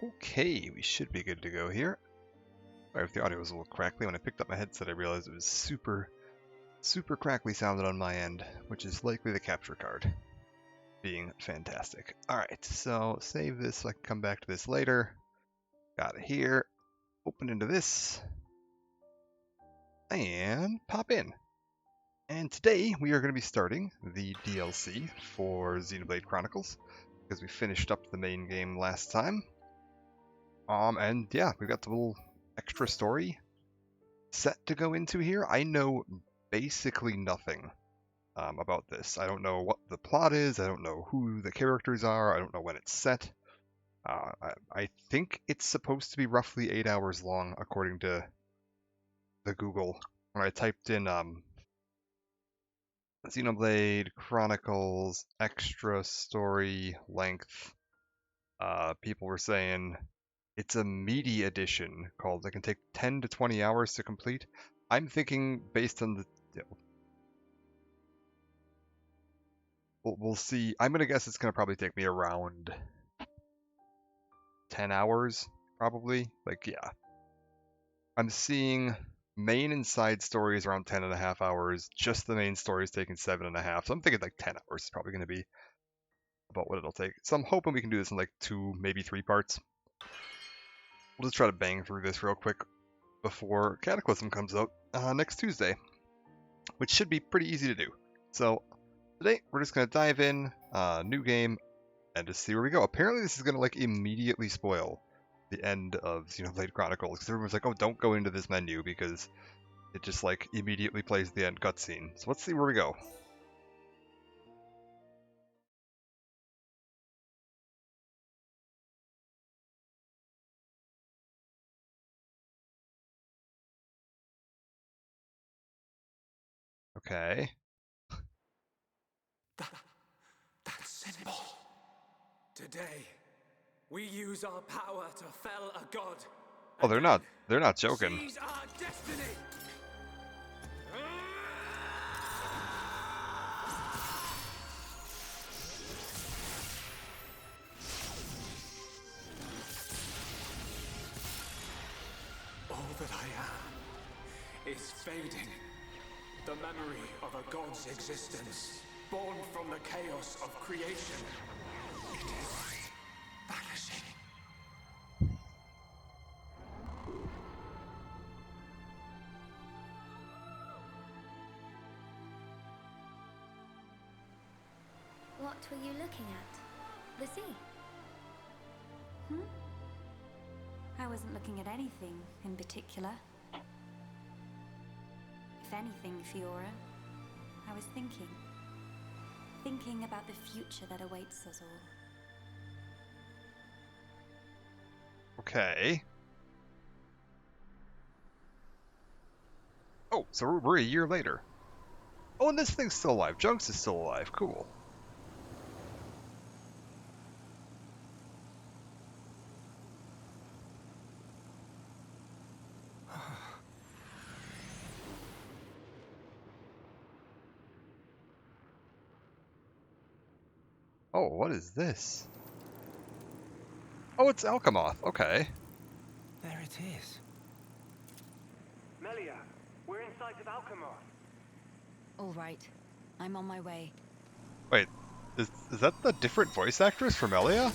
Okay, we should be good to go here. Sorry if the audio was a little crackly. When I picked up my headset, I realized it was super crackly sounded on my end, which is likely the capture card being fantastic. Alright, so save this so I can come back to this later. Got it here. Open into this. And pop in. And today we are going to be starting the DLC for Xenoblade Chronicles, because we finished up the main game last time. And yeah, we've got the little extra story set to go into here. I know basically nothing about this. I don't know what the plot is. I don't know who the characters are. I don't know when it's set. I think it's supposed to be roughly 8 hours long, according to the Google. When I typed in Xenoblade Chronicles extra story length, people were saying it's a meaty edition called. It can take 10 to 20 hours to complete. I'm thinking based on the. We'll see. I'm gonna guess it's gonna probably take me around 10 hours, probably. Like, yeah. I'm seeing main and side stories around 10.5 hours. Just the main story is taking 7.5. So I'm thinking like 10 hours is probably going to be about what it'll take. So I'm hoping we can do this in like 2, maybe 3 parts. We'll just try to bang through this real quick before Cataclysm comes out next Tuesday, which should be pretty easy to do. So today we're just going to dive in, new game, and just see where we go. Apparently this is going to like immediately spoil the end of Xenoblade Chronicles, because everyone's like, oh, don't go into this menu because it just like immediately plays the end cutscene. So let's see where we go. Okay. That symbol. Today, we use our power to fell a god. Oh, they're not joking. Seize our destiny. All that I am is fading. The memory of a god's existence, born from the chaos of creation. It is vanishing. What were you looking at? The sea? I wasn't looking at anything in particular. If anything, Fiora, I was thinking. Thinking about the future that awaits us all. Okay. Oh, so we're a year later. Oh, and this thing's still alive. Junks is still alive. Cool. Oh, what is this? Oh, it's Alchemoth. Okay. There it is. Melia, we're in sight of Alchemoth. All right, I'm on my way. Wait, is that the different voice actress from Elia?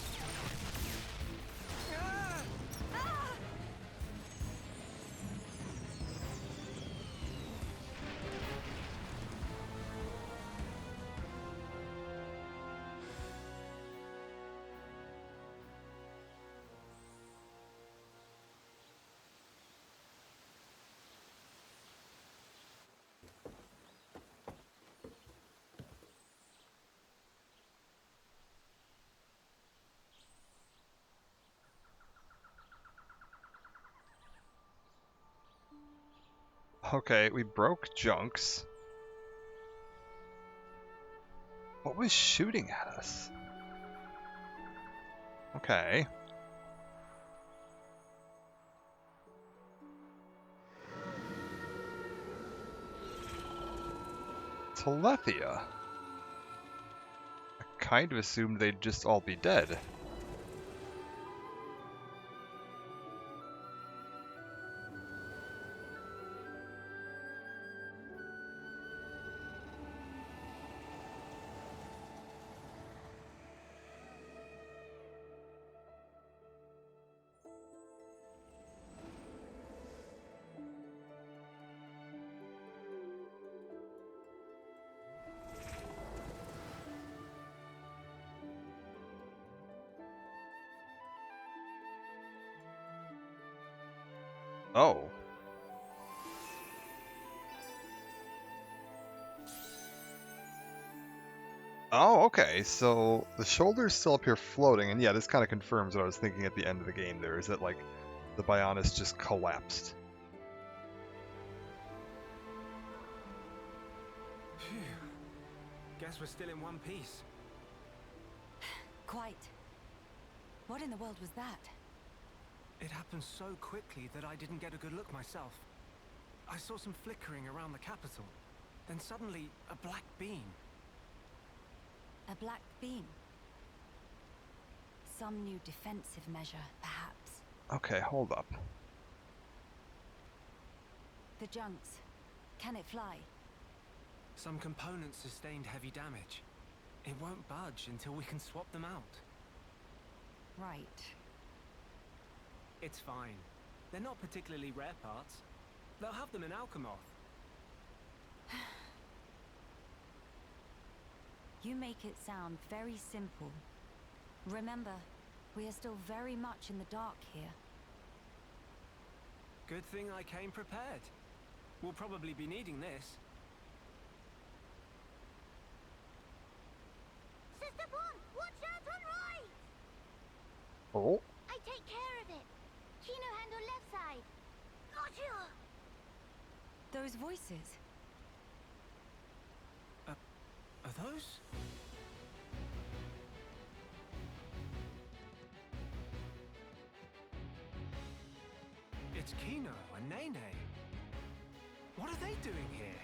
Okay, we broke Junks. What was shooting at us? Okay. Telethia. I kind of assumed they'd just all be dead. Oh. Oh, okay, so the shoulder's still up here floating, and yeah, this kind of confirms what I was thinking at the end of the game there, is that, like, the Bionis just collapsed. Phew. Guess we're still in one piece. Quite. What in the world was that? It happened so quickly that I didn't get a good look myself. I saw some flickering around the capital. Then suddenly, a black beam. A black beam? Some new defensive measure, perhaps. Okay, hold up. The junks. Can it fly? Some components sustained heavy damage. It won't budge until we can swap them out. Right. It's fine. They're not particularly rare parts. They'll have them in Alchemoth. You make it sound very simple. Remember, we are still very much in the dark here. Good thing I came prepared. We'll probably be needing this. Sister Bon, watch out on right! Oh, I take care of it. Kino handle left side. Gotcha! Those voices. Are those? It's Kino and Nene. What are they doing here?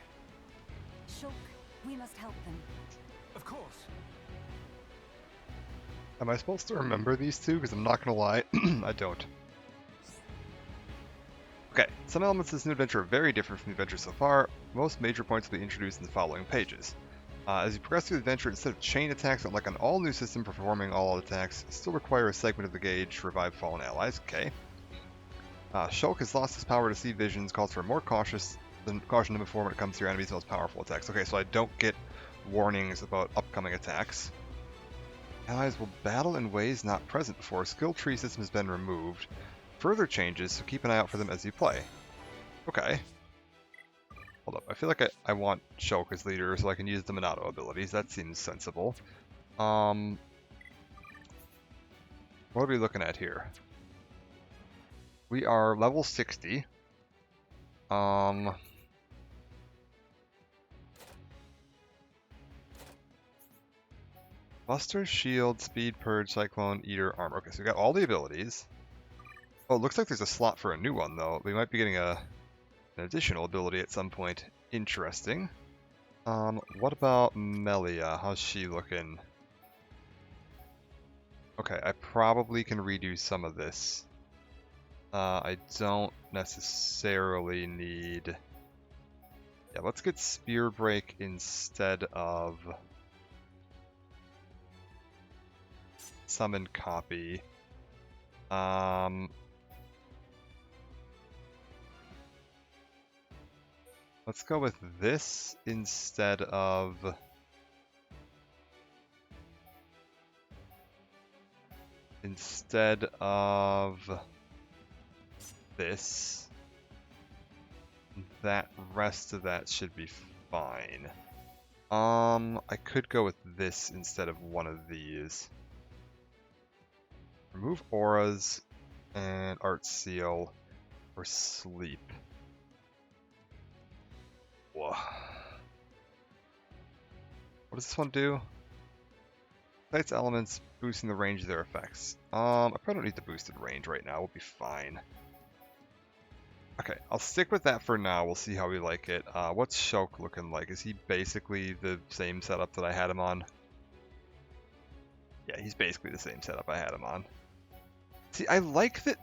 Shulk, we must help them. Of course. am I supposed to remember these two? Because I'm not gonna lie, I don't. Okay, some elements of this new adventure are very different from the adventure so far. Most major points will be introduced in the following pages. As you progress through the adventure, instead of chain attacks that, like an all-new system performing all attacks, still require a segment of the gauge to revive fallen allies. Okay. Shulk has lost his power to see visions, calls for more caution than before when it comes to your enemy's most powerful attacks. Okay, so I don't get warnings about upcoming attacks. Allies will battle in ways not present before. Skill tree system has been removed. Further changes, so keep an eye out for them as you play. Okay. Hold up, I feel like I want Shulk as leader so I can use the Minato abilities. That seems sensible. What are we looking at here? We are level 60. Buster, Shield, Speed, Purge, Cyclone, Eater, Armor. Okay, so we got all the abilities. Oh, it looks like there's a slot for a new one, though. We might be getting an additional ability at some point. Interesting. What about Melia? How's she looking? Okay, I probably can redo some of this. I don't necessarily need... Yeah, let's get Spear Break instead of Summon Copy. Let's go with this instead of... this. That rest of that should be fine. I could go with this instead of one of these. Remove auras and art seal or sleep. Whoa. What does this one do? Sights elements boosting the range of their effects. I probably don't need the boosted range right now. We'll be fine. Okay, I'll stick with that for now. We'll see how we like it. What's Shulk looking like? Is he basically the same setup that I had him on? Yeah, he's basically the same setup I had him on. See, I like that...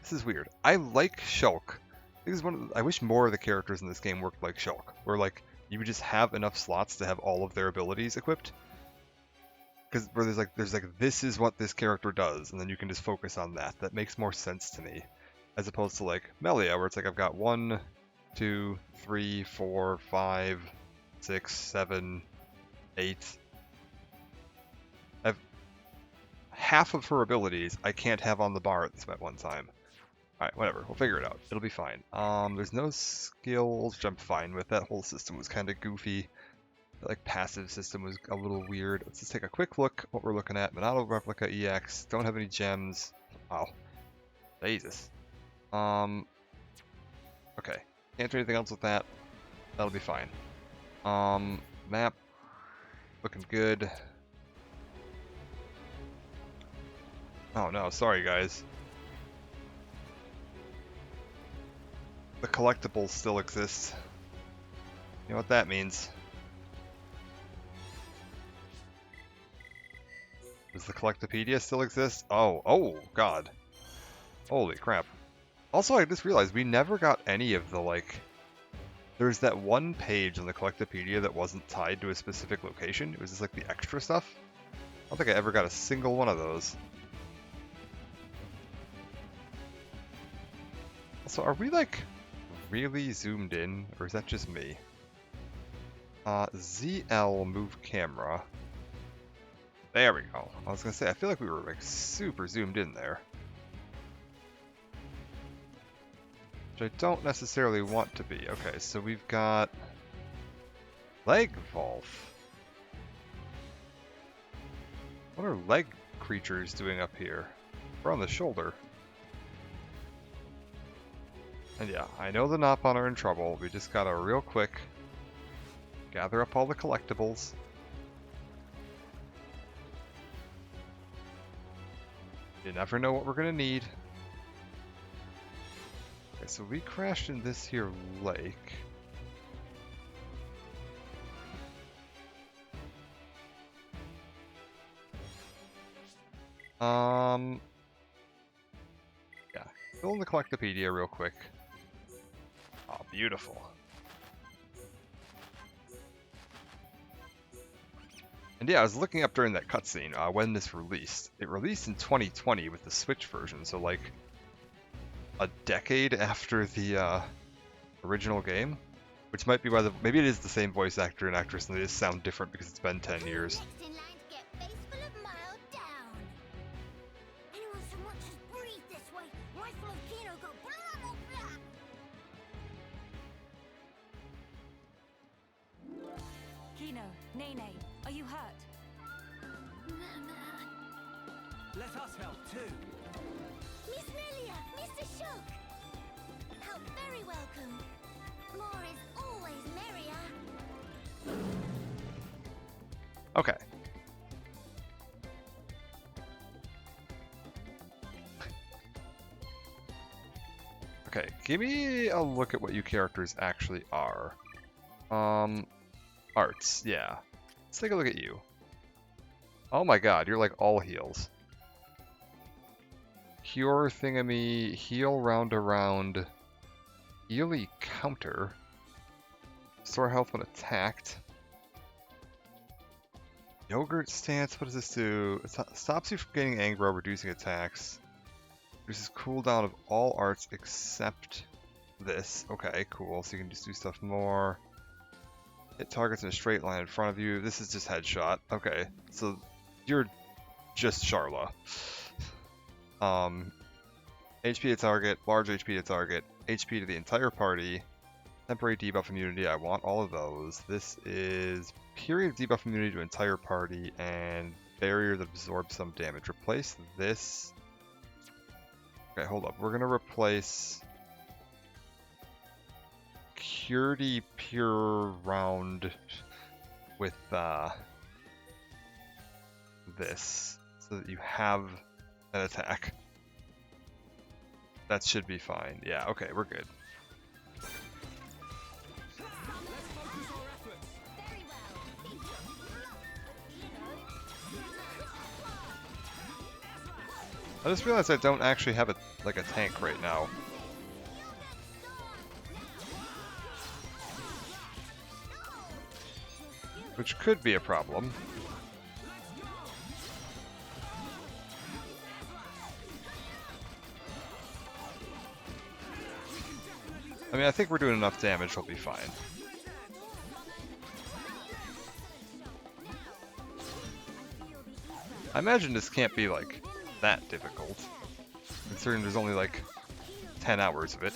This is weird. I like Shulk. This is one of the... I wish more of the characters in this game worked like Shulk, where like you would just have enough slots to have all of their abilities equipped. Because where there's like this is what this character does, and then you can just focus on that. That makes more sense to me. As opposed to like Melia, where it's like I've got 1, 2, 3, 4, 5, 6, 7, 8. I've half of her abilities I can't have on the bar at one time. Alright, whatever. We'll figure it out. It'll be fine. There's no skills, which I'm fine with. That whole system was kind of goofy. The, like, passive system was a little weird. Let's just take a quick look at what we're looking at. Monado Replica EX. Don't have any gems. Wow. Jesus. Okay. Can't do anything else with that. That'll be fine. Map. Looking good. Oh no, sorry guys. The collectibles still exist. You know what that means. Does the Collectopedia still exist? Oh god. Holy crap. Also, I just realized we never got any of the, like... There's that one page on the Collectopedia that wasn't tied to a specific location. It was just like the extra stuff. I don't think I ever got a single one of those. Also, are we, like, really zoomed in? Or is that just me? ZL move camera. There we go. I was gonna say, I feel like we were like super zoomed in there. Which I don't necessarily want to be. Okay, so we've got leg Volf. What are leg creatures doing up here? We're on the shoulder. And yeah, I know the Nopon are in trouble. We just gotta real quick gather up all the collectibles. You never know what we're gonna need. Okay, so we crashed in this here lake. Yeah, fill in the Collectopedia real quick. Oh, beautiful. And yeah, I was looking up during that cutscene when this released. It released in 2020 with the Switch version, so like a decade after the original game, which might be why maybe it is the same voice actor and actress, and they just sound different because it's been 10 years. Next in line to get face full of mild down. Anyone so much as breathe this way, rifle of Kino go blah blah blah. Kino, Nene, are you hurt? Let us help too. Miss Melia, Mr. Shook. Help very welcome. More is always merrier. Okay. Okay, give me a look at what you characters actually are. Arts, yeah. Let's take a look at you. Oh my god, you're like all heals. Cure thingamy, heal round around, healy counter, restore health when attacked. Yogurt stance, what does this do? It stops you from getting angry while reducing attacks. Reduces cooldown of all arts except this. Okay, cool, so you can just do stuff more. Hit targets in a straight line in front of you. This is just headshot. Okay, so you're just Charla. HP to target, large HP to target, HP to the entire party, temporary debuff immunity, I want all of those. This is period debuff immunity to entire party, and barrier that absorbs some damage. Replace this. Okay, hold up. We're gonna replace Curedy Pure Round with this, so that you have an attack. That should be fine. Yeah, okay, we're good. I just realized I don't actually have a tank right now. Which could be a problem. I mean, I think we're doing enough damage, we'll be fine. I imagine this can't be, like, that difficult, considering there's only, like, 10 hours of it.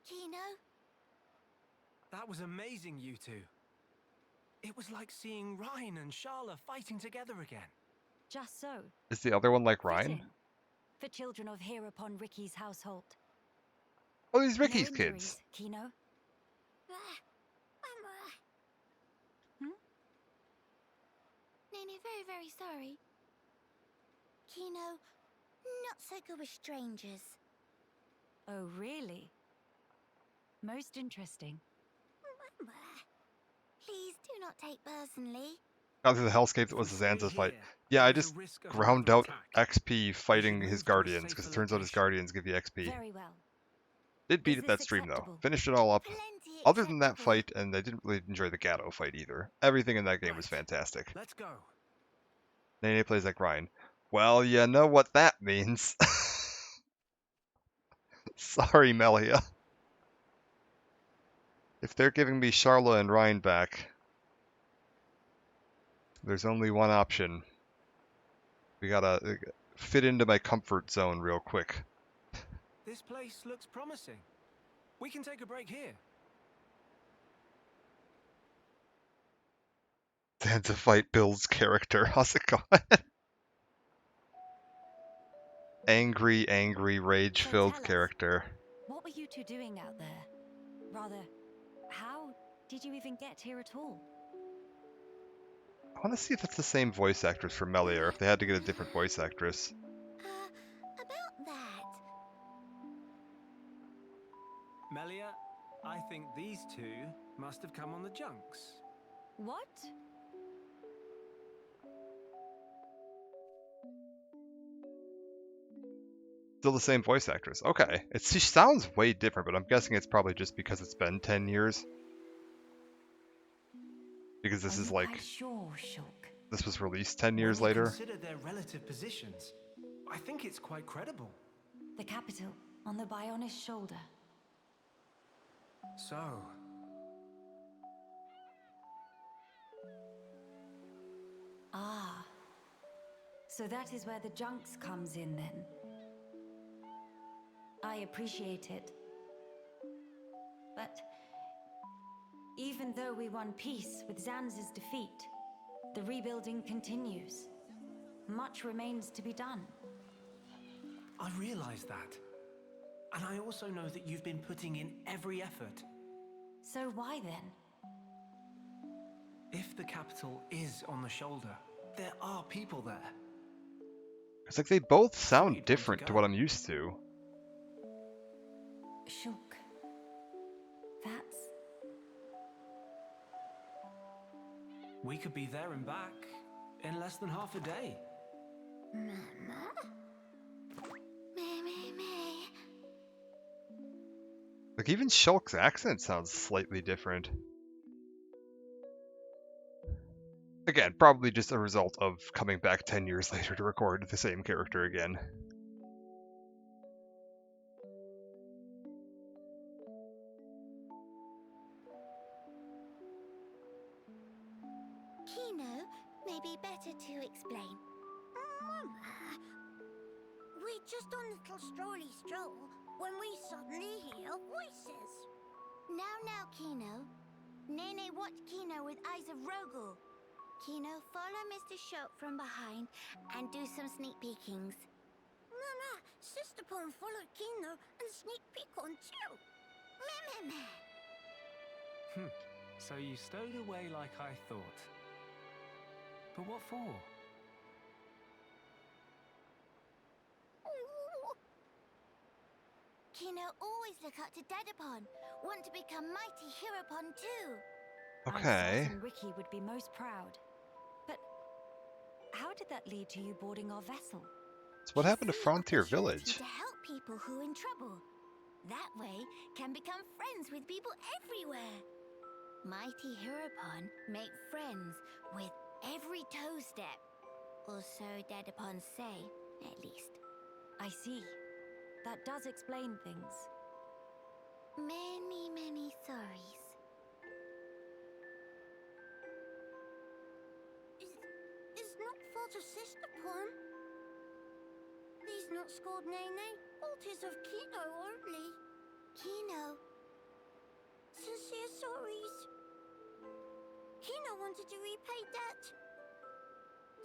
Kino? That was amazing, you two. It was like seeing Ryan and Charla fighting together again. Just so. Is the other one like Ryan? Fitting. For children of here upon Ricky's household. Oh, these No Ricky's kids. injuries, Kino. Nene, very, very sorry. Kino, not so good with strangers. Oh, really? Most interesting. Please do not take personally. Got through the hellscape that If was we the Zanza's stay fight. here, Yeah, I there's a just risk of ground another out attack. XP fighting move his to a guardians, because it safer turns out his location. guardians give you XP. Very well. Did beat Is it that this stream though. acceptable? Finished it all up. Plenty Other than that acceptable. fight, and I didn't really enjoy the Gatto fight either. Everything in that game was Right. fantastic. Let's go. Nene plays like Ryan. Well, you know what that means. Sorry, Melia. If they're giving me Charla and Ryan back, there's only one option. We gotta fit into my comfort zone real quick. This place looks promising. We can take a break here. Then to fight Bill's character. How's it going? Angry, So rage-filled tell us. character. What were you two doing out there? Rather, how did you even get here at all? I want to see if it's the same voice actress for Melia, or if they had to get a different voice actress. About that. Melia, I think these two must have come on the junks. What? Still the same voice actress. Okay. She sounds way different, but I'm guessing it's probably just because it's been 10 years. Because this Are is you like, quite sure, Shulk? this was released 10 years When you later. consider their relative positions, I think it's quite credible. The capital on the Bionis shoulder. So, Ah. So that is where the junks comes in then. I appreciate it. But even though we won peace with Zanz's defeat, the rebuilding continues. Much remains to be done. I realize that. And I also know that you've been putting in every effort. So why then? If the capital is on the shoulder, there are people there. It's like they both you'd sound want to different to go. what I'm used to. Shulk. That's... We could be there and back in less than half a day. Mama? Me. Like, even Shulk's accent sounds slightly different. Again, probably just a result of coming back 10 years later to record the same character again. Kino, may be better to explain. Mama, we're just on a little strolly stroll when we suddenly hear voices. Now, Kino. Nene watched Kino with eyes of Rogel. Kino, follow Mr. Shulk from behind and do some sneak peekings. Mama, Sister Pon followed Kino and sneak peek on too. Meh. So you stowed away like I thought. But what for? Kino always look up to Dedapon. Want to become mighty Heropon too. Okay. I'm certain Ricky would be most proud. But how did that lead to you boarding our vessel? So what happened to See Frontier opportunity Village? To help people who are in trouble. That way can become friends with people everywhere. Mighty Heropon make friends with every toe step. Or so Dedapon say, at least. I see. That does explain things. Many sorries. Is not fault of Sister Pon. These not scored Nene. Fault is of Kino only. Kino, sincere sorries. Kino wanted to repay debt.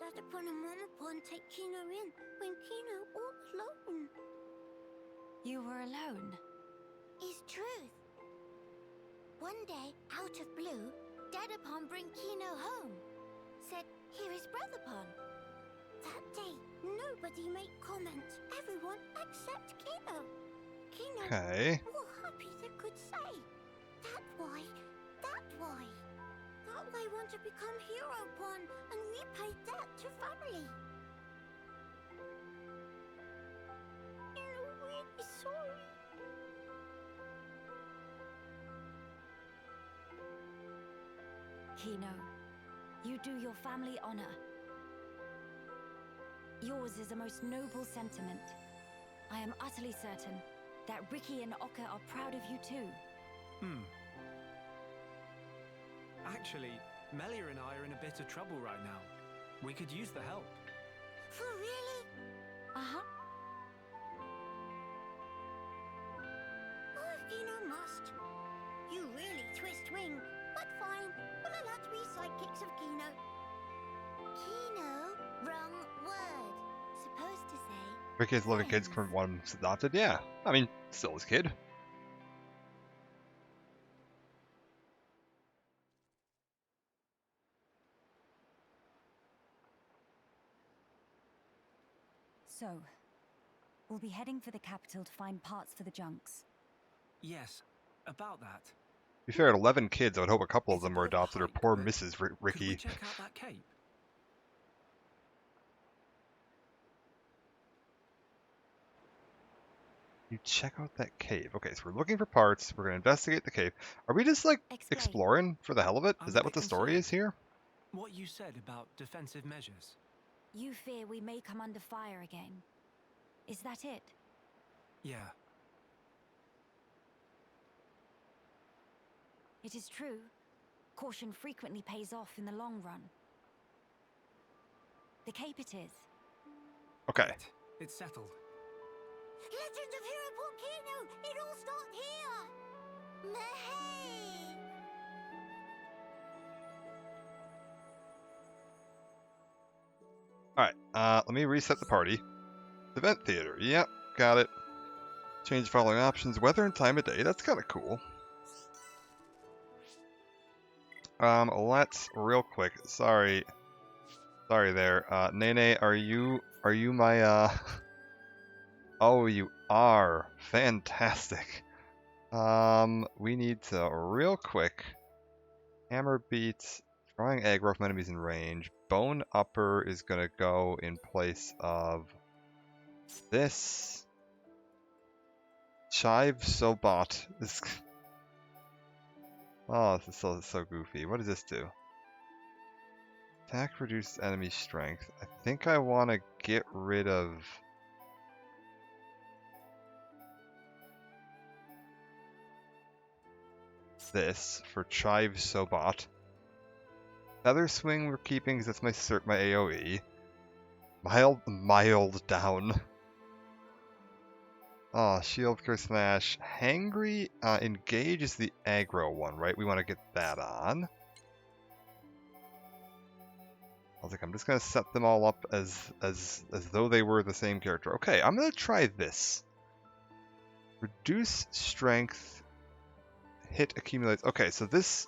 Dadapon and Momapon take Kino in when Kino all alone. You were alone? Is truth. One day, out of blue, Dadapon bring Kino home. Said, here is Brotherpon. That day, nobody made comment. Everyone except Kino. Kino Okay. all happy they could say. That why. That want to become Hero-pon and repay debt to family. I'm really sorry. Kino, you do your family honor. Yours is a most noble sentiment. I am utterly certain that Ricky and Oka are proud of you too. Actually, Melia and I are in a bit of trouble right now. We could use the help. For really? Uh-huh. Oh, Kino must. You really twist wing. But fine, we'll allow to be sidekicks of Kino. Kino? Wrong word. Supposed to say... Ricky's living kids from one adopted? Yeah. I mean, still his kid. So, we'll be heading for the capital to find parts for the junks. Yes, about that. To be fair, at 11 kids, I would hope a couple of It's a them were bit of a adopted, or hike, poor but Mrs. Could we Ricky. check out that cape? You check out that cave. Okay, so we're looking for parts. We're going to investigate the cave. Are we just, like, Explain. exploring for the hell of it? I'm Is a that what bit the story concerned. is here? What you said about defensive measures. You fear we may come under fire again. Is that it? Yeah. It is true. Caution frequently pays off in the long run. The cape it is. Okay. Right, it's settled. Legend of Hero-pon Kino! It all starts here! Mahey! Alright, let me reset the party. Event theater. Yep, got it. Change following options. Weather and time of day. That's kind of cool. Let's real quick. Sorry there. Nene, are you my Oh, you are. Fantastic. We need to real quick. Hammer beats. Throwing aggro from enemies in range. Bone upper is gonna go in place of this. Chive Sobot. This. Oh, this is so goofy. What does this do? Attack reduces enemy strength. I think I want to get rid of this for Chive Sobot. Feather Swing we're keeping because that's my AoE. Mild down. Oh, Shield Curse Smash. Hangry Engage is the aggro one, right? We want to get that on. I was like, I'm just gonna set them all up as though they were the same character. Okay, I'm gonna try this. Reduce strength. Hit accumulates. Okay, so this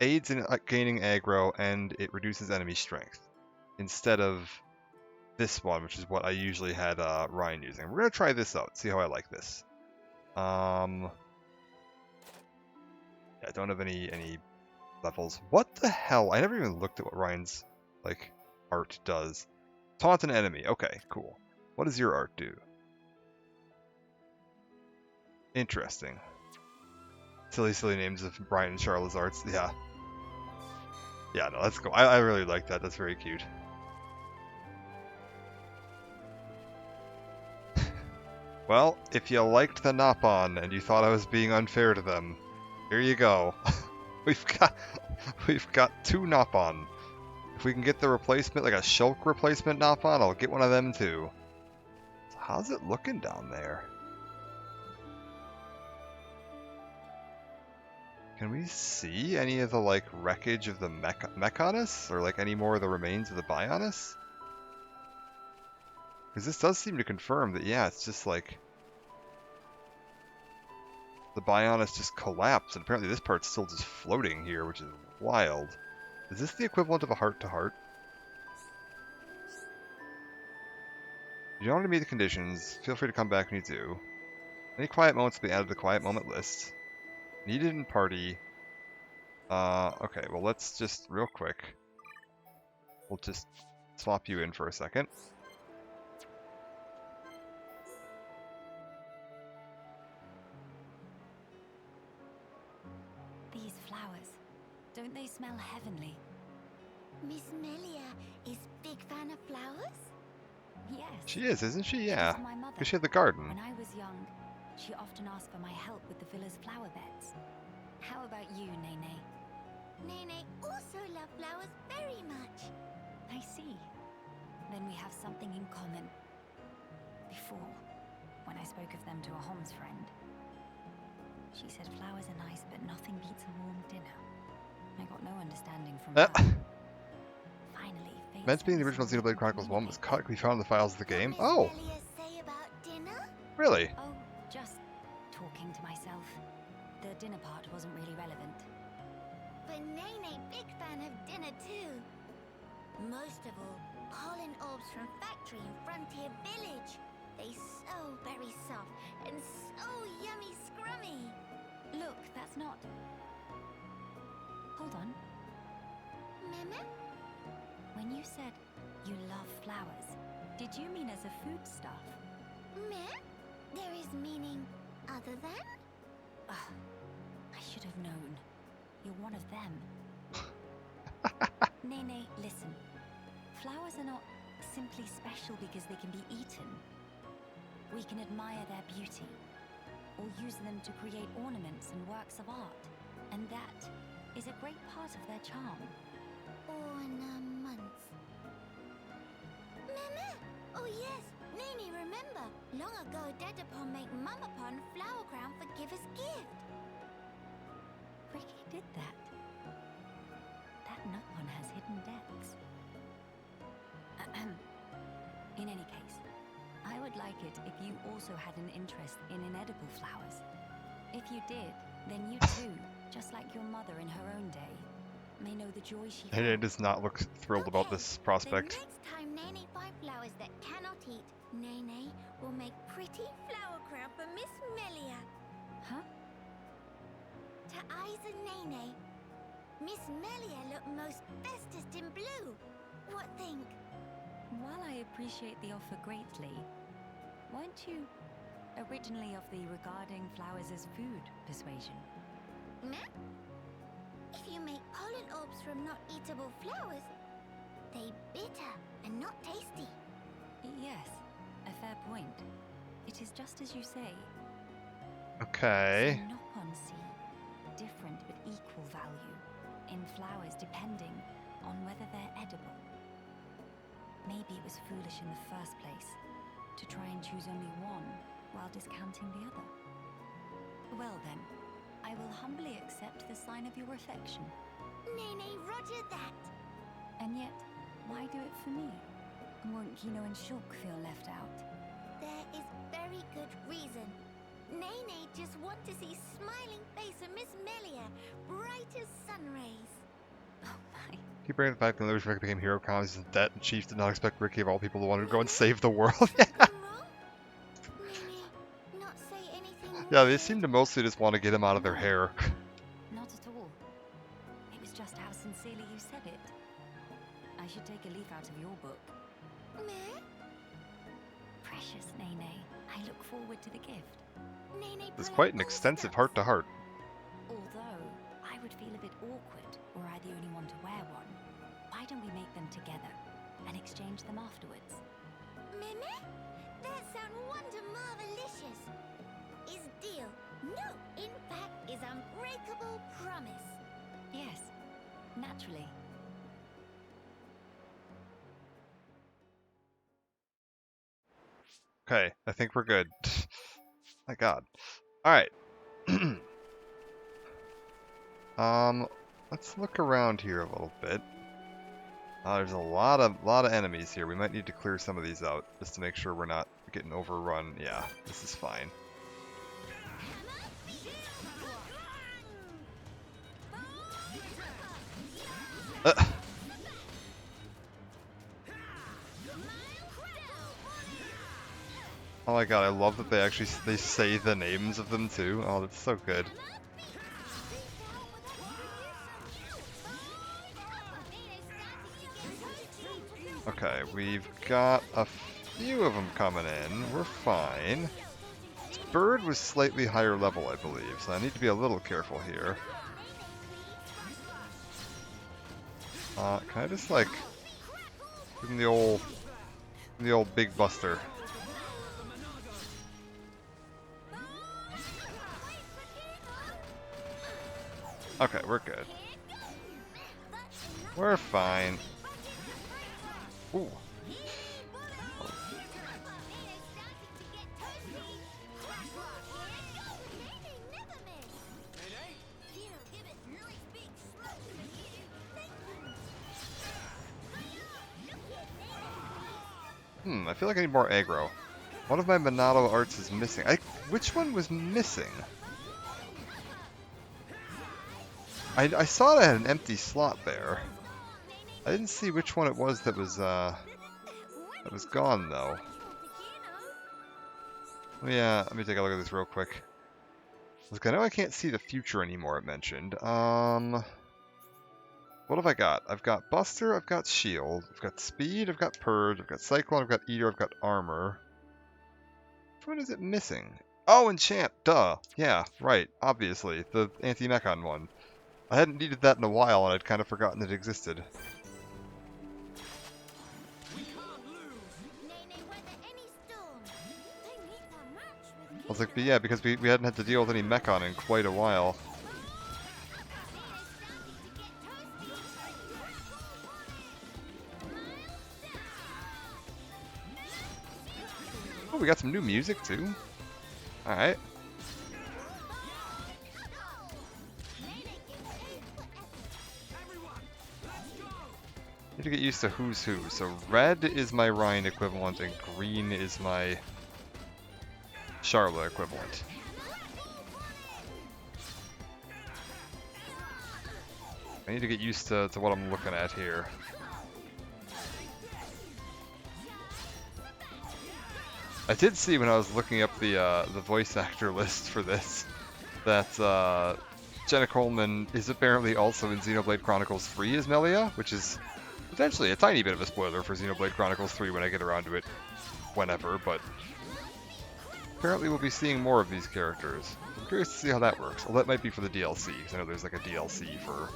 aids in gaining aggro and it reduces enemy strength instead of this one, which is what I usually had Ryan using. We're gonna try this out, see how I like this. Yeah, I don't have any levels. What the hell? I never even looked at what Ryan's like art does. Taunt an enemy. Okay, cool. What does your art do? Interesting. Silly names of Brian and Charlotte's arts. Yeah. Yeah, no, that's cool. I really like that. That's very cute. Well, if you liked the Nopon and you thought I was being unfair to them, here you go. we've got two Nopon. If we can get the replacement, like a Shulk replacement Nopon, I'll get one of them too. So how's it looking down there? Can we see any of the, like, wreckage of the Mechanus? Or, like, any more of the remains of the Bionus? Because this does seem to confirm that, yeah, it's just, like, the Bionus just collapsed, and apparently this part's still just floating here, which is wild. Is this the equivalent of a heart-to-heart? If you don't want to meet the conditions, feel free to come back when you do. Any quiet moments will be added to the quiet moment list. Needed in party. Okay, well let's just, real quick, we'll just swap you in for a second. These flowers, don't they smell heavenly? Miss Melia is big fan of flowers? Yes. She is, isn't she? She Yeah. was my mother. Because she had the garden. When I was young, she often asked for my help with the villa's flower beds. How about you, Nene? Nene also loves flowers very much. I see. Then we have something in common. Before, when I spoke of them to a Homs friend, she said flowers are nice, but nothing beats a warm dinner. I got no understanding from her. Finally, fate Meant to be in the sent me original someone Xenoblade Mm-hmm. who Chronicles 1 was communicates. cut. Can be found in the files of the game. What Oh, Miss Melia say about dinner? really? Oh, just talking to myself. The dinner part wasn't really relevant. But Nene big fan of dinner too. Most of all, pollen orbs from factory in Frontier Village. They so very soft and so yummy scrummy. Look, that's not... Hold on. Meme? When you said you love flowers, did you mean as a foodstuff? Meh? There is meaning other than? Ugh, I should have known. You're one of them. Nene, listen. Flowers are not simply special because they can be eaten. We can admire their beauty, or use them to create ornaments and works of art. And that is a great part of their charm. Ornaments. Meme? Oh yes, Nene remember. Long ago Dedapon make Mamapon flower crown for giver's gift. Ricky did that. That Nutpon has hidden depths. In any case, I would like it if you also had an interest in inedible flowers. If you did, then you too, just like your mother in her own day, may know the joy she Nene felt. does not look thrilled about Okay, this prospect. The next time Nene find flowers that cannot eat, Nene will make pretty flower crown for Miss Melia. Huh? To eyes and Nene, Miss Melia look most bestest in blue. What think? While I appreciate the offer greatly, weren't you originally of the regarding flowers as food persuasion? Meh? If you make pollen orbs from not eatable flowers, they bitter and not tasty. Yes, a fair point. It is just as you say. Okay. So Nopon see different but equal value in flowers depending on whether they're edible. Maybe it was foolish in the first place to try and choose only one while discounting the other. Well then, I will humbly accept the sign of your affection. Nene, roger that. And yet, why do it for me? Won't Kino and Shulk feel left out? There is very good reason. Nene just want to see smiling face of Miss Melia, bright as sun rays. Oh my. Keep bringing the fact that Ricky became hero comes in debt, and Chief did not expect Ricky of all people to want to go and save the world. Something wrong? Nene, not say anything Yeah, they weird? seem to mostly just want to get him out of their hair. Not at all. It was just how sincerely you said it. I should take a leaf out of your book. Meh? Precious Nene, I look forward to the gift. Nene It's pull quite out an all extensive stops. heart-to-heart. Although, I would feel a bit awkward were I the only one to wear one. Why don't we make them together and exchange them afterwards? Meme? That sound wonder marvelicious. Is deal. No, in fact, is unbreakable promise. Yes, naturally. Okay, I think we're good. My god. Alright. Let's look around here a little bit. There's a lot of enemies here. We might need to clear some of these out just to make sure we're not getting overrun. Yeah, this is fine. Oh my god, I love that they say the names of them too. Oh, that's so good. Okay, we've got a few of them coming in. We're fine. This bird was slightly higher level, I believe, so I need to be a little careful here. Can I just like give him the old big buster? Okay, we're good. We're fine. Ooh. I feel like I need more aggro. One of my Monado arts is missing. Which one was missing? I saw I had an empty slot there. I didn't see which one it was that was gone though. Yeah, let me take a look at this real quick. Look, I know I can't see the future anymore, it mentioned. What have I got? I've got Buster, I've got Shield, I've got Speed, I've got Purge, I've got Cyclone, I've got Eater, I've got Armor. Which one is it missing? Oh, Enchant, duh. Yeah, right, obviously, the anti-Mechon one. I hadn't needed that in a while, and I'd kind of forgotten it existed. I was like, but yeah, because we hadn't had to deal with any Mechon in quite a while. Oh, we got some new music too. Alright. Need to get used to who's who. So red is my Rhine equivalent and green is my Charlotte equivalent. I need to get used to what I'm looking at here. I did see when I was looking up the voice actor list for this that Jenna Coleman is apparently also in Xenoblade Chronicles 3 as Melia, which is potentially a tiny bit of a spoiler for Xenoblade Chronicles 3 when I get around to it whenever, but apparently we'll be seeing more of these characters. I'm curious to see how that works. Well, that might be for the DLC, because I know there's like a DLC for...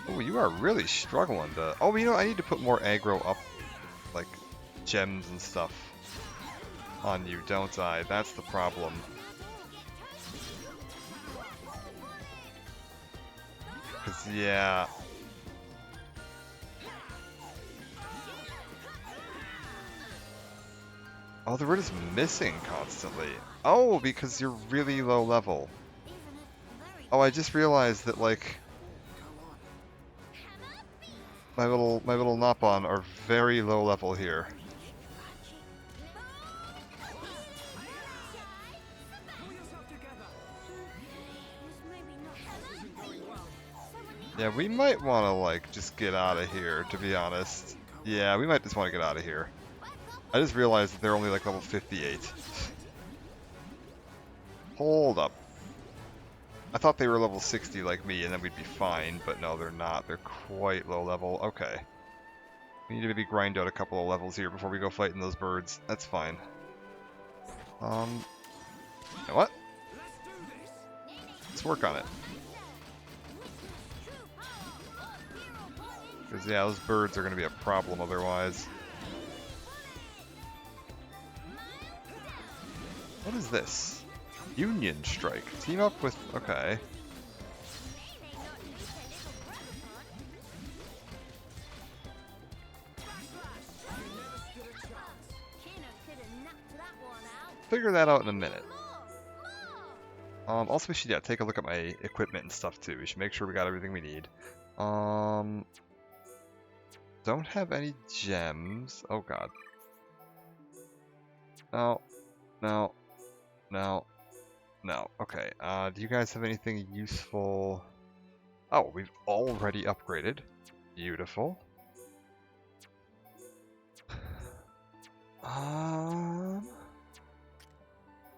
Oh, you are really struggling to... Oh, you know, I need to put more aggro up, like, gems and stuff on you, don't I? That's the problem. Because, yeah... Oh, the word is missing constantly. Oh, because you're really low level. Oh, I just realized that, like... My little Napon are very low level here. Yeah, we might want to, like, just get out of here, to be honest. Yeah, we might just want to get out of here. I just realized that they're only, like, level 58. Hold up. I thought they were level 60 like me, and then we'd be fine, but no, they're not. They're quite low level. Okay. We need to maybe grind out a couple of levels here before we go fighting those birds. That's fine. You know what? Let's work on it. Because, yeah, those birds are going to be a problem otherwise. What is this? Union Strike. Team up with... Okay. figure that out in a minute. Also, we should, yeah, take a look at my equipment and stuff, too. We should make sure we got everything we need. Don't have any gems. Oh, God. No. No. No. No. Okay. Do you guys have anything useful? Oh, we've already upgraded. Beautiful.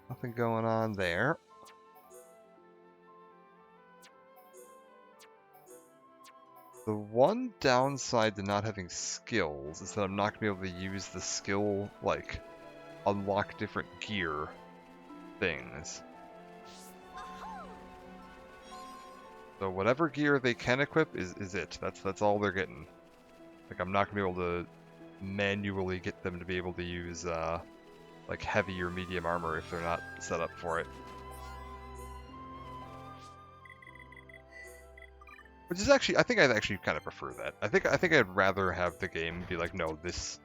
Nothing going on there. The one downside to not having skills is that I'm not going to be able to use the skill, like, unlock different gear things. So whatever gear they can equip is it. That's all they're getting. Like, I'm not going to be able to manually get them to be able to use, like, heavy or medium armor if they're not set up for it. Which is actually, I think I'd actually kind of prefer that. I think I'd rather have the game be like, no, this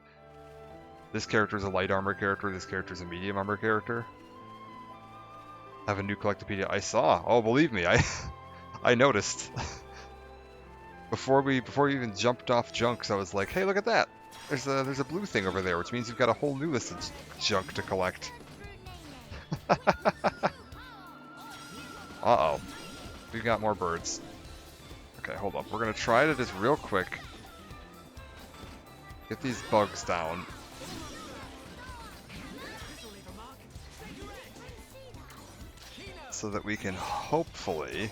character is a light armor character, this character is a medium armor character. Have a new Collectopedia. I saw. Oh, believe me, I noticed. before we even jumped off junks, I was like, hey, look at that. There's a blue thing over there, which means you've got a whole new list of junk to collect. Uh-oh. We got more birds. Okay, hold up. We're gonna try to just real quick get these bugs down. So that we can hopefully...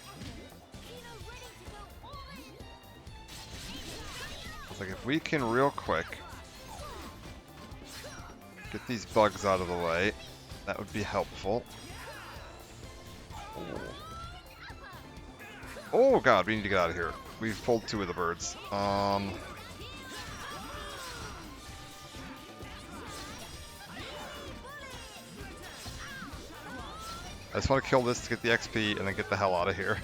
Like, if we can real quick get these bugs out of the way, that would be helpful. Oh god, we need to get out of here. We've pulled 2 of the birds. I just want to kill this to get the XP and then get the hell out of here.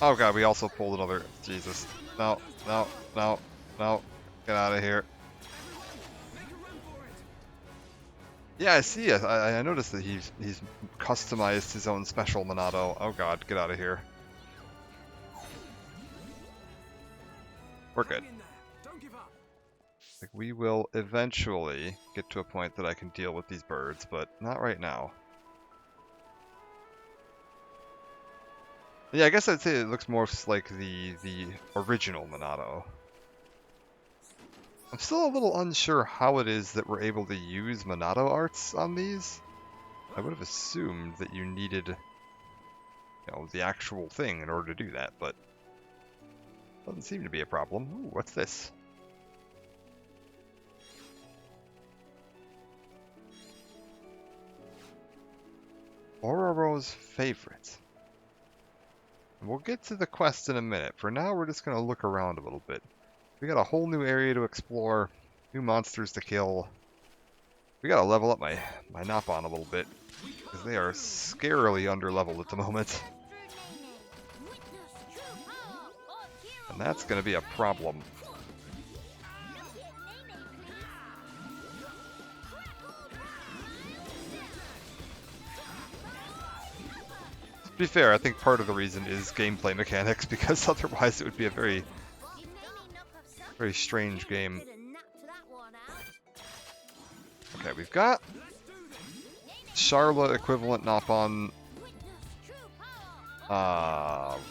Oh god, we also pulled another. Jesus. No, no, no, no. Get out of here. Yeah, I see it. I noticed that he's customized his own special Monado. Oh god, get out of here. We're good. Like, we will eventually get to a point that I can deal with these birds, but not right now. Yeah, I guess I'd say it looks more like the original Monado. I'm still a little unsure how it is that we're able to use Monado arts on these. I would have assumed that you needed, you know, the actual thing in order to do that, but doesn't seem to be a problem. Ooh, what's this? Ororo's favorite. We'll get to the quest in a minute. For now, we're just going to look around a little bit. We got a whole new area to explore, new monsters to kill. We got to level up my Nopon a little bit, because they are scarily under-leveled at the moment. And that's going to be a problem. To be fair, I think part of the reason is gameplay mechanics, because otherwise it would be a very strange game. Okay, we've got Charla equivalent Nopon.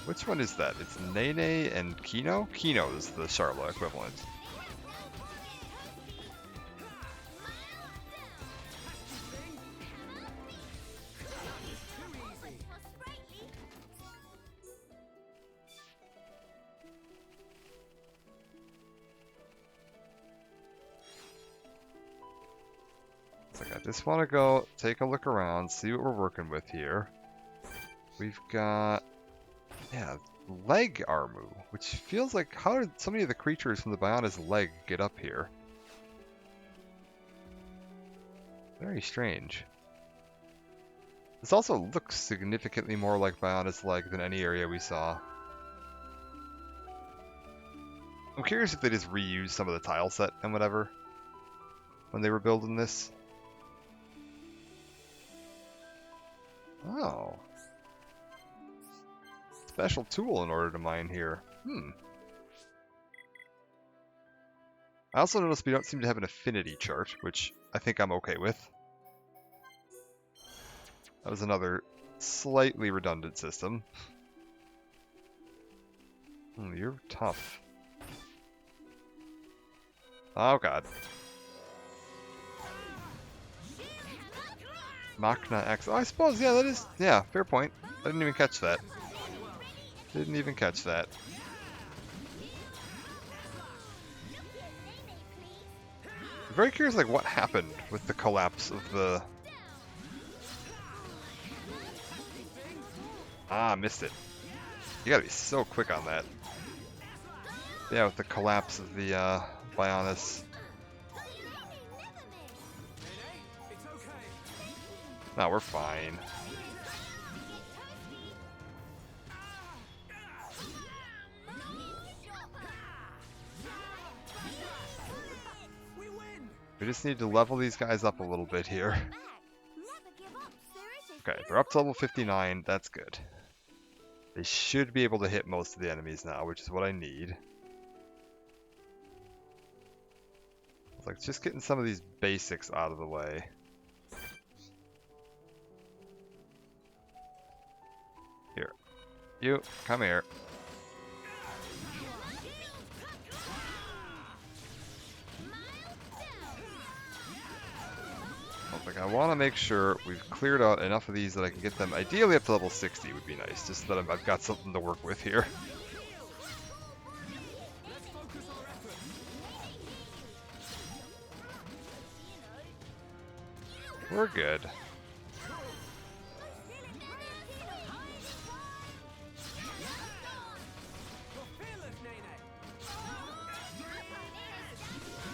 Which one is that? It's Nene and Kino? Kino is the Charla equivalent. I just want to go take a look around, see what we're working with here. We've got, yeah, leg Armu, which feels like, how did so many of the creatures from the Biona's leg get up here? Very strange. This also looks significantly more like Biona's leg than any area we saw. I'm curious if they just reused some of the tile set and whatever when they were building this. Oh. Special tool in order to mine here. I also noticed we don't seem to have an affinity chart, which I think I'm okay with. That was another slightly redundant system. You're tough. Oh god. Machna X. Oh, I suppose, yeah, that is... Yeah, fair point. I didn't even catch that. Didn't even catch that. I'm very curious, like, what happened with the collapse of the... Ah, missed it. You gotta be so quick on that. Yeah, with the collapse of the, Bionis. No, we're fine. We just need to level these guys up a little bit here. Okay, they're up to level 59. That's good. They should be able to hit most of the enemies now, which is what I need. It's like just getting some of these basics out of the way. Here. You, come here. Like, I want to make sure we've cleared out enough of these that I can get them ideally up to level 60 would be nice, just so that I've got something to work with here. We're good.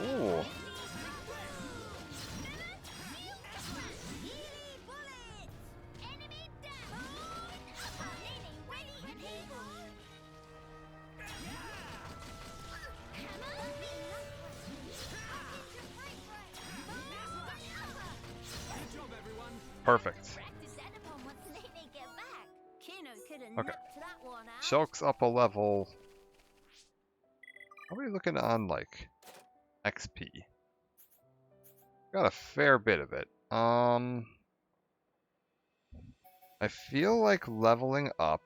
Ooh. Perfect. Okay. Shulk's up a level. How are we looking on, like, XP? Got a fair bit of it. I feel like leveling up.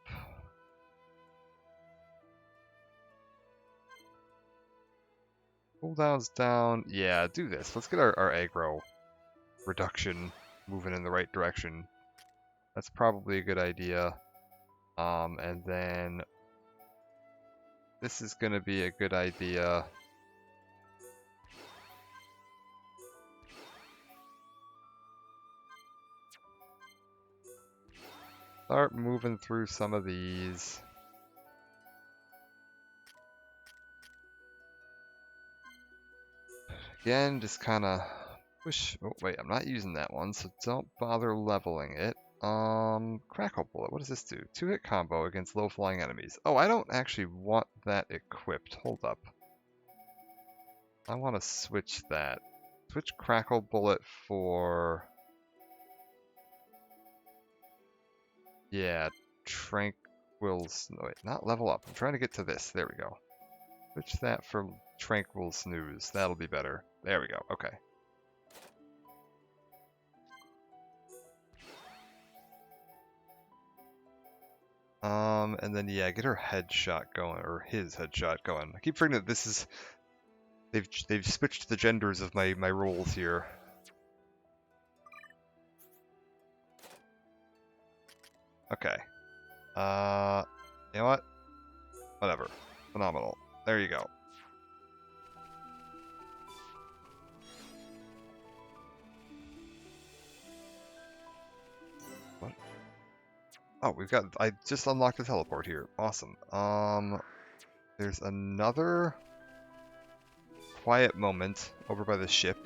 Cooldown's down. Yeah, do this. Let's get our aggro reduction moving in the right direction. That's probably a good idea. And then this is going to be a good idea. Start moving through some of these. Again, just kind of push. Oh, wait, I'm not using that one, so don't bother leveling it. Crackle Bullet, what does this do? 2-hit combo against low-flying enemies. Oh, I don't actually want that equipped. Hold up. I want to switch that. Switch Crackle Bullet for... Yeah, Tranquil... No, wait, not level up. I'm trying to get to this. There we go. Switch that for Tranquil Snooze. That'll be better. There we go. Okay. And then yeah, get her headshot going, or his headshot going. I keep forgetting that this is... They've switched the genders of my roles here. Okay. You know what? Whatever. Phenomenal. There you go. What? Oh, we've got... I just unlocked a teleport here. Awesome. There's another quiet moment over by the ship.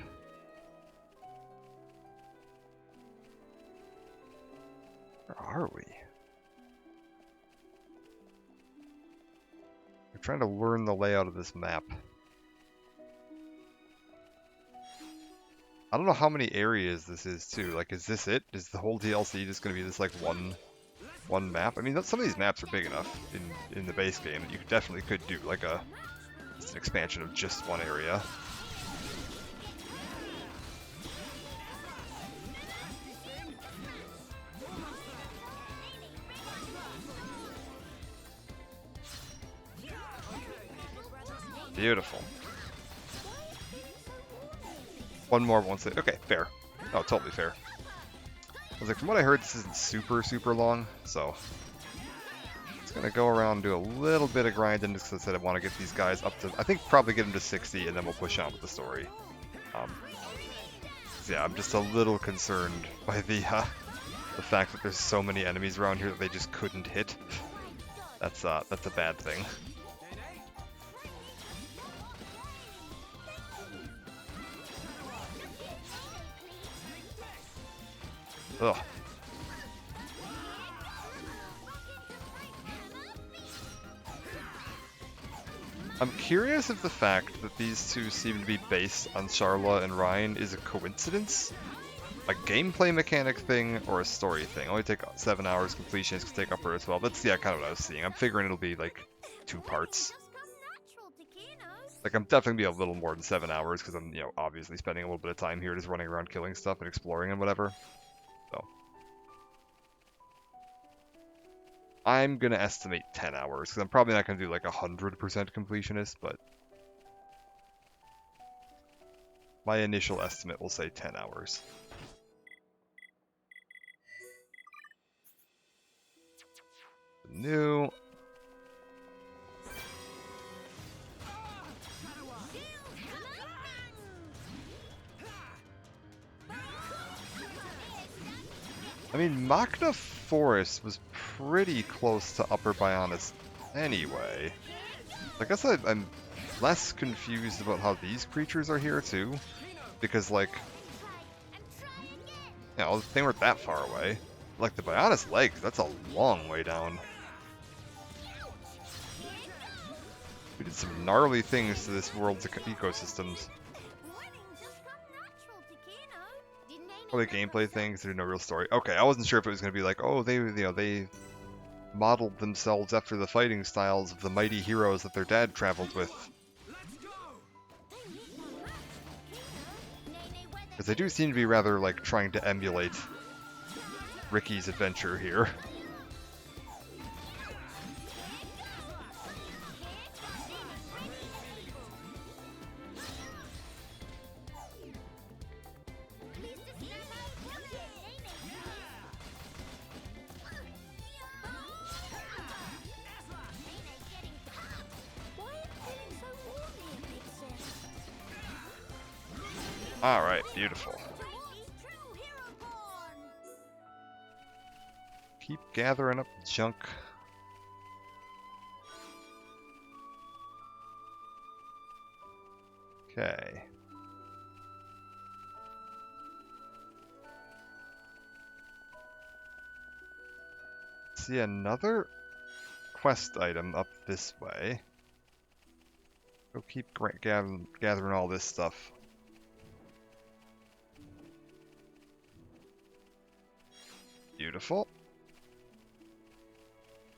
Where are we? I'm trying to learn the layout of this map. I don't know how many areas this is too. Like, is this it? Is the whole DLC just going to be this like one map? I mean, some of these maps are big enough in the base game that you definitely could do like just an expansion of just one area. Beautiful. One more won't say. Okay, fair. Oh, totally fair. I was like, from what I heard, this isn't super long, so it's gonna go around and do a little bit of grinding just because I said I want to get these guys up to, I think probably get them to 60, and then we'll push on with the story. So yeah, I'm just a little concerned by the fact that there's so many enemies around here that they just couldn't hit. That's a bad thing. Ugh. I'm curious if the fact that these two seem to be based on Charla and Ryan is a coincidence, a gameplay mechanic thing, or a story thing. Only take 7 hours, completion is going to take upper as well. That's, yeah, kind of what I was seeing. I'm figuring it'll be like 2 parts. Like, I'm definitely going to be a little more than 7 hours because I'm, obviously spending a little bit of time here just running around killing stuff and exploring and whatever. So I'm going to estimate 10 hours, because I'm probably not going to do like 100% completionist, but my initial estimate will say 10 hours. New. I mean, Machna Forest was pretty close to Upper Bionis anyway. I guess I'm less confused about how these creatures are here too, because like, they weren't that far away. Like the Bionis Lake, that's a long way down. We did some gnarly things to this world's ecosystems. Probably gameplay things, there's no real story. Okay, I wasn't sure if it was going to be like, oh, they modeled themselves after the fighting styles of the mighty heroes that their dad traveled with. Because they do seem to be rather, like, trying to emulate Ricky's adventure here. Alright, beautiful. Keep gathering up junk. Okay. See another quest item up this way. Go keep gathering all this stuff. Beautiful.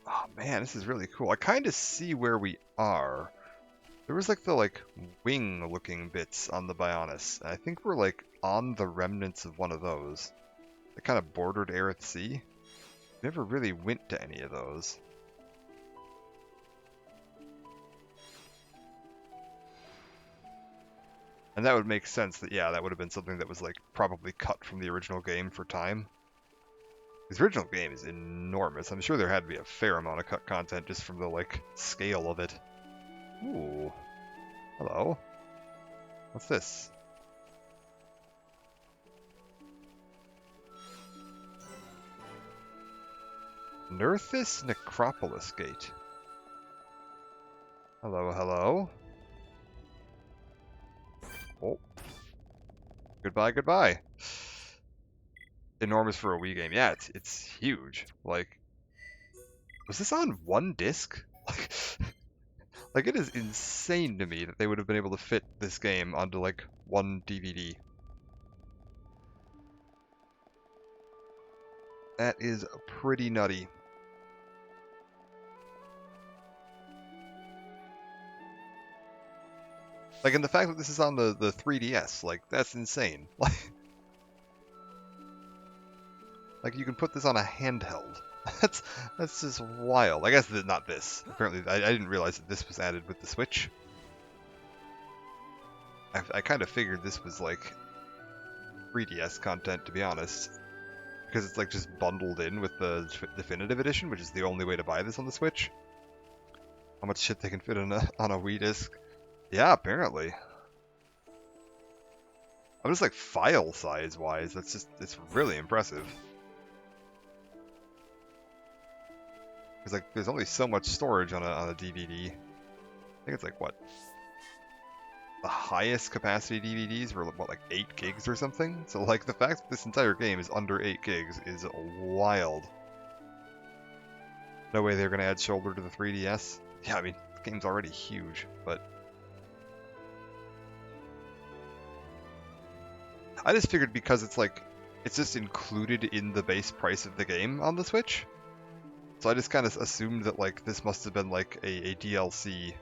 Oh man, this is really cool. I kind of see where we are. There was like the wing looking bits on the Bionis. I think we're like on the remnants of one of those. They kind of bordered Aerith Sea. Never really went to any of those. And that would make sense that, yeah, that would have been something that was like probably cut from the original game for time. The original game is enormous. I'm sure there had to be a fair amount of cut content just from the, scale of it. Ooh. Hello. What's this? Nerthus Necropolis Gate. Hello, hello. Oh. Goodbye, goodbye. Enormous for a Wii game. Yeah, it's huge. Like, was this on one disc? Like, it is insane to me that they would have been able to fit this game onto, like, one DVD. That is pretty nutty. Like, and the fact that this is on the 3DS, like, that's insane. Like, you can put this on a handheld. That's just wild. I guess not this. Apparently, I didn't realize that this was added with the Switch. I kind of figured this was, like, 3DS content, to be honest. Because it's, like, just bundled in with the Definitive Edition, which is the only way to buy this on the Switch. How much shit they can fit on a Wii disc. Yeah, apparently. I'm just, like, file size-wise, it's really impressive. Because, like, there's only so much storage on a DVD. I think it's, like, what? The highest capacity DVDs were, what, like 8 gigs or something? So, like, the fact that this entire game is under 8 gigs is wild. No way they're going to add shoulder to the 3DS. Yeah, I mean, the game's already huge, but... I just figured because it's, like, it's just included in the base price of the game on the Switch. So I just kind of assumed that, like, this must have been, like, a DLC.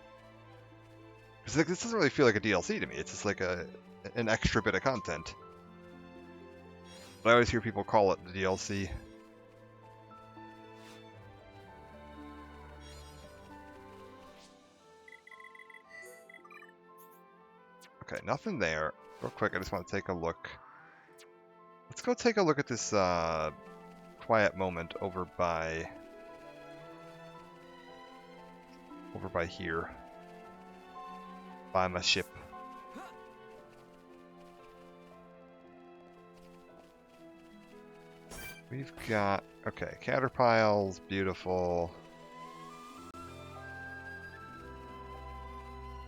Because, like, this doesn't really feel like a DLC to me. It's just, like, an extra bit of content. But I always hear people call it the DLC. Okay, nothing there. Real quick, I just want to take a look. Let's go take a look at this quiet moment over by here. By my ship. We've got, okay, caterpiles, beautiful.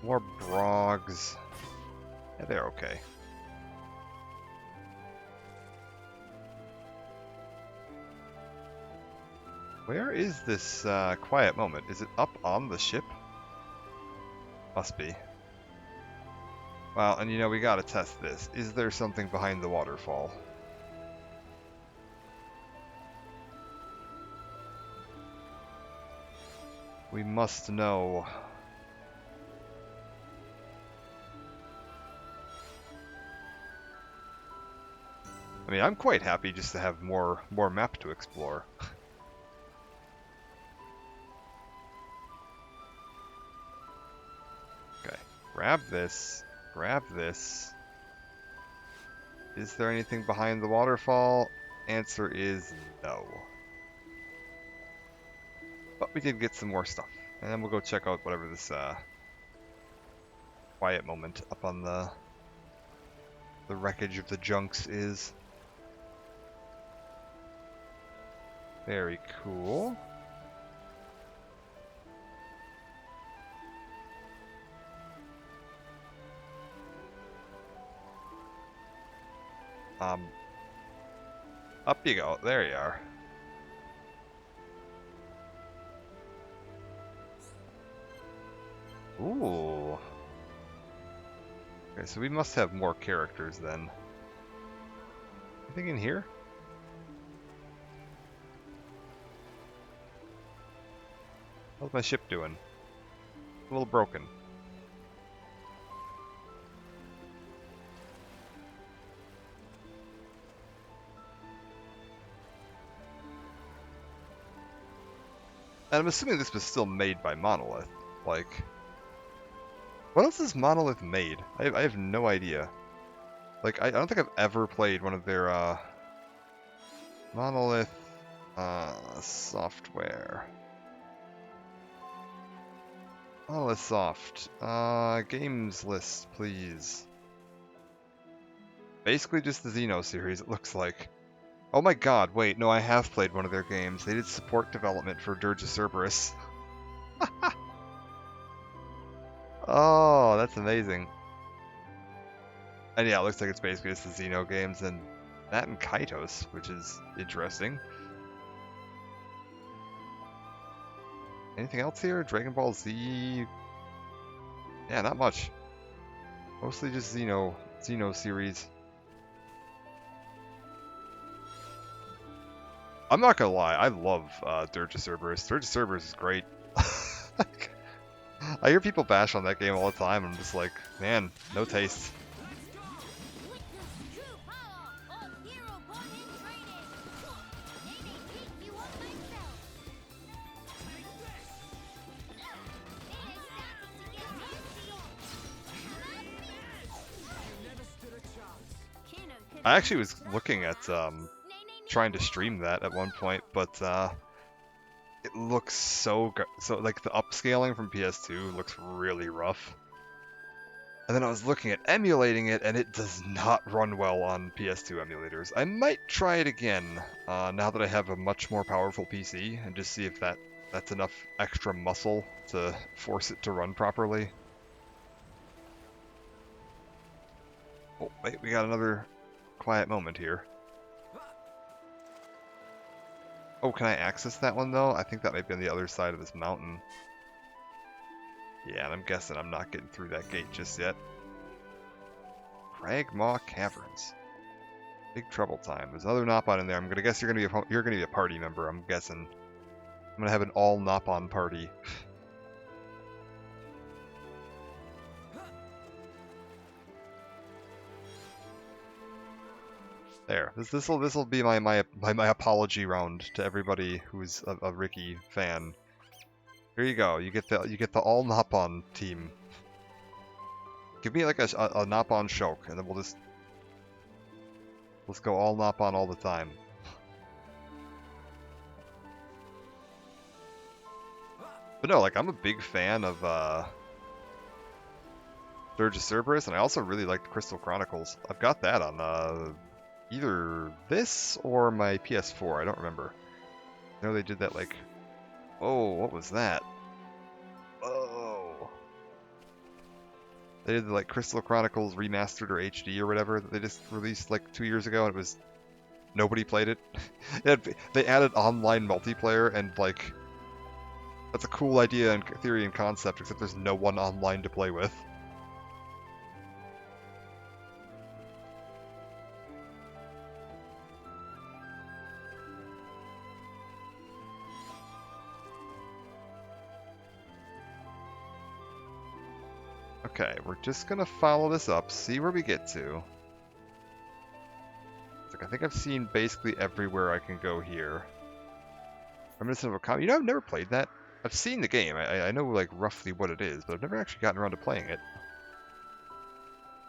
More brogs. Yeah, they're okay. Where is this quiet moment? Is it up on the ship? Must be. Well, and you know, we gotta test this. Is there something behind the waterfall? We must know. I mean, I'm quite happy just to have more map to explore. Okay, grab this. Grab this. Is there anything behind the waterfall? Answer is no. But we did get some more stuff. And then we'll go check out whatever this quiet moment up on the wreckage of the junks is. Very cool. Up you go. There you are. Ooh. Okay, so we must have more characters then. Anything in here? How's my ship doing? A little broken. And I'm assuming this was still made by Monolith. Like, what else has Monolith made? I have no idea. Like, I don't think I've ever played one of their, Monolith, software. Monolith Soft. Games list, please. Basically just the Xeno series, it looks like. Oh my god, wait, no, I have played one of their games. They did support development for Dirge of Cerberus. Oh, that's amazing. And yeah, it looks like it's basically just the Xeno games, and that and Kaitos, which is interesting. Anything else here? Dragon Ball Z, Yeah, not much. Mostly just Xeno series. I'm not gonna lie, I love Dirge of Cerberus. Dirge of Cerberus is great. I hear people bash on that game all the time, and I'm just like, man, no taste. Witness true power of hero born in training. They may think you are myself. They are starting to get testy. You never stood a chance. I actually was looking at trying to stream that at one point, but it looks so good. So like the upscaling from PS2 looks really rough. And then I was looking at emulating it, and it does not run well on PS2 emulators. I might try it again now that I have a much more powerful PC, and just see if that's enough extra muscle to force it to run properly. Oh, wait, we got another quiet moment here. Oh, can I access that one, though? I think that might be on the other side of this mountain. Yeah, and I'm guessing I'm not getting through that gate just yet. Cragmaw Caverns. Big trouble time. There's another Nopon in there. I'm gonna guess you're gonna be a party member. I'm guessing. I'm gonna have an all Nopon party. There. This will be my apology round to everybody who's a Ricky fan. Here you go. You get the all Nopon team. Give me like a Nopon Shulk, and then let's go all Nopon all the time. But no, like I'm a big fan of Dirge of Cerberus, and I also really liked Crystal Chronicles. I've got that on either this or my PS4. I don't remember. I know they did that like. Oh, what was that? Oh. They did the like Crystal Chronicles remastered or HD or whatever that they just released like 2 years ago, and it was nobody played it. They added online multiplayer, and like that's a cool idea in theory and concept, except there's no one online to play with. Okay, we're just gonna follow this up, see where we get to. Like, I think I've seen basically everywhere I can go here. Reminiscent of a comic. You know, I've never played that. I've seen the game. I know like roughly what it is, but I've never actually gotten around to playing it.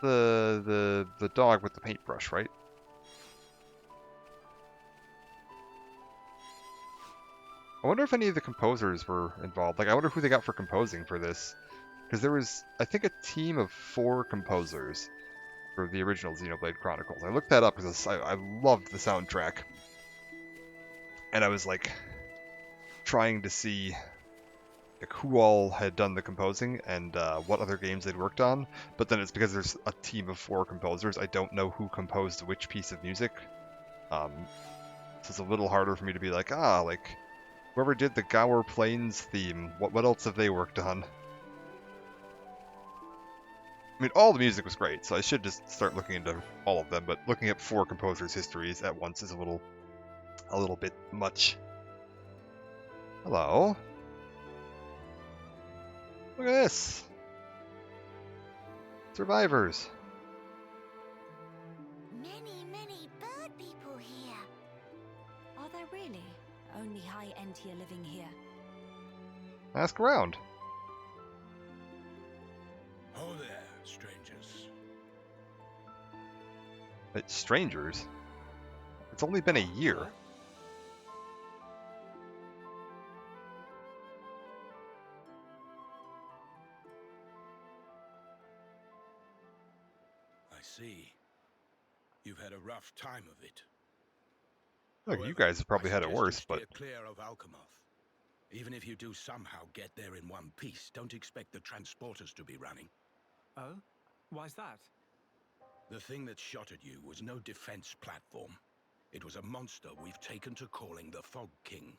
The dog with the paintbrush, right? I wonder if any of the composers were involved. Like, I wonder who they got for composing for this. Because there was, I think, a team of 4 composers for the original Xenoblade Chronicles. I looked that up because I loved the soundtrack. And I was, like, trying to see like, who all had done the composing and what other games they'd worked on. But then it's because there's a team of 4 composers. I don't know who composed which piece of music. So it's a little harder for me to be like, like, whoever did the Gower Plains theme, what else have they worked on? I mean, all the music was great, so I should just start looking into all of them, but looking at 4 composers' histories at once is a little bit much. Hello. Look at this. Survivors. Many bird people here. Are there really only high-end tier living here? Ask around. Oh there, strangers. It's strangers? It's only been a year. I see. You've had a rough time of it. Look, you However, guys have probably I had it suggest you worse, steer but clear of Alchemoth. Even if you do somehow get there in one piece, don't expect the transporters to be running. Oh? Why's that? The thing that shot at you was no defense platform. It was a monster we've taken to calling the Fog King.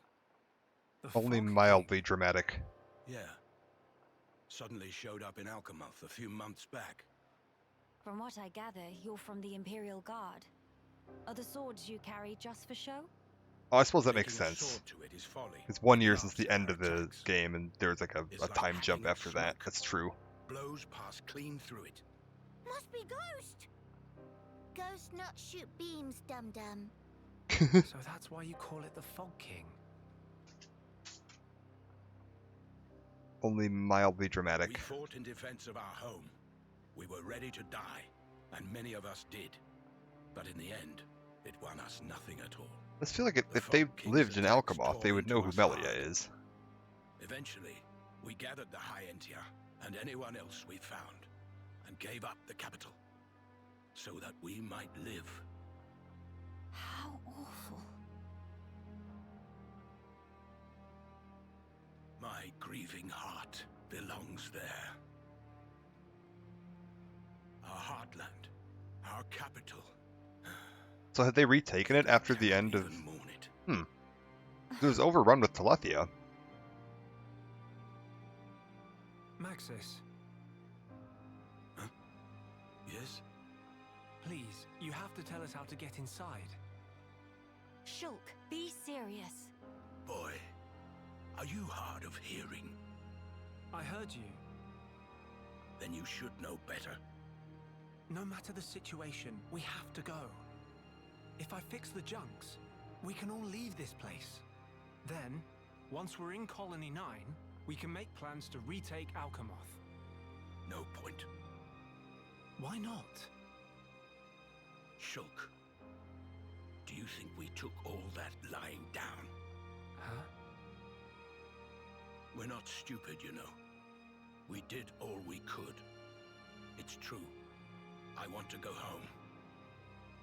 The only Fog King? mildly dramatic. Yeah. Suddenly showed up in Alchemoth a few months back. From what I gather, you're from the Imperial Guard. Are the swords you carry just for show? Oh, I suppose that makes Taking a sense. sword to it is folly. It's 1 It year since laughs the at end our of the attacks. game, and there's like It's a like time jump hacking at after that. smoke. That's true. Blows pass clean through it. Must be Ghost. Ghost not shoot beams, dum-dum. So that's why you call it the Fog King. Only mildly We dramatic. fought in defense of our home. We were ready to die, and many of us did. But in the end, it won us nothing at all. I just feel like The if they Fog King's lived in attacks Alchemoth, they tore would know into who us Melia hard. is. Eventually, we gathered the High Entia and anyone else we found, and gave up the capital, so that we might live. How awful. My grieving heart belongs there. Our heartland, our capital. So had they retaken it after the end of... Even mourn it. It was overrun with Telethia. Maxis, Yes? please, you have to tell us how to get inside. Shulk, be serious. Boy, are you hard of hearing? I heard you. Then you should know better. No matter the situation, we have to go. If I fix the junks, we can all leave this place. Then, once we're in Colony 9, we can make plans to retake Alchemoth. No point. Why not? Shulk, do you think we took all that lying down? Huh? We're not stupid, you know. We did all we could. It's true. I want to go home.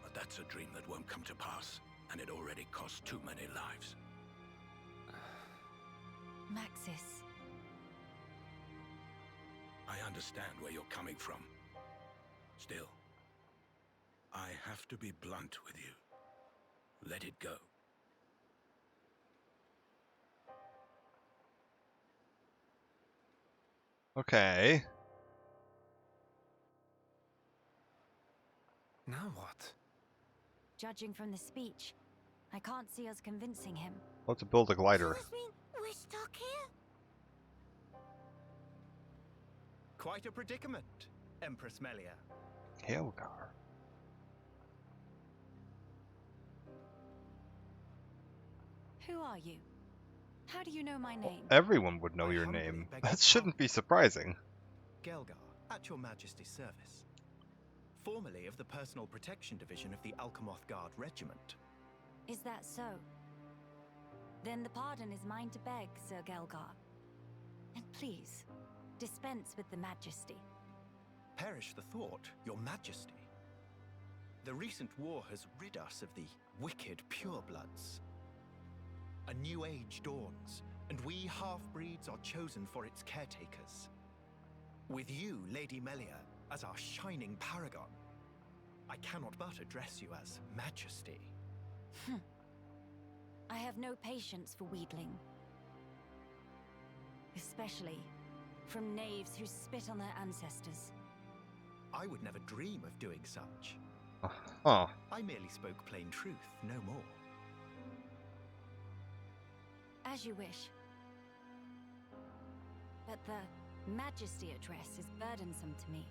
But that's a dream that won't come to pass, and it already cost too many lives. Maxis. I understand where you're coming from. Still, I have to be blunt with you. Let it go. Okay. Now what? Judging from the speech, I can't see us convincing him. I'll have to build a glider. Does this mean we're stuck here? Quite a predicament, Empress Melia. Helgar. Who are you? How do you know my name? Everyone would know I your humbly name. beg your That shouldn't be surprising. Gelgar, at your majesty's service. Formerly of the Personal Protection Division of the Alchemoth Guard Regiment. Is that so? Then the pardon is mine to beg, Sir Gelgar. And please, dispense with the majesty. Perish the thought, your majesty. The recent war has rid us of the wicked purebloods. A new age dawns, and we half-breeds are chosen for its caretakers. With you, Lady Melia, as our shining paragon, I cannot but address you as Majesty. I have no patience for wheedling. Especially from knaves who spit on their ancestors. I would never dream of doing such. Huh. I merely spoke plain truth, no more. As you wish. But the majesty address is burdensome to me.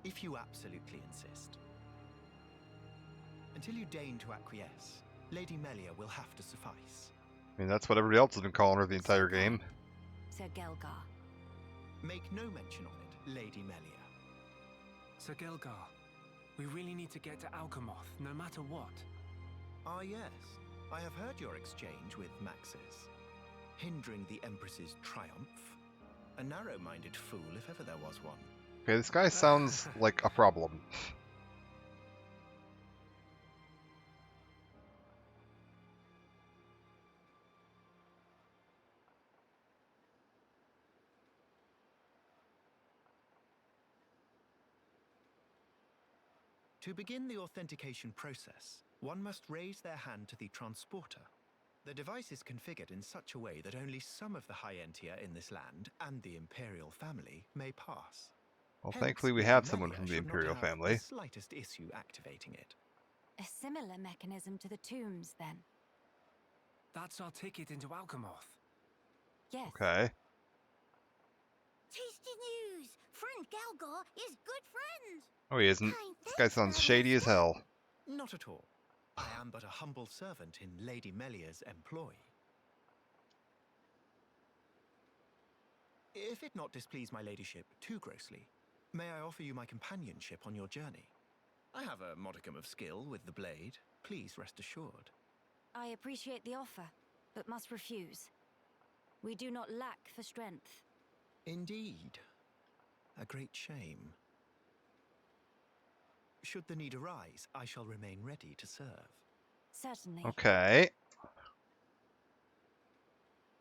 If you absolutely insist. Until you deign to acquiesce, Lady Melia will have to suffice. I mean, that's what everybody else has been calling her the entire game. Sir Gelgar. Make no mention of it, Lady Melia. Sir Gelgar, we really need to get to Alchemoth, no matter what. Ah yes, I have heard your exchange with Maxis. Hindering the Empress's triumph. A narrow-minded fool, if ever there was one. Okay, this guy sounds like a problem. To begin the authentication process, one must raise their hand to the transporter. The device is configured in such a way that only some of the High Entier in this land and the Imperial family may pass. Well, Hence, thankfully we Lady have someone Melia from the should not Imperial have family. the slightest issue activating it. A similar mechanism to the tombs, then. That's our ticket into Alchemoth. Yes. Okay. Tasty news! Friend Galgar is good friend! Oh, he isn't. Kind This guy thanks, sounds shady as Master. hell. Not at all. I am but a humble servant in Lady Melia's employ. If it not displease my ladyship too grossly, may I offer you my companionship on your journey? I have a modicum of skill with the blade, please rest assured. I appreciate the offer, but must refuse. We do not lack for strength. Indeed. A great shame. Should the need arise, I shall remain ready to serve. Certainly. Okay.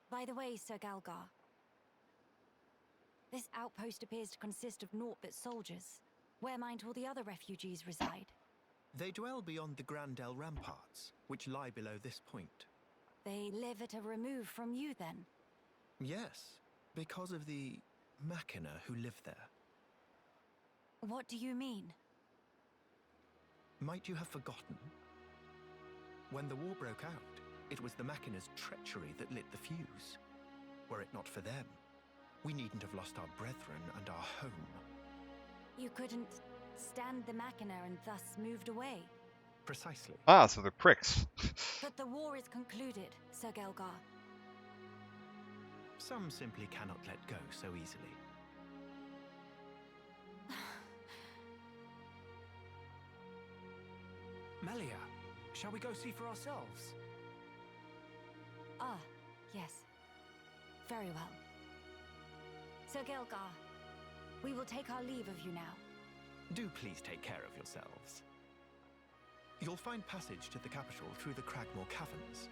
By the way, Sir Galgar, this outpost appears to consist of naught but soldiers. Where might all the other refugees reside? They dwell beyond the Grandel ramparts, which lie below this point. They live at a remove from you, then? Yes, because of the Machina who live there. What do you mean? Might you have forgotten? When the war broke out, it was the Machina's treachery that lit the fuse. Were it not for them, we needn't have lost our brethren and our home. You couldn't stand the Machina and thus moved away. Precisely. Ah, so they're pricks. But the war is concluded, Sir Galgar. Some simply cannot let go so easily. Melia, shall we go see for ourselves? Ah, yes. Very well. Sir Gelgar, we will take our leave of you now. Do please take care of yourselves. You'll find passage to the capital through the Cragmore Caverns.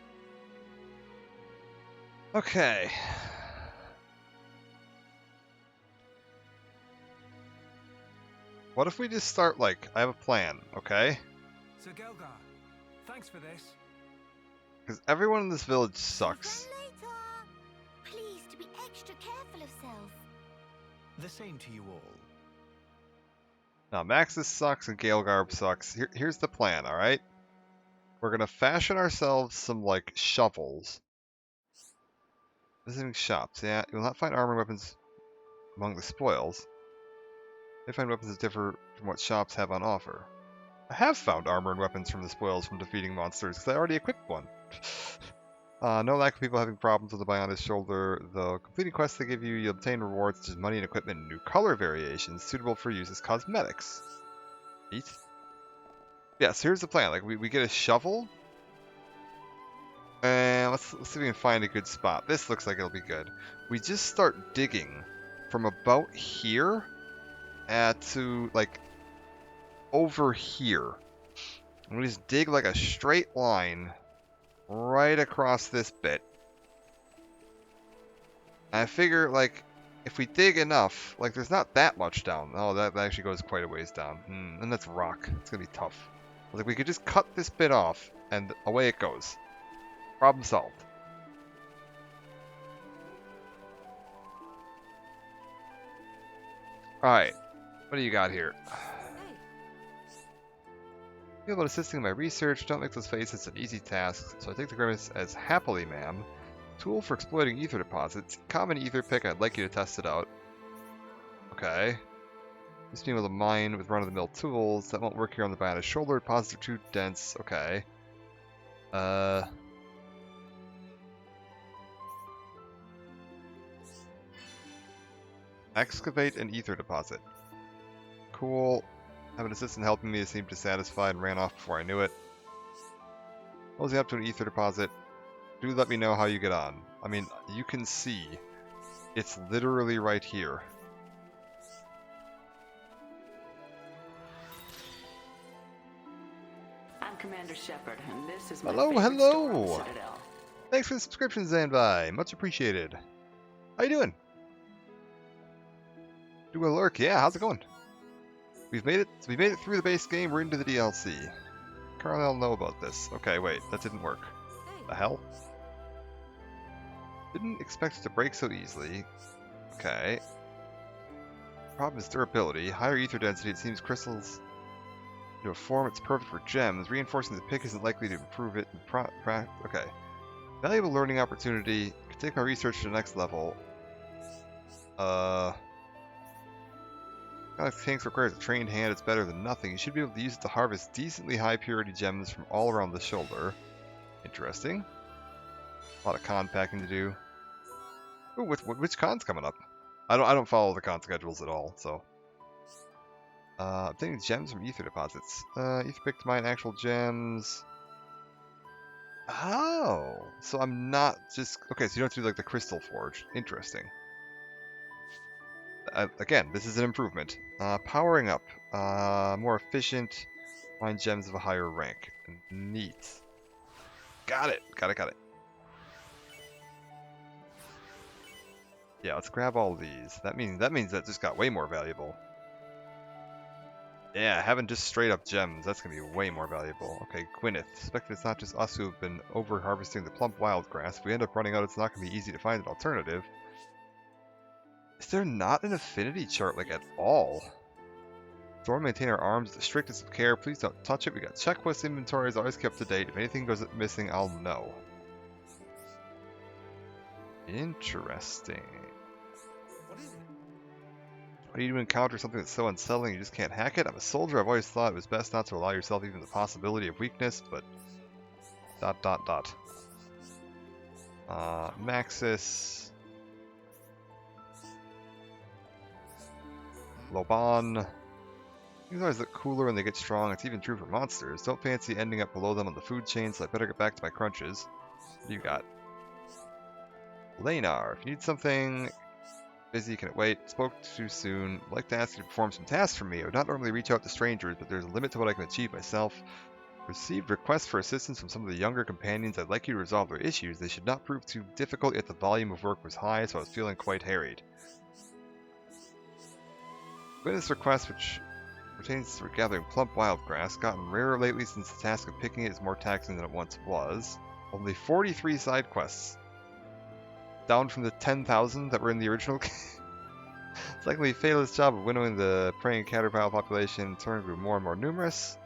Okay. What if we just start, like, I have a plan, okay? Sir Gelgar, thanks for this. Because everyone in this village See sucks. you later. Please to be extra careful of self. The same to you all. Now, Maxis sucks and Galegarb sucks. Here's the plan, alright? We're gonna fashion ourselves some, like, shovels. Visiting shops, yeah. You will not find armor and weapons among the spoils. They find weapons that differ from what shops have on offer. I have found armor and weapons from the spoils from defeating monsters, because I already equipped one. No lack of people having problems with the Bionis shoulder. The completing quests they give you, you obtain rewards such as money and equipment and new color variations suitable for use as cosmetics. Eat. Yeah, so here's the plan. Like, we get a shovel. And let's see if we can find a good spot. This looks like it'll be good. We just start digging from about here to, like, over here. And we just dig like a straight line right across this bit. And I figure, like, if we dig enough, like, there's not that much down. Oh, that actually goes quite a ways down. And that's rock. It's gonna be tough. Like, we could just cut this bit off, and away it goes. Problem solved. Alright. What do you got here? Feel about assisting in my research. Don't make those faces an easy task, so I take the grimace as happily, ma'am. Tool for exploiting ether deposits. Common ether pick, I'd like you to test it out. Okay. Just being able to mine with run-of-the-mill tools. That won't work here on the Bionis shoulder. Deposits are too dense. Okay. Excavate an ether deposit. Cool. Have an assistant helping me seemed dissatisfied and ran off before I knew it. Closing up to an ether deposit. Do let me know how you get on. I mean, you can see. It's literally right here. I'm Commander Shepard, and this is my Hello, favorite store on hello! Citadel. Thanks for the subscription, Zanbai. Much appreciated. How you doing? Do a lurk. Yeah, how's it going? We've made it through the base game. We're into the DLC. Carl know about this. Okay, wait, that didn't work. The hell? Didn't expect it to break so easily. Okay. Problem is durability. Higher ether density, it seems crystals into a form it's perfect for gems. Reinforcing the pick isn't likely to improve it. Okay. Valuable learning opportunity. Could take my research to the next level. Galaxy Tanks requires a trained hand, it's better than nothing. You should be able to use it to harvest decently high purity gems from all around the shoulder. Interesting. A lot of con packing to do. Ooh, which con's coming up? I don't follow the con schedules at all, so. Obtaining gems from ether deposits. Ether pick to mine actual gems. Oh, so I'm not just okay. So you don't have to do like the crystal forge. Interesting. Again, this is an improvement. Powering up. More efficient. Mine gems of a higher rank. Neat. Got it. Got it. Yeah, let's grab all these. That means that just got way more valuable. Yeah, having just straight up gems, that's gonna be way more valuable. Okay, Gwyneth. Suspect it's not just us who have been over harvesting the plump wild grass. If we end up running out, it's not gonna be easy to find an alternative. Is there not an affinity chart like at all? So we maintain our arms with the strictest of care. Please don't touch it. We got checklist inventories always kept up to date. If anything goes missing, I'll know. Interesting. What is it? What do you encounter something that's so unsettling you just can't hack it? I'm a soldier. I've always thought it was best not to allow yourself even the possibility of weakness, but... ... Maxis... Loban... These always look cooler when they get strong. It's even true for monsters. Don't fancy ending up below them on the food chain, so I better get back to my crunches. What do you got? Lanar, if you need something... Busy, can it wait? Spoke too soon. I'd like to ask you to perform some tasks for me. I would not normally reach out to strangers, but there's a limit to what I can achieve myself. Received requests for assistance from some of the younger companions. I'd like you to resolve their issues. They should not prove too difficult, yet the volume of work was high, so I was feeling quite harried. Witness request, which pertains to gathering plump wild grass, gotten rarer lately since the task of picking it is more taxing than it once was. Only 43 side quests. Down from the 10,000 that were in the original game. Secondly, failed job of winnowing the praying caterpillar population in turn grew more and more numerous.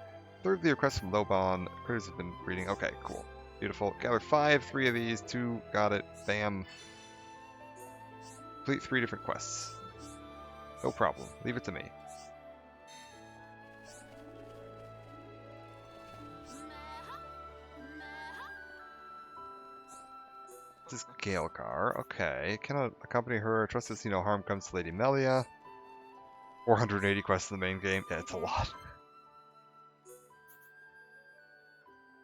Thirdly, requests from Loban. Critters have been breeding. Okay, cool. Beautiful. Gather 3 of these, 2, got it, bam. Complete 3 different quests. No problem. Leave it to me. This is Gaelgar. Okay. Cannot accompany her. Trust us, no harm comes to Lady Melia. 480 quests in the main game. Yeah, it's a lot.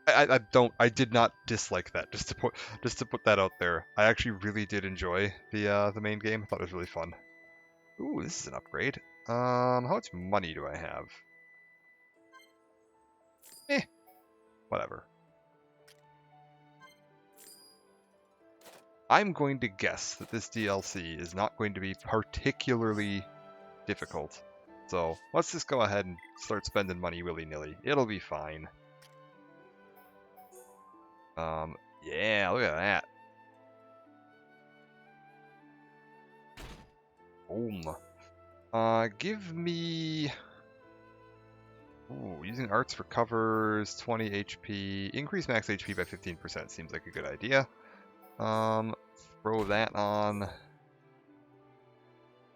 I did not dislike that. Just to put that out there. I actually really did enjoy the main game. I thought it was really fun. Ooh, this is an upgrade. How much money do I have? Whatever. I'm going to guess that this DLC is not going to be particularly difficult. So let's just go ahead and start spending money willy-nilly. It'll be fine. Yeah, look at that. Boom. Give me... Ooh, using arts recovers 20 HP. Increase max HP by 15% seems like a good idea. Throw that on.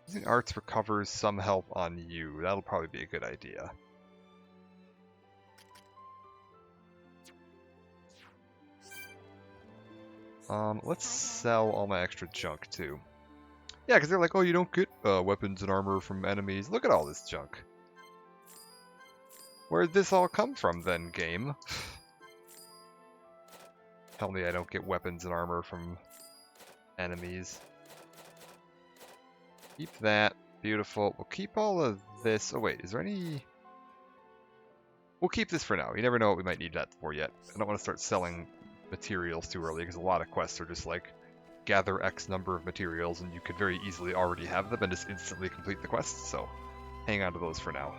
Using arts recovers some health on you. That'll probably be a good idea. Let's sell all my extra junk too. Yeah, because they're like, oh, you don't get weapons and armor from enemies. Look at all this junk. Where'd this all come from then, game? Tell me I don't get weapons and armor from enemies. Keep that. Beautiful. We'll keep all of this. Oh wait, is there any... We'll keep this for now. You never know what we might need that for yet. I don't want to start selling materials too early because a lot of quests are just like gather X number of materials and you could very easily already have them and just instantly complete the quest. So hang on to those for now.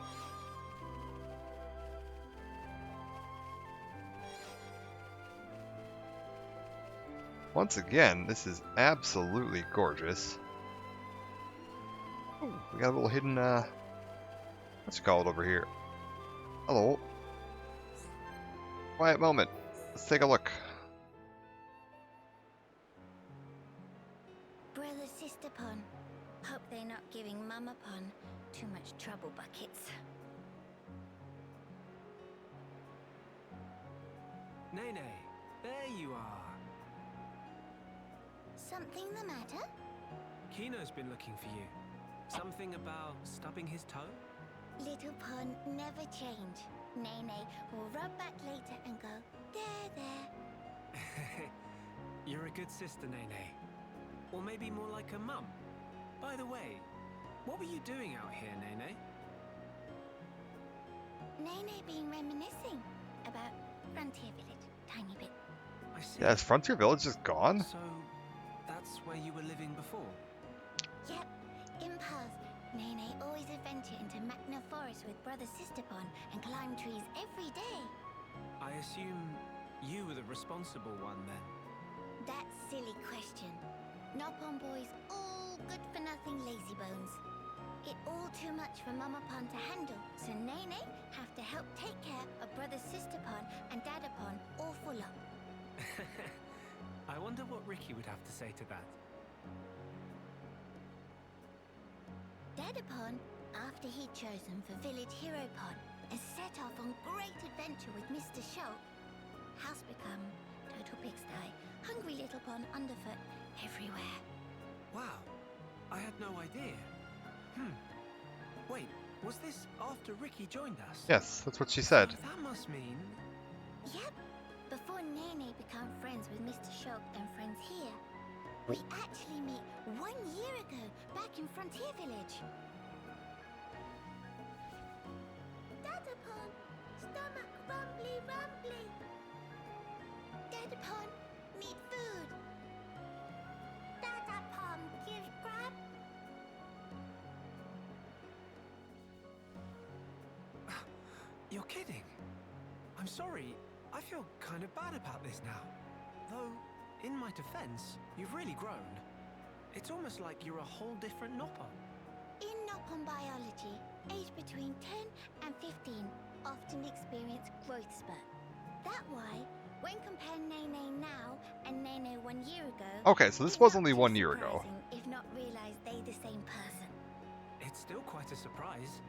Once again, this is absolutely gorgeous. Ooh, we got a little hidden, what's it called over here? Hello. Quiet moment. Let's take a look. Brother, sister pond. Hope they're not giving Mama Pond too much trouble, buckets. Nene, there you are. Something the matter? Kino's been looking for you. Something about stubbing his toe? Little pond never change. Nene will rub back later and go, there. You're a good sister, Nene. Or maybe more like a mum. By the way, what were you doing out here, Nene? Nene been reminiscing about Frontier Village, tiny bit. I see. Yeah, is Frontier Village just gone? So, that's where you were living before? Yep, in past, Nene always adventure into Magna Forest with Brother Sister Pond and climb trees every day. I assume you were the responsible one then? That silly question. Nopon boys all good for nothing lazy bones. It all too much for Mama Pond to handle, so Nene have to help take care of Brother Sister Pond and Dada Pond awful lot. I wonder what Ricky would have to say to that. Dada Pond, after he'd chosen for Village Hero Pond and set off on great adventure with Mr. Shulk, house become total pigsty, hungry little pond underfoot everywhere. Wow, I had no idea. Wait, was this after Ricky joined us? Yes, that's what she said. So that must mean... Yep, before Nene became friends with Mr. Shulk and friends here, we actually met 1 year ago back in Frontier Village. Dada Pond, stomach rumbly rumbly. Dada Pond, need food. Dada Pond, give grab. You're kidding. I'm sorry. I feel kind of bad about this now. Though, in my defense, you've really grown. It's almost like you're a whole different Nopon. In Nopon biology, aged between 10 and 15 often experience growth spurt. That why, when compare Nene now and Nene 1 year ago... Okay, so this it's was not only too 1 year ago. surprising if not realize they the same person. It's still quite a surprise.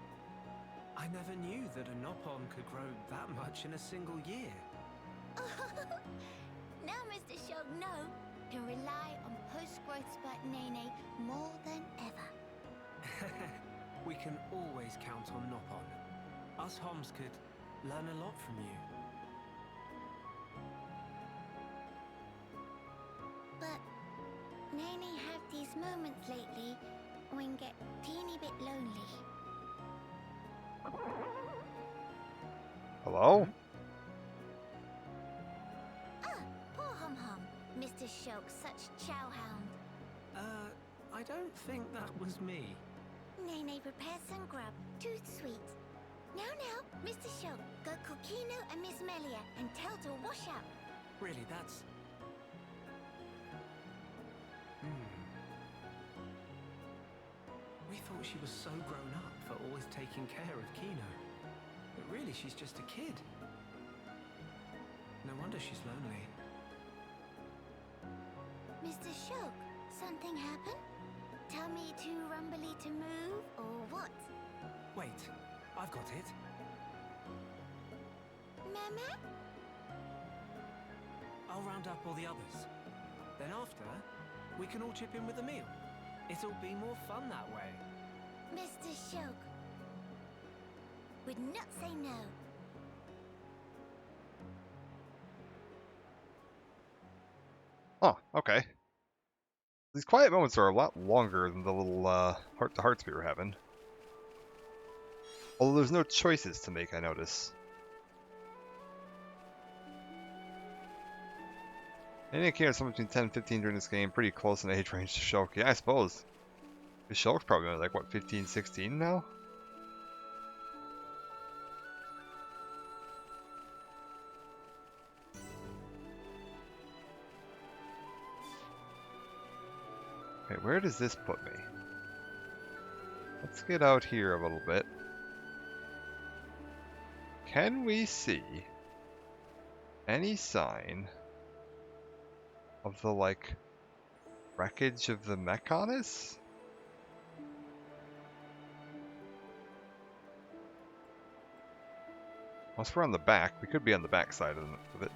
I never knew that a Nopon could grow that much in a single year. Now Mr. Shulk can rely on post-growth spurt Nene more than ever. We can always count on Nopon. Us Homs could learn a lot from you. But Nene have these moments lately when get teeny bit lonely. Hello? Ah, poor Hum Hum. Mr. Shulk, such chowhound. I don't think that was me. Nene prepare some grub, too sweet. Now, Mr. Shulk, go call Kino and Miss Melia and tell to wash up. Really, that's... We thought she was so grown up for always taking care of Kino. But really, she's just a kid. No wonder she's lonely. Mr. Shulk, something happened? Tell me too rumbly to move, or what? Wait, I've got it. Mama? I'll round up all the others. Then after, we can all chip in with a meal. It'll be more fun that way. Mr. Shulk would not say no. Oh, okay. These quiet moments are a lot longer than the little heart-to-hearts we were having. Although there's no choices to make, I notice. Any indicator somewhere between 10 and 15 during this game, pretty close in age range to Shulk. Yeah, I suppose. Shulk's probably only like, what, 15, 16 now? Alright, where does this put me? Let's get out here a little bit. Can we see any sign of the, like, wreckage of the Mechonis? Once we're on the back, we could be on the back side of it.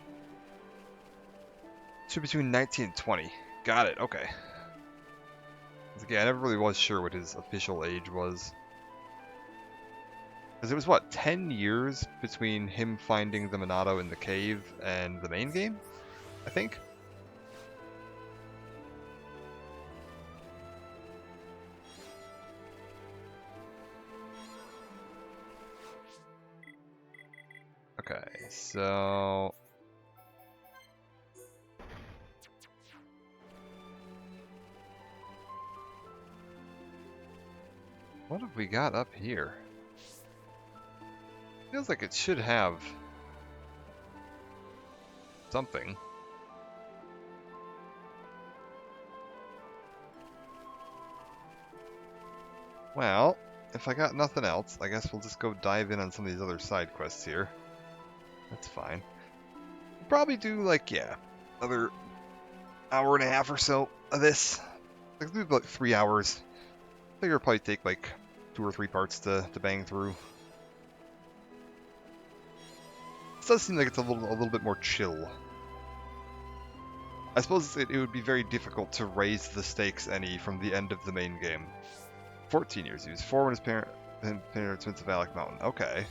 So between 19 and 20. Got it, okay. Again, I never really was sure what his official age was. Because it was, what, 10 years between him finding the Monado in the cave and the main game? I think? Okay, so... what have we got up here? Feels like it should have something. Well, if I got nothing else, I guess we'll just go dive in on some of these other side quests here. That's fine. We'll probably do, like, yeah, another hour and a half or so of this. Like, do about 3 hours. I think it'll probably take, like, 2 or 3 parts to bang through. This does seem like it's a little bit more chill. I suppose it would be very difficult to raise the stakes any from the end of the main game. 14 years. He was 4 when his parents went to Valak Mountain. Okay.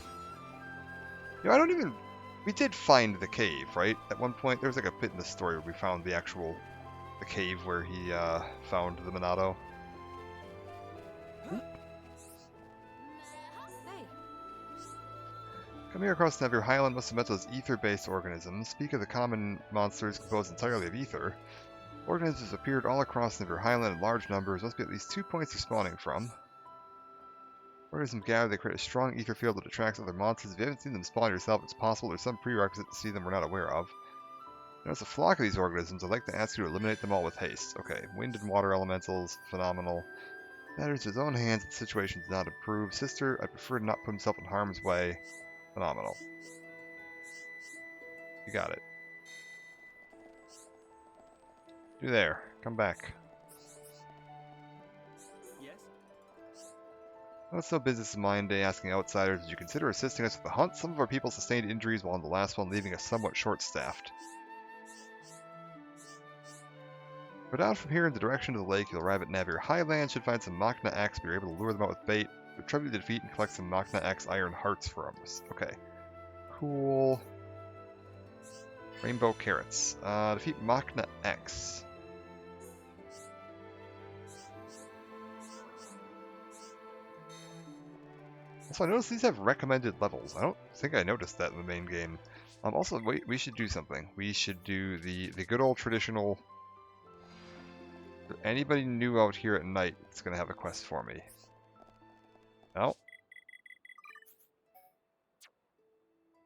You know, I don't even... we did find the cave, right? At one point, there was like a bit in the story where we found the actual... the cave where he found the Monado. Coming across Never Highland must have met those ether-based organisms. Speak of the common monsters composed entirely of ether. Organisms appeared all across Never Highland in large numbers. Must be at least 2 points they're spawning from. Organisms gather, they create a strong ether field that attracts other monsters. If you haven't seen them spawn yourself, it's possible there's some prerequisite to see them we're not aware of. Notice a flock of these organisms. I'd like to ask you to eliminate them all with haste. Okay, wind and water elementals, phenomenal. Matters his own hands, the situation does not improve. Sister, I prefer to not put himself in harm's way. Phenomenal. You got it. You there. Come back. Yes? Well, it's no business of mine day asking outsiders, did you consider assisting us with the hunt? Some of our people sustained injuries while on the last one, leaving us somewhat short-staffed. Go down from here in the direction of the lake, you'll arrive at Navir Highland, should find some Machna X, but you're able to lure them out with bait. Attribute the defeat and collect some Machna X iron hearts from us. Okay. Cool. Rainbow carrots. Defeat Machna X. Also, I noticed these have recommended levels. I don't think I noticed that in the main game. Also, wait, we should do something. We should do the good old traditional... anybody new out here at night that's going to have a quest for me. No?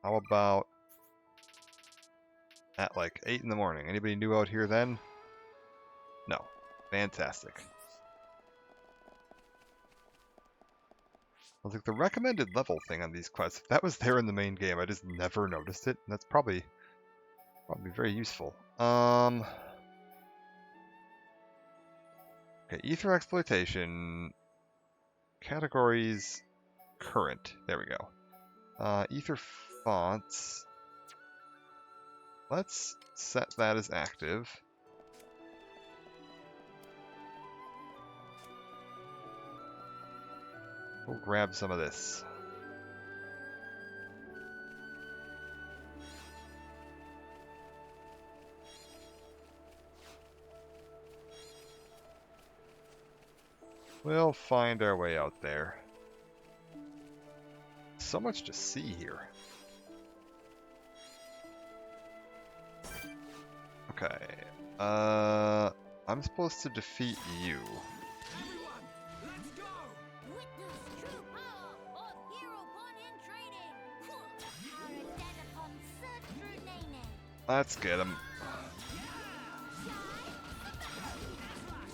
How about at like 8 in the morning? Anybody new out here then? No. Fantastic. I was like, the recommended level thing on these quests, if that was there in the main game, I just never noticed it. And that's probably very useful. Okay, ether exploitation. Categories current. There we go. Ether fonts. Let's set that as active. We'll grab some of this. We'll find our way out there. So much to see here. Okay. I'm supposed to defeat you. Everyone, let's go! Witness true power of hero born in training. Our upon search through Nene. Let's get him.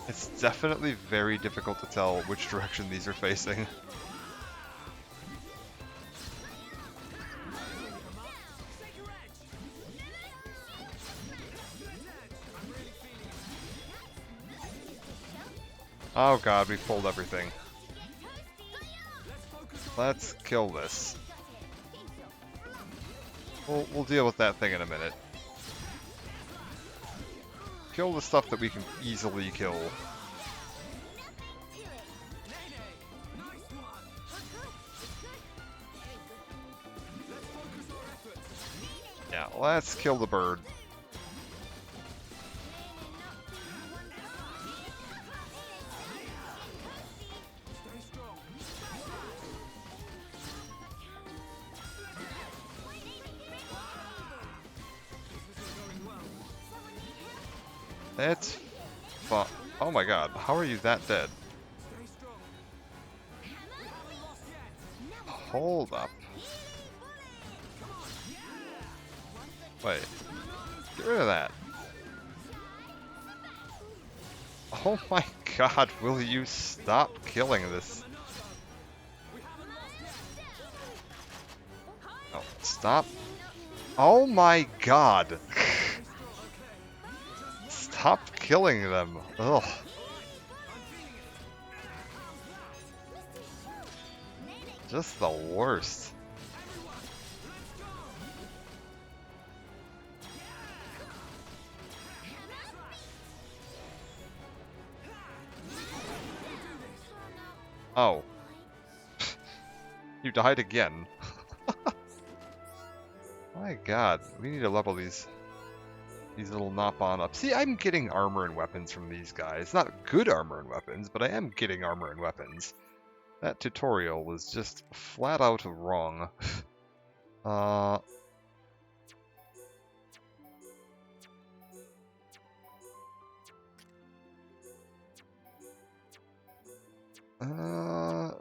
It's definitely very difficult to tell which direction these are facing. Oh god, we pulled everything. Let's kill this. We'll deal with that thing in a minute. Kill the stuff that we can easily kill. Yeah, let's kill the bird. That's fun. Oh my god, how are you that dead? Hold up. Wait. Get rid of that. Oh my god, will you stop killing this? Oh, stop. Oh my god. Stop killing them. Ugh. Just the worst. Oh. You died again. My god, we need to level these little Nopon up. See, I'm getting armor and weapons from these guys. Not good armor and weapons, but I am getting armor and weapons. That tutorial was just flat out wrong.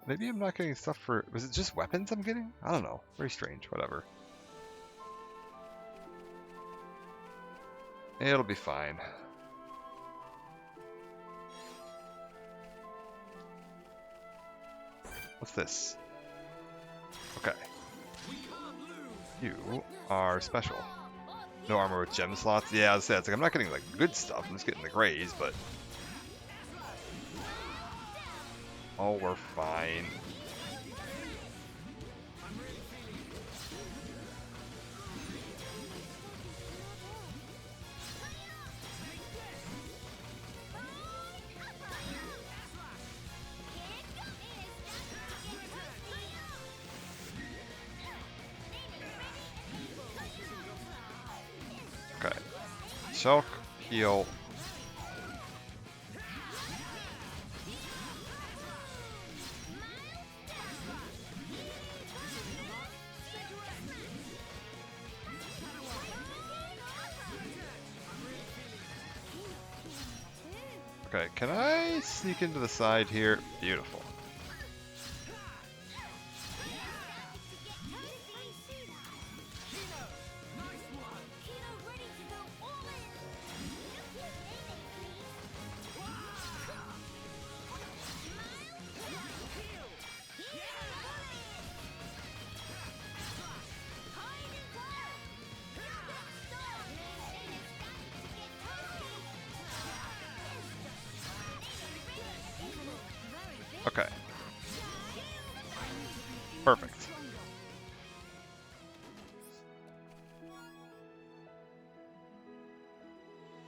Maybe I'm not getting stuff for... Was it just weapons I'm getting? I don't know. Very strange. Whatever. It'll be fine. What's this? Okay. You are special. No armor with gem slots? Yeah, as I said, it's like I'm not getting like good stuff, I'm just getting the grays, but... Oh, we're fine. Okay. Choke, heal. Okay, can I sneak into the side here? Beautiful. Okay. Perfect.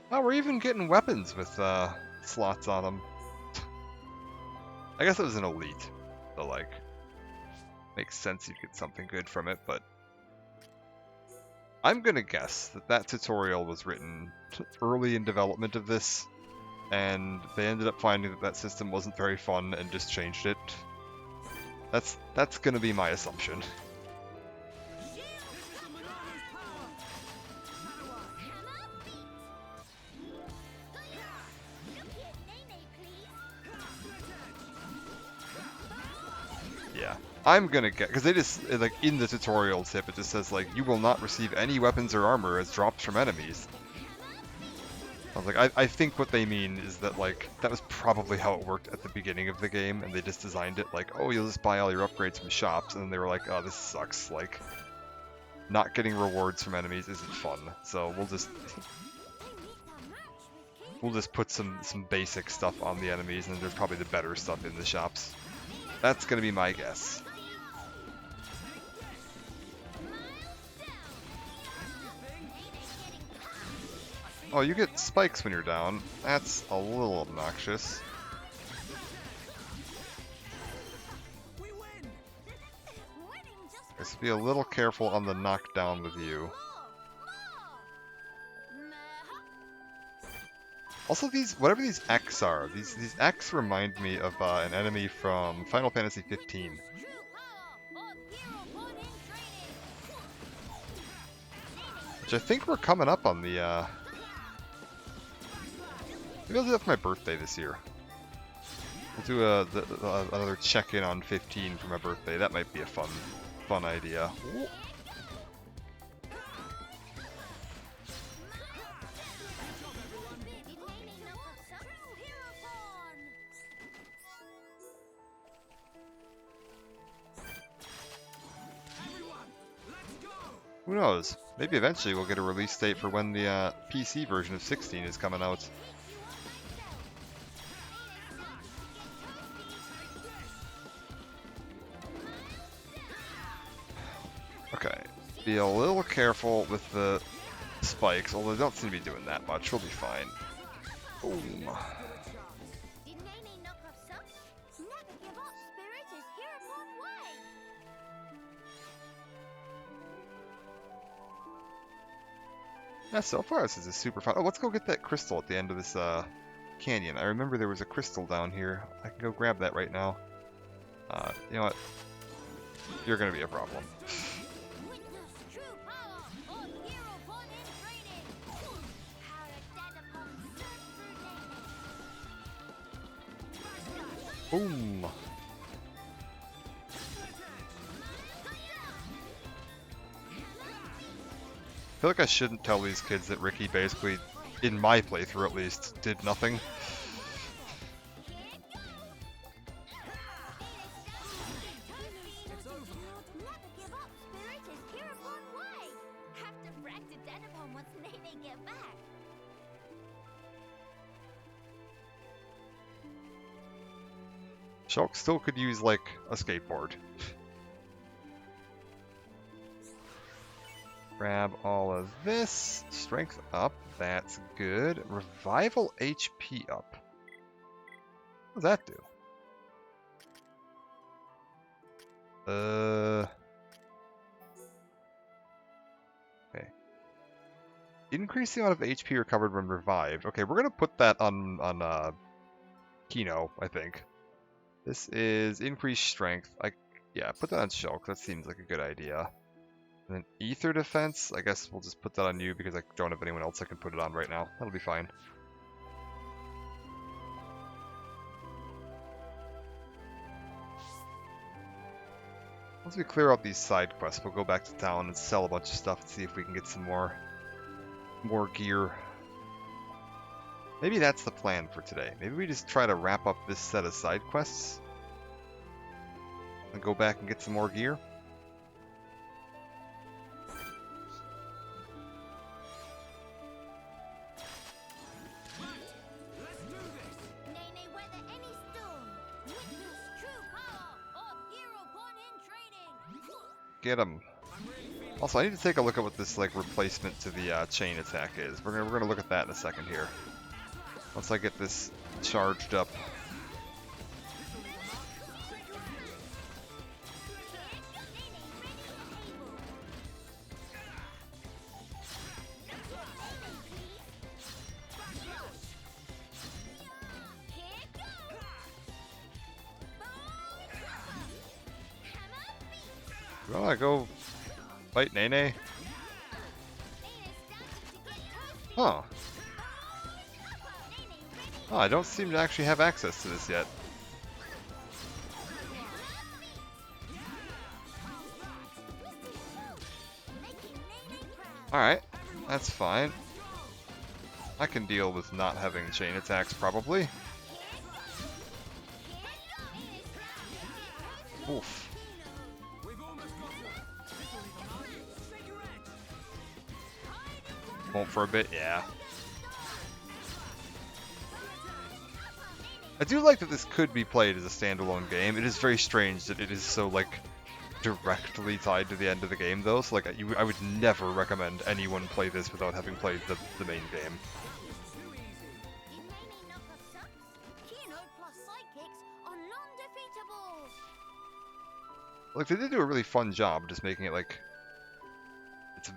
Oh, we're even getting weapons with slots on them. I guess it was an elite, so like, makes sense you'd get something good from it, but I'm gonna guess that that tutorial was written early in development of this, and they ended up finding that that system wasn't very fun and just changed it. That's gonna be my assumption. Yeah, I'm gonna get, because they just, like, in the tutorial tip, it just says, like, you will not receive any weapons or armor as drops from enemies. I was like, I think what they mean is that, like, that was probably how it worked at the beginning of the game, and they just designed it like, oh, you'll just buy all your upgrades from shops, and then they were like, oh, this sucks, like, not getting rewards from enemies isn't fun, so we'll just put some basic stuff on the enemies, and then there's probably the better stuff in the shops. That's gonna be my guess. Oh, you get spikes when you're down. That's a little obnoxious. Let's be a little careful on the knockdown with you. Also, whatever these X are, these X remind me of an enemy from Final Fantasy 15. Which I think we're coming up on the, maybe I'll do that for my birthday this year. We'll do another check-in on 15 for my birthday. That might be a fun idea. Ooh. Who knows? Maybe eventually we'll get a release date for when the PC version of 16 is coming out. Okay, be a little careful with the spikes, although they don't seem to be doing that much. We'll be fine. Boom. Yeah, so far this is a super fun. Oh, let's go get that crystal at the end of this canyon. I remember there was a crystal down here. I can go grab that right now. You know what? You're gonna be a problem. Boom. I feel like I shouldn't tell these kids that Ricky basically, in my playthrough at least, did nothing. Shulk still could use, like, a skateboard. Grab all of this. Strength up. That's good. Revival HP up. What does that do? Okay. Increase the amount of HP recovered when revived. Okay, we're gonna put that on Kino, I think. This is increased strength. Yeah, put that on Shulk. That seems like a good idea. And then Ether Defense, I guess we'll just put that on you because I don't have anyone else I can put it on right now. That'll be fine. Once we clear out these side quests, we'll go back to town and sell a bunch of stuff and see if we can get some more gear. Maybe that's the plan for today. Maybe we just try to wrap up this set of side quests and go back and get some more gear. Get him. Also, I need to take a look at what this like replacement to the chain attack is. We're gonna look at that in a second here. Once I get this charged up. You wanna go fight Nene? Huh. Oh, I don't seem to actually have access to this yet. Alright, that's fine. I can deal with not having chain attacks, probably. Oof. Won't for a bit, yeah. I do like that this could be played as a standalone game. It is very strange that it is so, like, directly tied to the end of the game, though. So, like, I would never recommend anyone play this without having played the main game. Like, they did do a really fun job just making it, like...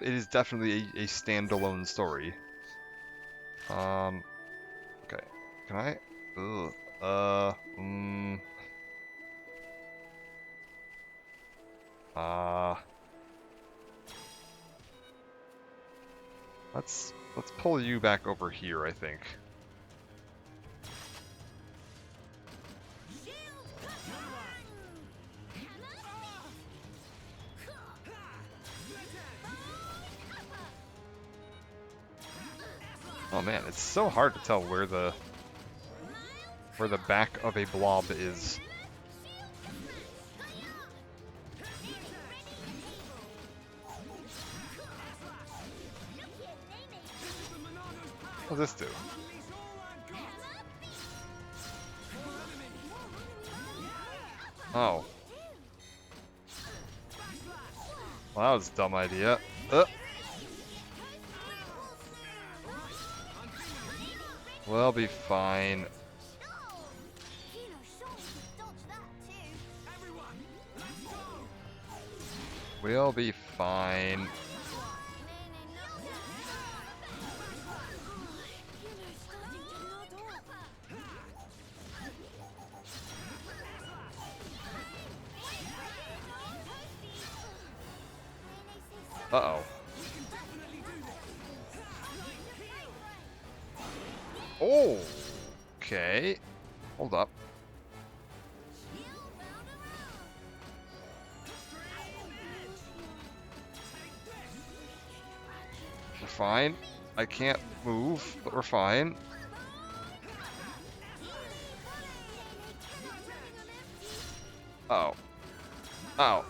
It is definitely a standalone story. Okay. Can I? Ugh. Let's pull you back over here, I think. Oh man, it's so hard to tell where the back of a blob is. What does this do? Oh. Well, that was a dumb idea. We'll be fine. We'll be fine. Uh-oh. Oh, okay. Hold up. We're fine. I can't move, but we're fine. Uh-oh. Uh-oh.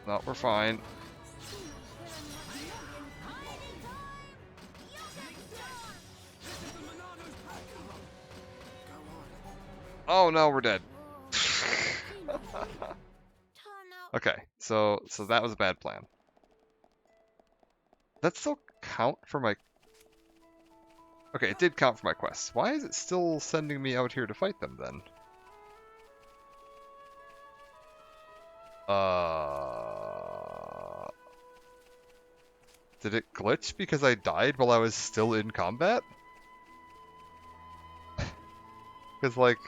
No, we're fine. Oh no, we're dead. Okay, so that was a bad plan. That still count for my... Okay, it did count for my quest. Why is it still sending me out here to fight them then? Did it glitch because I died while I was still in combat? Because, like,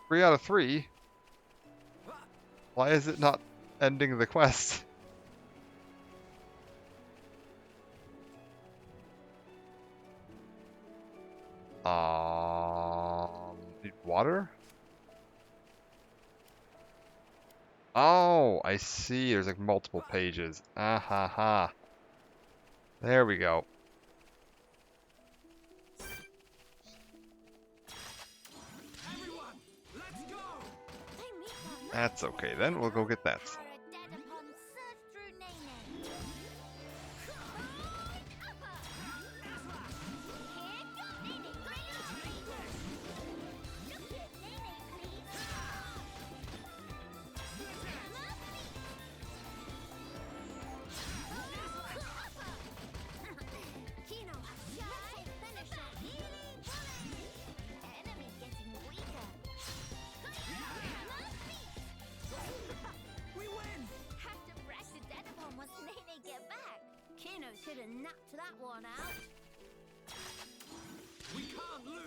3 out of 3. Why is it not ending the quest? Need water? Oh, I see. There's like multiple pages. Ah ha ha. There we go. That's okay then. We'll go get that.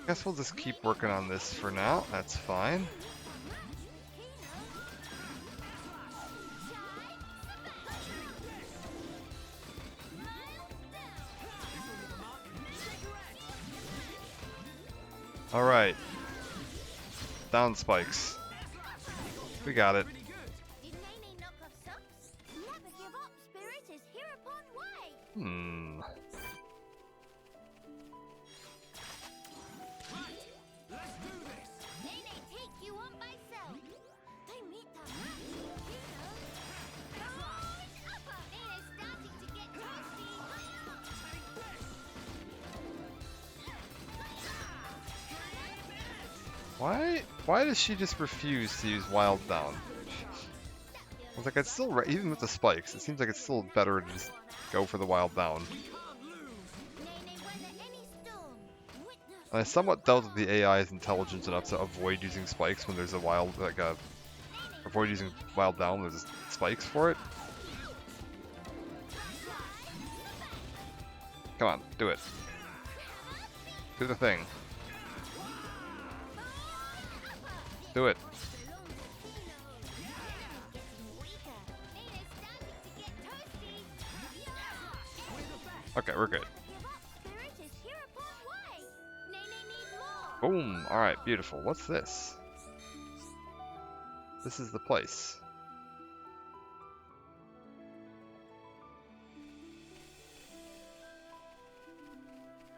Guess we'll just keep working on this for now. That's fine. All right. Down spikes. We got it. Did Nene knock off socks? Never give up, Spirit is here upon Hmm. Nene, take you on myself. They meet the match, you know. Upper. Nene's starting to get toasty. Why does she just refuse to use Wild Down? I was like, it's still even with the spikes, it seems like it's still better to just go for the Wild Down. Nene, weather any storm. Witness. And I somewhat doubt that the AI is intelligent enough to avoid using spikes when there's a wild, avoid using Wild Down when there's spikes for it. Come on, do it. Do the thing. Do it. Okay, we're good. Spirit is here upon way. Nene need more. Boom! Alright, beautiful. What's this? This is the place.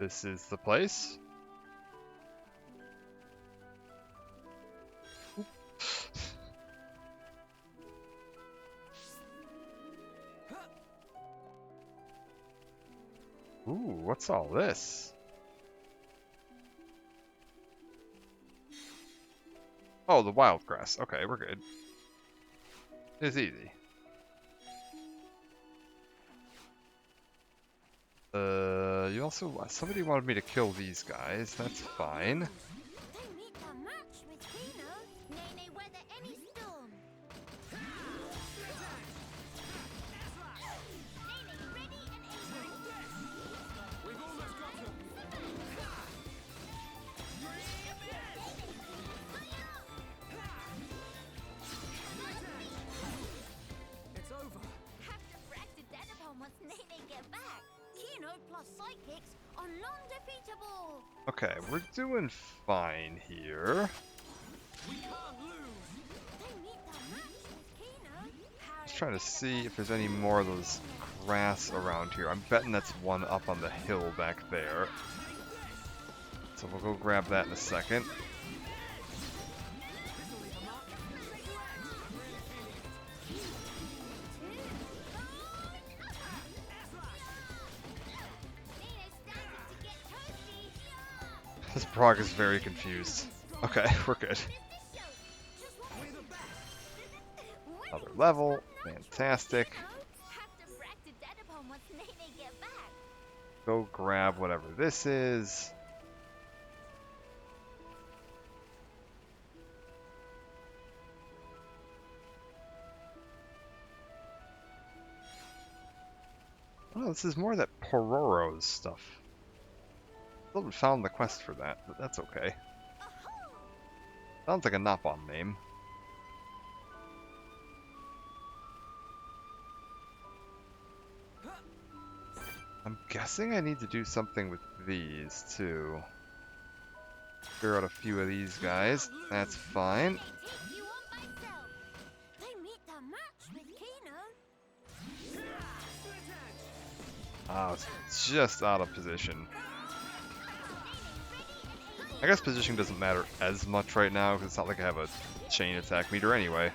This is the place? Ooh, what's all this? Oh, the wild grass. Okay, we're good. It's easy. You also... Somebody wanted me to kill these guys. That's fine. They meet the match with Kino. Nene, weather any storm. Nene, ready and able. We've almost got him. It's over. Have to practice dead upon once Nene get back. Kino plus psychics are non-defeatable. Okay, we're doing fine here. We can't lose. They meet the match with Kino. Just trying to see if there's any more of those grass around here. I'm betting that's one up on the hill back there. So we'll go grab that in a second. This Prague is very confused. Okay, we're good. Another level. Fantastic. Go grab whatever this is. Oh, this is more of that Pororo's stuff. Still haven't found the quest for that, but that's okay. Sounds like a Napon name. I'm guessing I need to do something with these too. Clear out a few of these guys. That's fine. Ah, it's just out of position. I guess position doesn't matter as much right now because it's not like I have a chain attack meter anyway.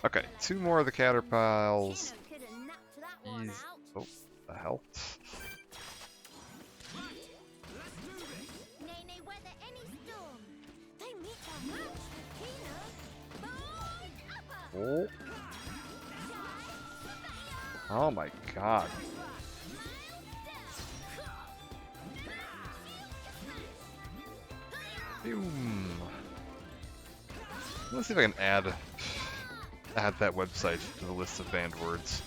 Okay, two more of the caterpiles. Ease. Oh, the health. Oh. Oh my god. Boom. Let's see if I can add that website to the list of banned words.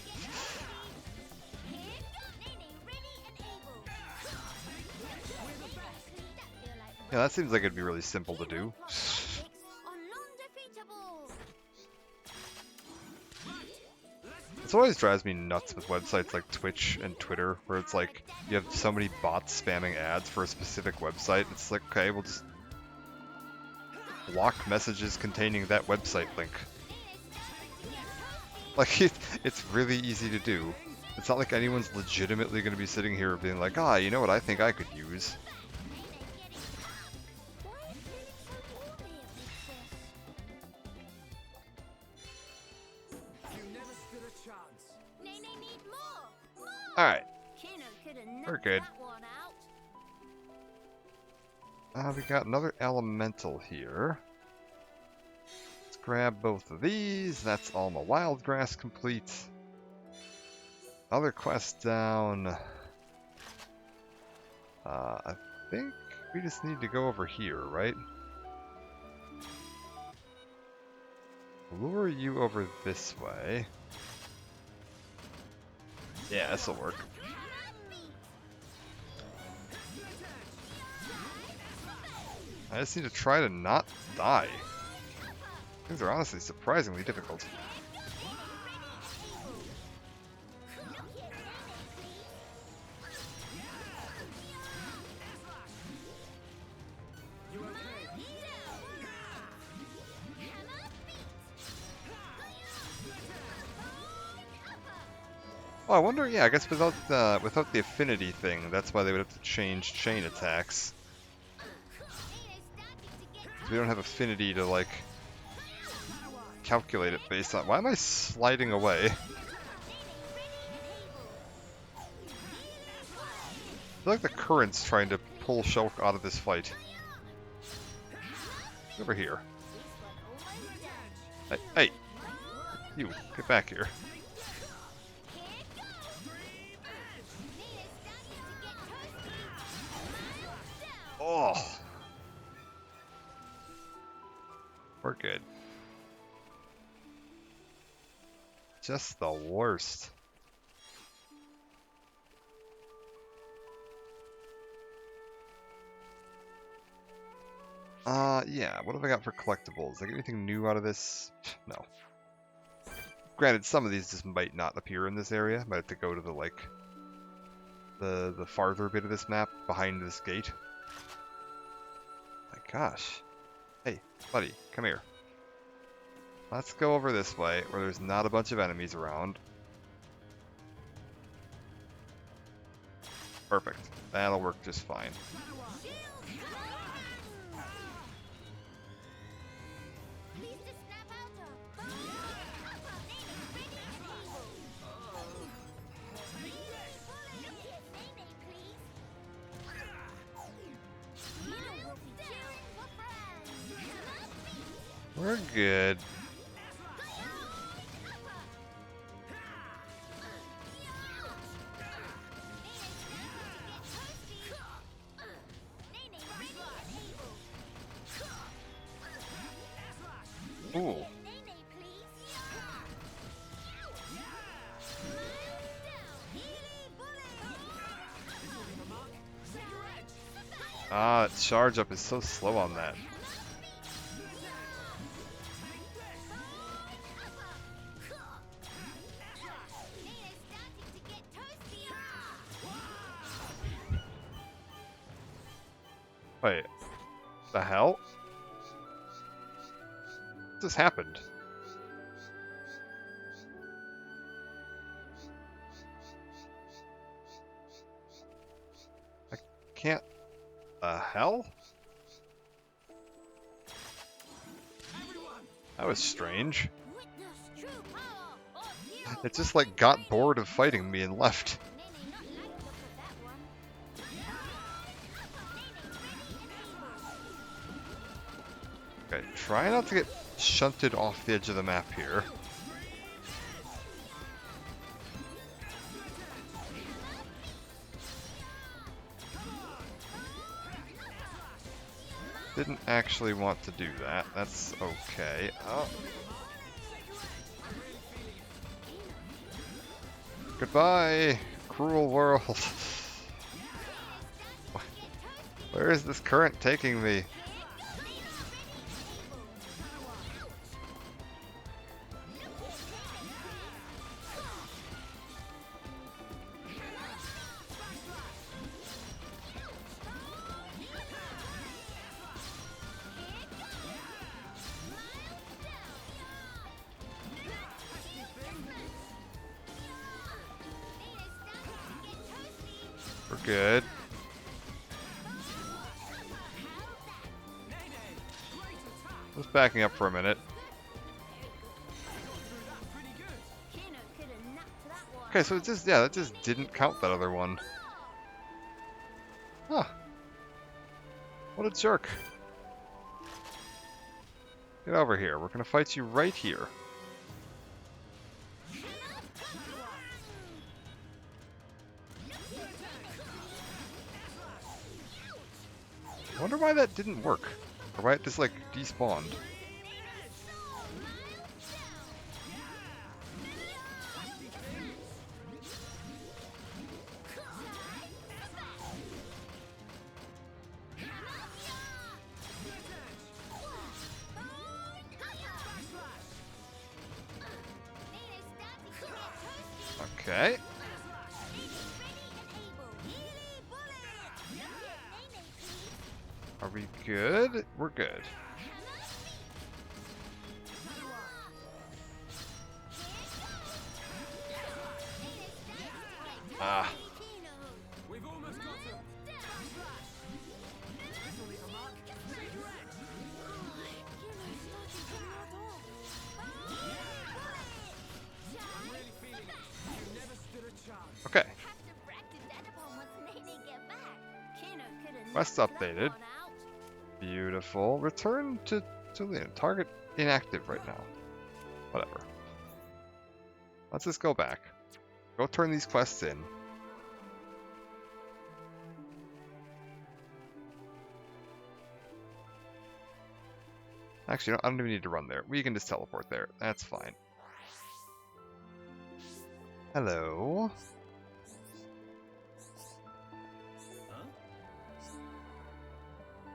Yeah, that seems like it'd be really simple to do. Let's This always drives me nuts with websites like Twitch and Twitter, where it's like you have so many bots spamming ads for a specific website. It's like, okay, we'll just block messages containing that website link. Like, it's really easy to do. It's not like anyone's legitimately going to be sitting here being like, ah, you know what I think I could use? Alright. We're good. We got another elemental here. Let's grab both of these. That's all my wild grass complete. Other quest down. I think we just need to go over here, right? Lure you over this way. Yeah, this'll work. I just need to try to not die. Things are honestly surprisingly difficult. Oh, I wonder, yeah, I guess without the affinity thing, that's why they would have to change chain attacks. We don't have affinity to, like, calculate it based on... Why am I sliding away? I feel like the current's trying to pull Shulk out of this fight. Over here. Hey! You, get back here. Oh! We're good. Just the worst. Yeah, what have I got for collectibles? Like anything new out of this? No. Granted, some of these just might not appear in this area. Might have to go to the, like, the farther bit of this map behind this gate. My gosh. Hey, buddy, come here. Let's go over this way, where there's not a bunch of enemies around. Perfect. That'll work just fine. We're good. Ooh. Ah, charge up is so slow on that. Wait, the hell? What just happened? I can't... The hell? That was strange. It just like got bored of fighting me and left. Okay, try not to get shunted off the edge of the map here. Didn't actually want to do that. That's okay. Oh. Goodbye, cruel world. Where is this current taking me? good. Just backing up for a minute. Okay, so it just, yeah, that just didn't count that other one. Huh. What a jerk. Get over here. We're gonna fight you right here. I wonder why that didn't work. Or why it just, like, despawned. Okay. Are we good? We're good. Ah. We've almost got him. This'll leave a mark. I'm really feeling it. You never stood a chance. Okay. Have to brag to Dad upon once Nene get back. Kino could have Quest knocked that updated. one out. Beautiful. Return to target inactive right now. Whatever. Let's just go back. Go turn these quests in. Actually, I don't even need to run there. We can just teleport there. That's fine. Hello.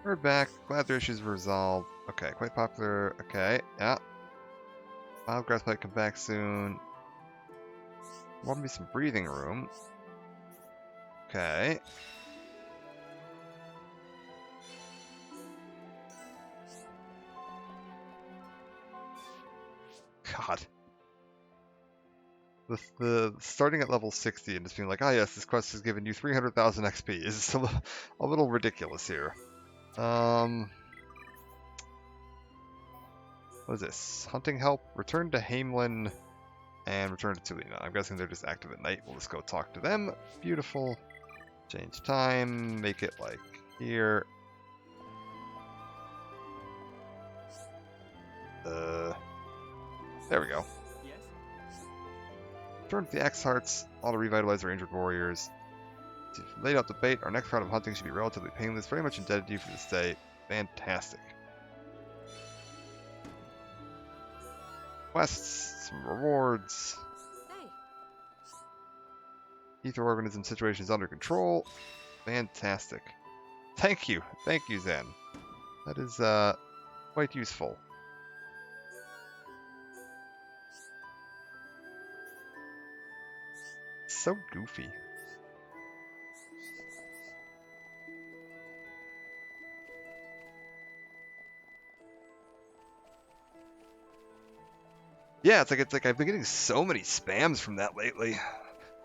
We're back. Glad their issues were resolved. Okay, quite popular. Okay, yeah. Wild grass might come back soon. Want me some breathing room. Okay. God. The starting at level 60 and just being like, oh yes, this quest has given you 300,000 XP is just a little ridiculous here. What is this? Hunting help, return to Hamelin, and return to Tulina. I'm guessing they're just active at night. We'll just go talk to them. Beautiful. Change time, make it like here. There we go. Yes? Return to the Axe Hearts, auto revitalize our injured warriors. So you've laid out the bait. Our next round of hunting should be relatively painless. Very much indebted to you for this day. Fantastic. Quests, some rewards. Hey. Ether organism situation is under control. Fantastic. Thank you, Zen. That is quite useful. So goofy. Yeah, it's like I've been getting so many spams from that lately.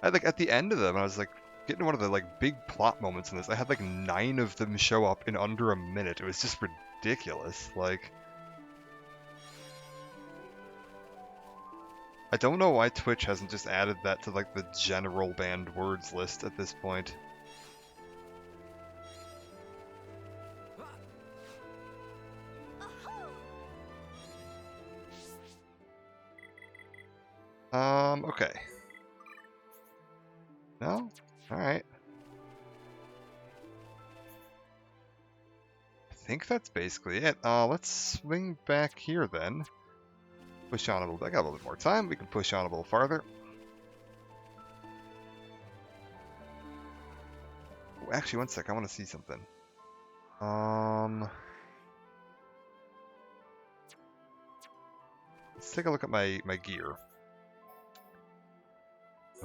I like at the end of them, I was like getting one of the like big plot moments in this. I had like 9 of them show up in under a minute. It was just ridiculous. Like, I don't know why Twitch hasn't just added that to like the general banned words list at this point. Okay. No? Alright. I think that's basically it. Let's swing back here then. Push on a little bit. I got a little bit more time. We can push on a little farther. Oh, actually, one sec. I want to see something. Let's take a look at my gear.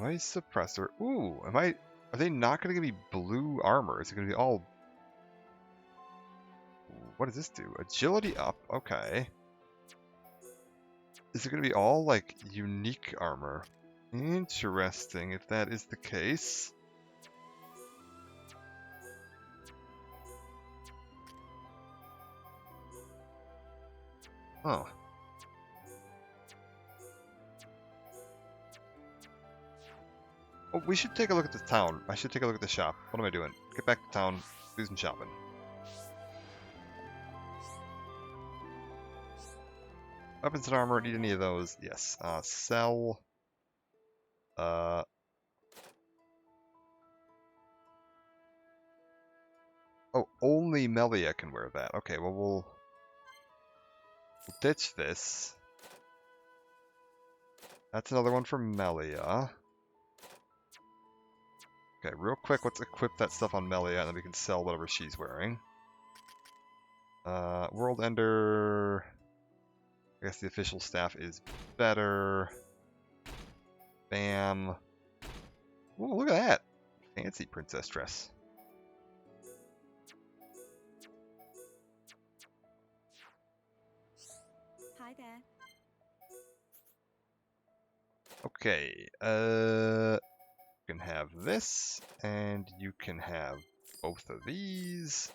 Noise suppressor. Ooh, are they not going to give me blue armor? Is it going to be all... What does this do? Agility up. Okay. Is it going to be all, like, unique armor? Interesting, if that is the case. Oh. Oh, we should take a look at the town. I should take a look at the shop. What am I doing? Get back to town, do some shopping. Weapons and armor, need any of those? Yes. Sell. Oh, only Melia can wear that. Okay, well, we'll ditch this. That's another one for Melia. Okay, real quick, let's equip that stuff on Melia, and then we can sell whatever she's wearing. World Ender... I guess the official staff is better. Bam. Ooh, look at that! Fancy princess dress. Hi there. Okay, you can have this, and you can have both of these.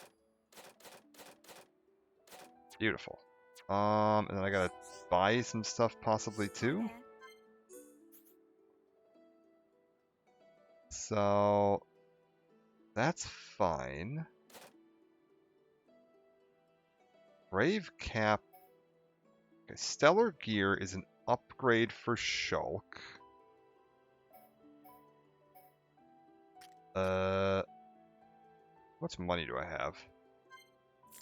Beautiful. And then I gotta buy some stuff possibly too. So that's fine. Brave Cap. Okay, Stellar Gear is an upgrade for Shulk. How much money do I have?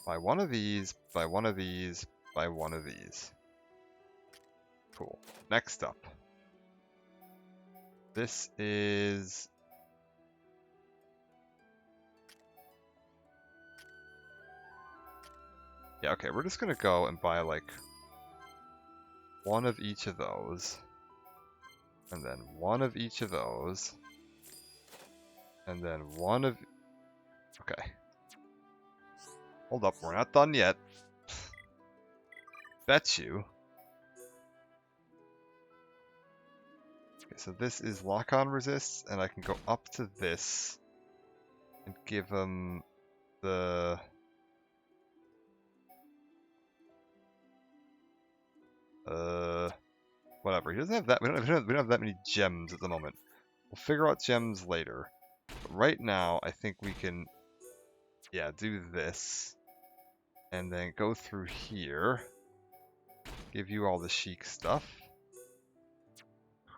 Buy one of these, buy one of these, buy one of these. Cool. Next up. This is... Yeah, okay, we're just gonna go and buy, like, one of each of those. And then one of each of those. And then one of... Okay. Hold up, we're not done yet. Bet you. Okay, so this is lock-on resist, and I can go up to this and give him the... Whatever. He doesn't have that. We don't have that many gems at the moment. We'll figure out gems later. But right now, I think we can, yeah, do this, and then go through here. Give you all the chic stuff.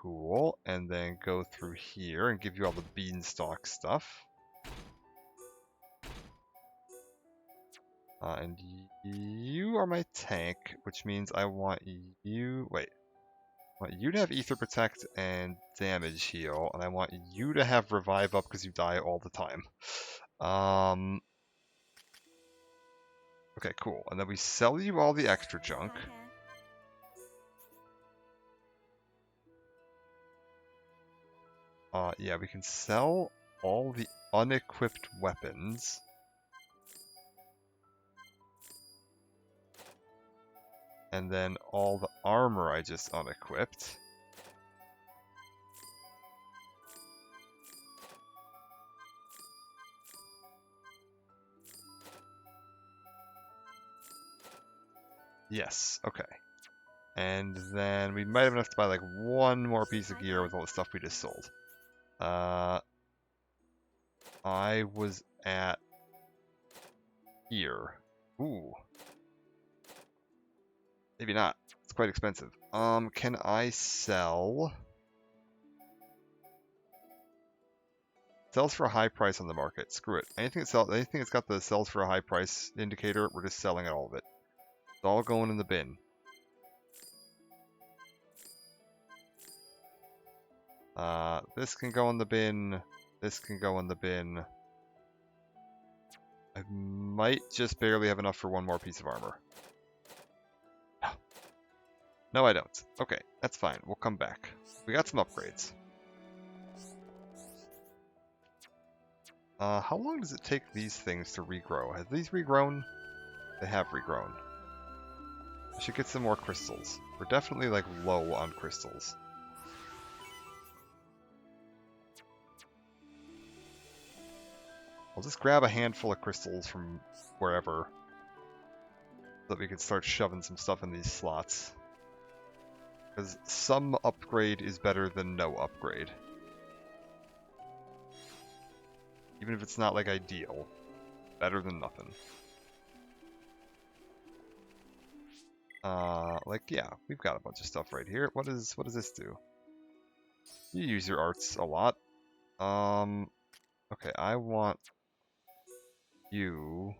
Cool. And then go through here and give you all the beanstalk stuff. And you are my tank, which means I want you... Wait. I want you to have Ether Protect and Damage Heal, and I want you to have Revive Up because you die all the time. Okay, cool. And then we sell you all the extra junk. Yeah, we can sell all the unequipped weapons. And then all the armor I just unequipped. Yes, okay. And then we might have enough to buy like one more piece of gear with all the stuff we just sold. I was at here. Ooh. Maybe not. It's quite expensive. Can I sell? Sells for a high price on the market. Screw it. Anything that's got the sells for a high price indicator, we're just selling all of it. It's all going in the bin. This can go in the bin. This can go in the bin. I might just barely have enough for one more piece of armor. No, I don't. Okay, that's fine. We'll come back. We got some upgrades. How long does it take these things to regrow? Have these regrown? They have regrown. I should get some more crystals. We're definitely, like, low on crystals. I'll just grab a handful of crystals from wherever. so that we can start shoving some stuff in these slots. Because some upgrade is better than no upgrade. Even if it's not like ideal, better than nothing. Like, yeah, we've got a bunch of stuff right here. What does this do? You use your arts a lot. Okay, I want you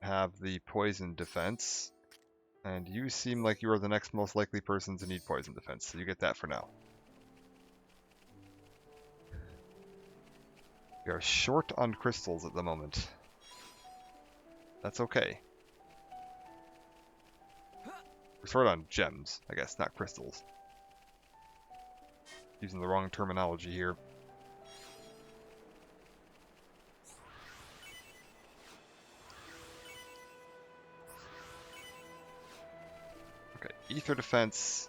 to have the poison defense, and you seem like you are the next most likely person to need poison defense, so you get that for now. We are short on crystals at the moment. That's okay. We're short on gems, I guess, not crystals. Using the wrong terminology here. Okay, ether defense.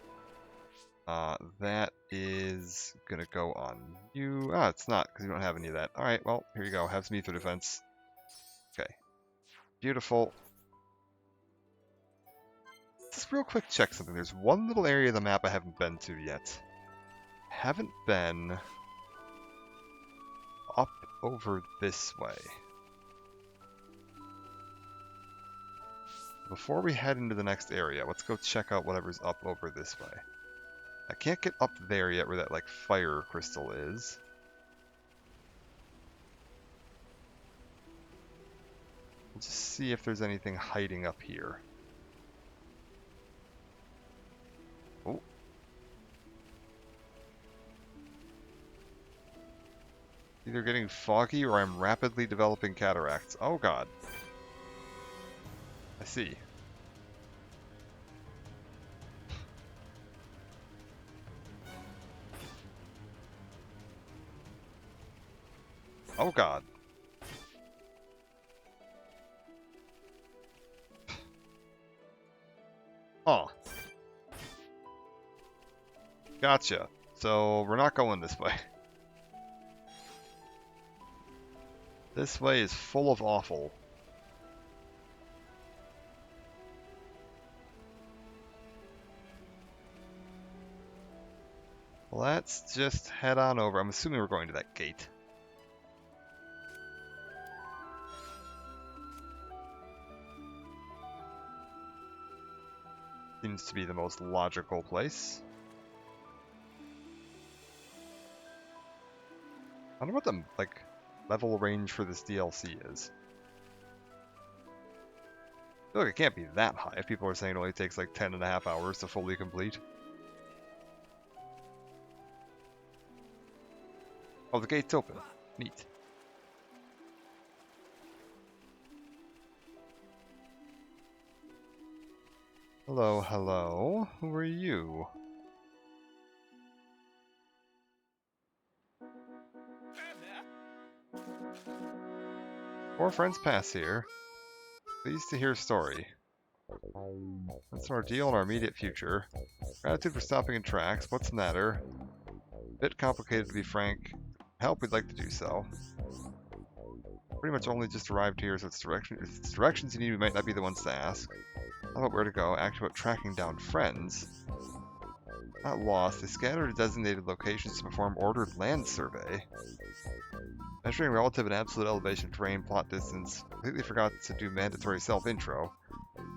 That is gonna go on you. Ah, it's not, because you don't have any of that. Alright, well, here you go. Have some ether defense. Okay. Beautiful. Just real quick check something. There's one little area of the map I haven't been to yet. Haven't been up over this way. Before we head into the next area, let's go check out whatever's up over this way. I can't get up there yet where that, like, fire crystal is. We'll just see if there's anything hiding up here. Oh. Either getting foggy or I'm rapidly developing cataracts. Oh god. I see. Oh god. Oh. Gotcha. So we're not going this way. This way is full of awful. Let's just head on over. I'm assuming we're going to that gate. Seems to be the most logical place. I wonder what the, like, level range for this DLC is. I feel like it can't be that high if people are saying it only takes like 10.5 hours to fully complete. Oh, the gate's open. Neat. Hello, hello. Who are you? Four friends pass here. Pleased to hear story. That's an ordeal in our immediate future. Gratitude for stopping in tracks. What's the matter? Bit complicated to be frank. Help, we'd like to do so. Pretty much only just arrived here, so if it's directions you need, we might not be the ones to ask. Not about where to go, actually about tracking down friends. Not lost, they scattered to designated locations to perform ordered land survey. Measuring relative and absolute elevation, terrain, plot distance. Completely forgot to do mandatory self-intro.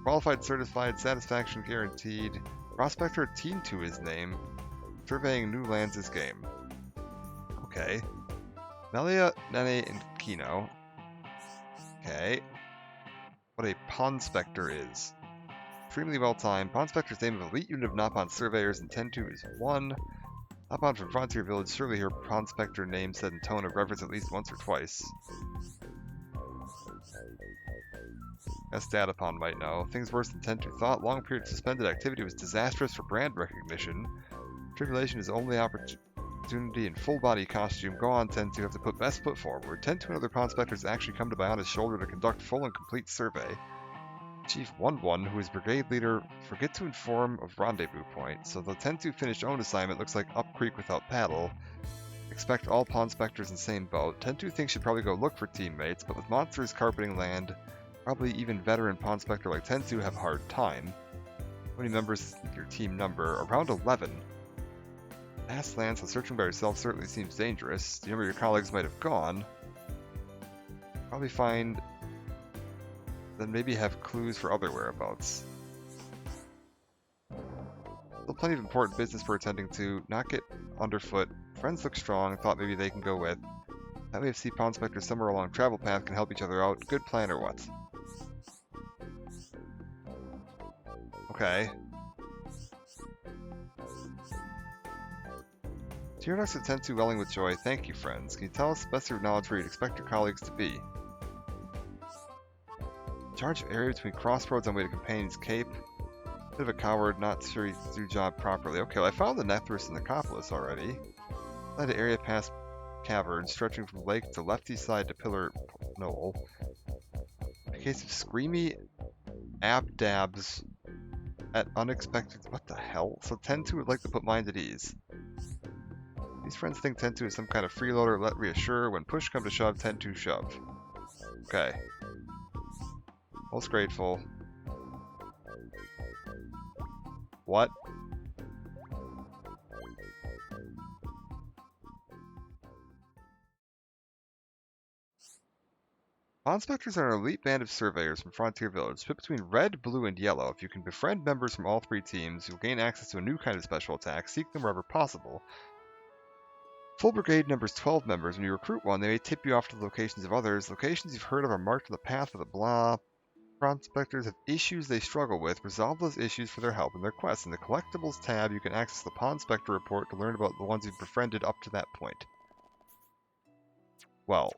Qualified, certified, satisfaction guaranteed. Prospector Teen to his name. Surveying new lands this game. Okay. Melia, Nene, and Kino. Okay. What a Ponspector is. Extremely well timed. Ponspector's name of elite unit of Napon surveyors and 10-2 is 1. Napon from Frontier Village, surely hear Ponspector name said in tone of reverence at least once or twice. As Datapon might know, things worse than 10-2 thought. Long period of suspended activity was disastrous for brand recognition. Tribulation is only opportunity in full body costume. Go on, 10-2, have to put best foot forward. 10-2 and other Ponspectors actually come to Biona's shoulder to conduct full and complete survey. Chief 1-1, who is brigade leader, forget to inform of rendezvous point. So the 10-2 finished own assignment looks like up creek without paddle. Expect all Ponspectors in same boat. 10-2 thinks should probably go look for teammates, but with monsters carpeting land, Probably even veteran Pawn Spectre like Tensu have a hard time. How many members your team number? Around 11. Vast land, so searching by yourself certainly seems dangerous. The number of your colleagues might have gone. Probably find... then maybe have clues for other whereabouts. Still plenty of important business we're attending to. Not get underfoot. Friends look strong. Thought maybe they can go with. That way if see Pawn Spectre somewhere along travel path can help each other out. Good plan or what? Okay. Tyrannox and Tensu welling with joy. Thank you, friends. Can you tell us the best of your knowledge where you'd expect your colleagues to be? In charge of area between crossroads on way to Companion's Cape. Bit of a coward, not sure he do job properly. Okay, well I found the Nethris and Necropolis already. Led to area past caverns, stretching from lake to lefty side to Pillar Knoll. In a case of screamy abdabs at unexpected... what the hell? So Tentu would like to put mind at ease. These friends think Tentu is some kind of freeloader. Let reassure. When push come to shove, Tentu shove. Okay. Most grateful. What? Pawn Spectres are an elite band of surveyors from Frontier Village, split between red, blue, and yellow. If you can befriend members from all three teams, you'll gain access to a new kind of special attack. Seek them wherever possible. Full brigade numbers 12 members. When you recruit one, they may tip you off to the locations of others. Locations you've heard of are marked on the path with a blah. Pawn Spectres have issues they struggle with. Resolve those issues for their help in their quests. In the Collectibles tab, you can access the Pawn Spectre report to learn about the ones you've befriended up to that point. Well,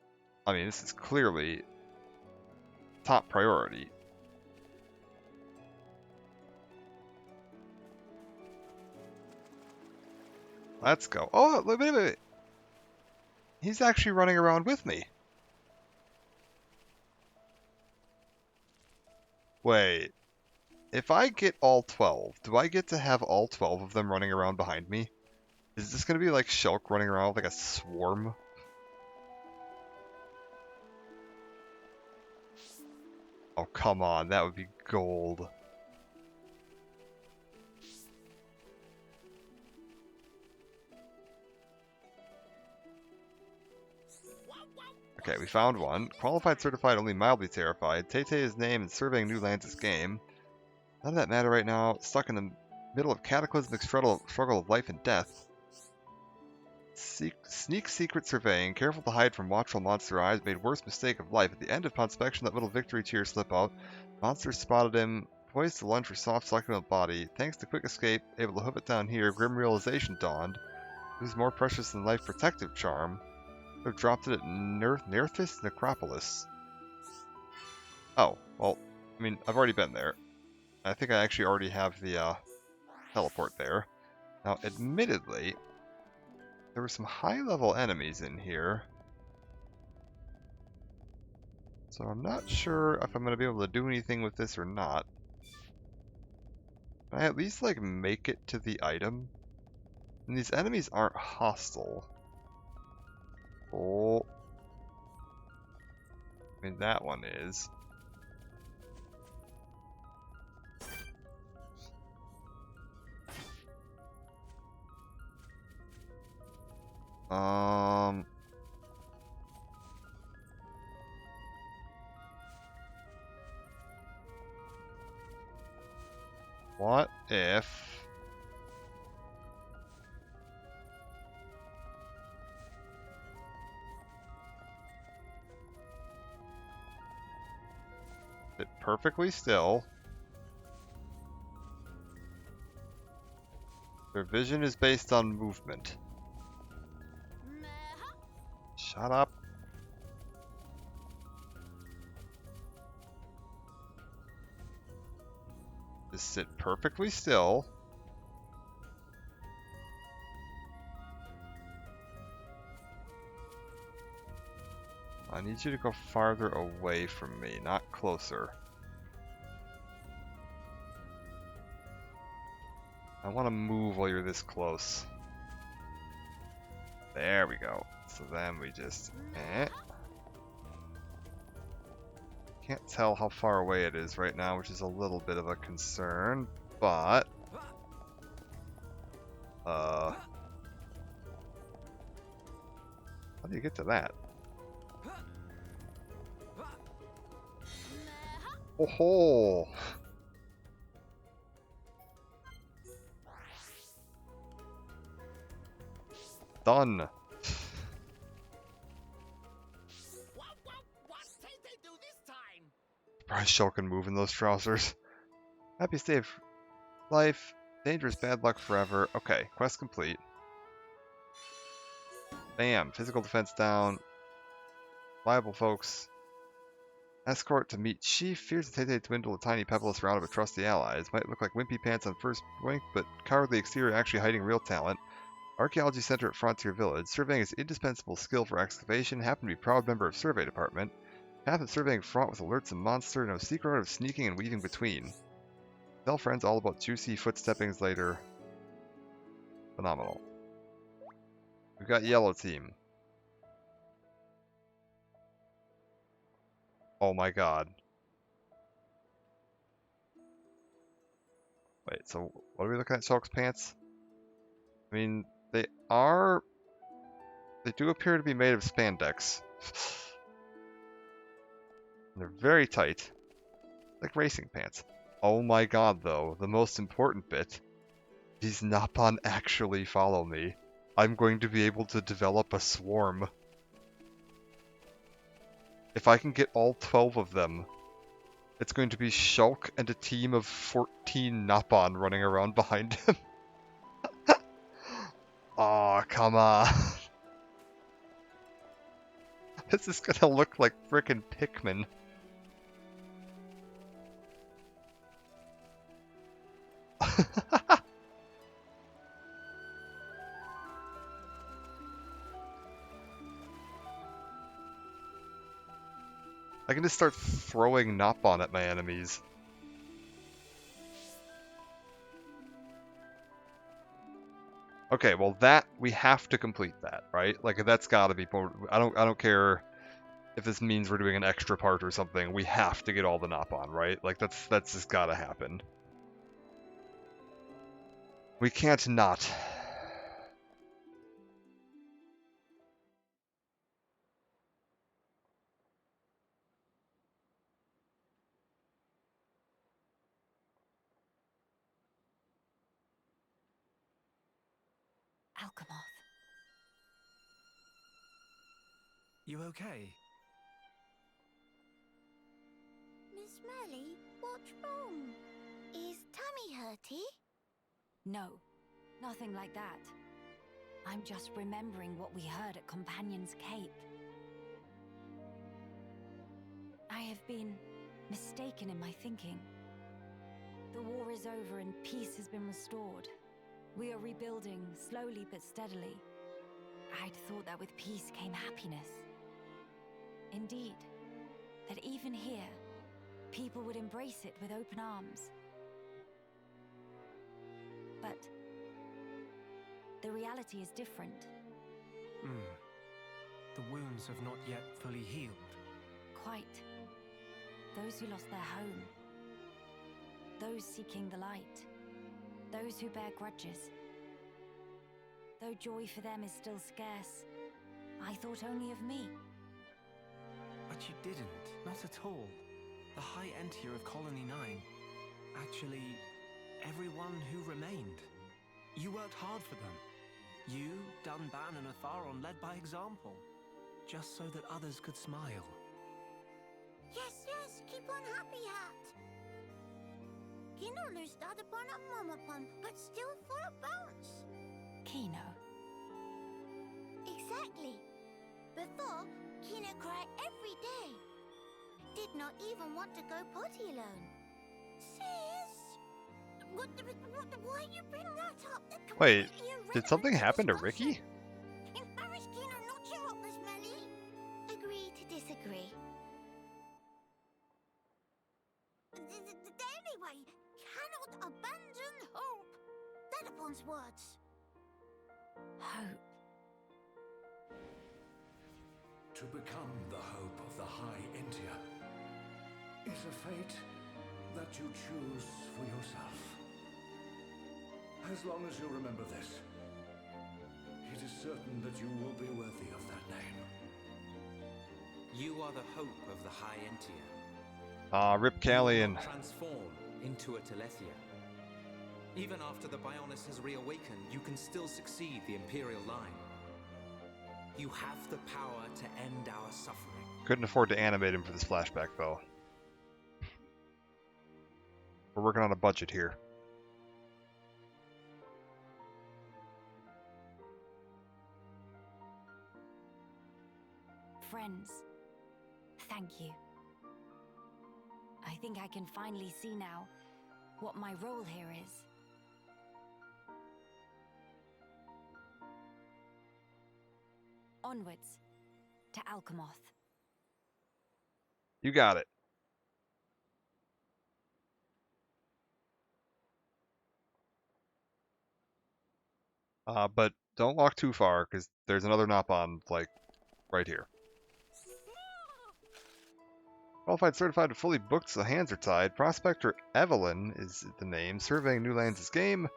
I mean, this is clearly top priority. Let's go. Oh, wait. He's actually running around with me. Wait. If I get all 12, do I get to have all 12 of them running around behind me? Is this going to be like Shulk running around with like a swarm? Oh, come on. That would be gold. Okay, we found one. Qualified, certified, only mildly terrified. Tete is name and surveying new lands is game. None of that matter right now. Stuck in the middle of cataclysmic struggle of life and death. Sneak secret surveying. Careful to hide from watchful monster eyes. Made worst mistake of life. At the end of inspection, that little victory cheer slip out. Monsters spotted him. Poised to lunge for soft succulent body. Thanks to quick escape, able to hoof it down here. Grim realization dawned. It was more precious than life protective charm. I've dropped it at Nerthis Necropolis. Oh, well, I mean, I've already been there. I think I actually already have the teleport there. Now, admittedly, there were some high-level enemies in here. So I'm not sure if I'm going to be able to do anything with this or not. Can I at least, like, make it to the item? And these enemies aren't hostile. Oh. I mean, that one is. What if... sit perfectly still. Their vision is based on movement. Shut up. Just sit perfectly still. I need you to go farther away from me, not closer. I want to move while you're this close. There we go. So then we just... Can't tell how far away it is right now, which is a little bit of a concern, but... How do you get to that? Oh ho! Done! What say they do this time? Surprised Shell can move in those trousers. Happy stay of life. Dangerous bad luck forever. Okay, quest complete. Bam! Physical defense down. Viable folks. Escort to meet Chief. Fears the Tete dwindle a tiny pebble surrounded by trusty allies. Might look like wimpy pants on first blink, but cowardly exterior actually hiding real talent. Archaeology Center at Frontier Village. Surveying is indispensable skill for excavation. Happen to be proud member of Survey Department. Path of surveying fraught with alerts and monster. No secret art of sneaking and weaving between. Tell friends all about juicy footsteppings later. Phenomenal. We've got Yellow Team. Oh my god. Wait, so what are we looking at, Shulk's pants? I mean, they do appear to be made of spandex. They're very tight. Like racing pants. Oh my god, though, the most important bit. These Napon actually follow me. I'm going to be able to develop a swarm. If I can get all 12 of them, it's going to be Shulk and a team of 14 Napon running around behind him. Aw, come on. This is gonna look like frickin' Pikmin. I can just start throwing Napon at my enemies. Okay, well that we have to complete that, right? Like that's got to be. I don't care if this means we're doing an extra part or something. We have to get all the Napon, right? Like that's just got to happen. We can't not. Alchemoth. You okay? Miss Melly, what's wrong? Is tummy hurty? No, nothing like that. I'm just remembering what we heard at Companion's Cape. I have been mistaken in my thinking. The war is over and peace has been restored. We are rebuilding, slowly but steadily. I'd thought that with peace came happiness. Indeed, that even here, people would embrace it with open arms. But the reality is different. The wounds have not yet fully healed. Quite. Those who lost their home. Those seeking the light. Those who bear grudges. Though joy for them is still scarce, I thought only of me. But you didn't. Not at all. The High Entier of Colony 9. Actually, everyone who remained. You worked hard for them. You, Dunban and Atharon led by example. Just so that others could smile. Yes, keep on happy hat. Kino lustad upon a momopon, but still full of bounce. Kino. Exactly. Before, Kino cried every day. Did not even want to go potty alone. Sis? Why you bring that up? Wait, did something happen to Ricky? Embarrass Kino not cheer up, Miss Melly. Agree to disagree. Anyway, cannot abandon hope. Dedapon's words. Hope. To become the hope of the High Entier, is a fate that you choose for yourself. As long as you remember this, it is certain that you will be worthy of that name. You are the hope of the High Entia. Ah, Rip Callion. Transform into a Telethia. Even after the Bionis has reawakened, you can still succeed the Imperial line. You have the power to end our suffering. Couldn't afford to animate him for this flashback, though. We're working on a budget here. Friends, thank you. I think I can finally see now what my role here is. Onwards to Alchemoth. You got it. But don't walk too far, because there's another Nopon, like, right here. Qualified, certified, and fully booked, so hands are tied. Prospector Evelyn is the name. Surveying new lands is game.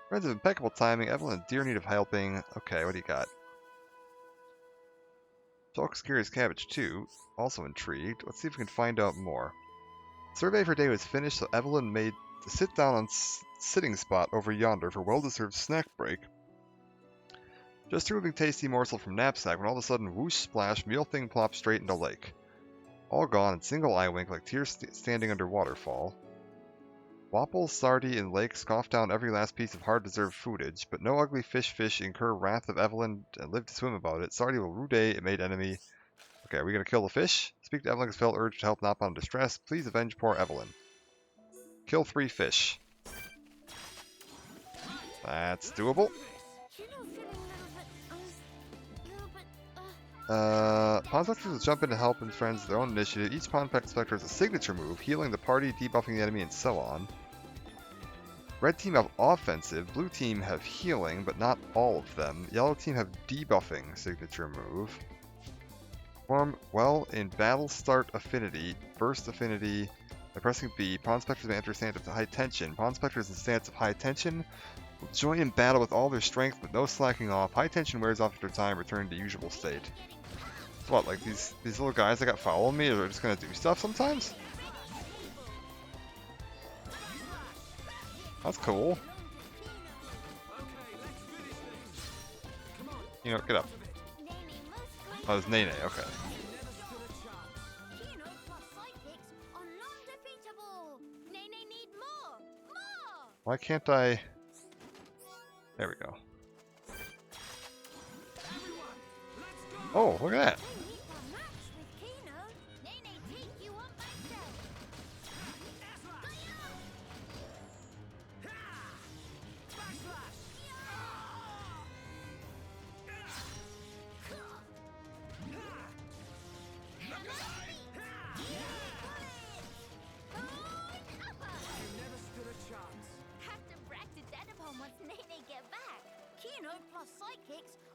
Friends of impeccable timing. Evelyn in dear need of helping. Okay, what do you got? Talk's curious cabbage too. Also intrigued. Let's see if we can find out more. Survey for day was finished, so Evelyn made the sit down on sitting spot over yonder for well-deserved snack break. Just removing tasty morsel from knapsack when all of a sudden whoosh splash, meal thing plopped straight into lake. All gone in single eye wink like tears standing under waterfall. Wapple, Sardy, and Lake scoff down every last piece of hard-deserved foodage, but no ugly fish incur wrath of Evelyn and live to swim about it. Sardy will rude a made enemy. Okay, are we gonna kill the fish? Speak to Evelyn, felt urge to help Nopon in distress. Please avenge poor Evelyn. Kill 3 fish. That's doable. Pawn Specters will jump in to help and friends their own initiative. Each Pawn Spectre has a signature move, healing the party, debuffing the enemy, and so on. Red team have offensive, blue team have healing, but not all of them. Yellow team have debuffing signature move. Form well in battle start affinity, burst affinity by pressing B. Pawn Specters may enter a stance of high tension. Pawn Specters in stance of high tension will join in battle with all their strength, but no slacking off. High tension wears off after time, return to usual state. What, like these little guys that got following me are just gonna do stuff sometimes? That's cool. You know, get up. Oh, it's Nene, okay. Why can't I... There we go. Oh, look at that.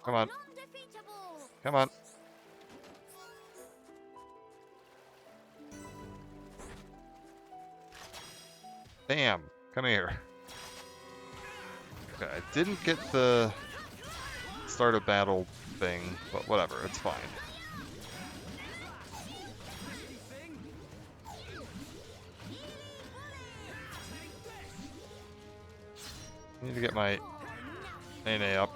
Come on. Come on. Bam. Come here. Okay, I didn't get the start a battle thing, but whatever, it's fine. I need to get my Nene up.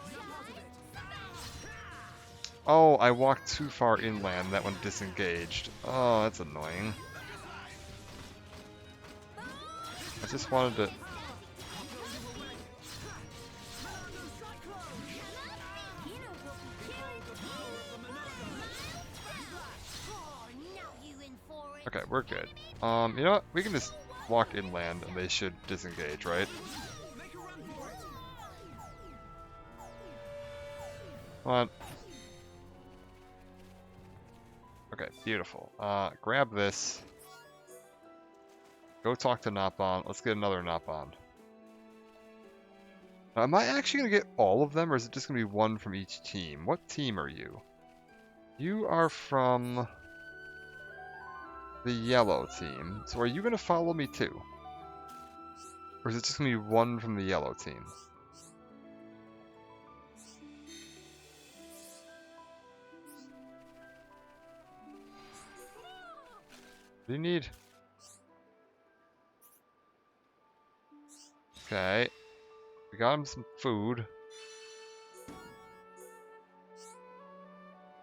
Oh, I walked too far inland. That one disengaged. Oh, that's annoying. I just wanted to... Okay, we're good. You know what? We can just walk inland and they should disengage, right? Come on. Okay, beautiful. Grab this. Go talk to Nopon. Let's get another Nopon. Now, am I actually going to get all of them, or is it just going to be one from each team? What team are you? You are from... the yellow team. So are you going to follow me too? Or is it just going to be one from the yellow team? What do you need? Okay. We got him some food.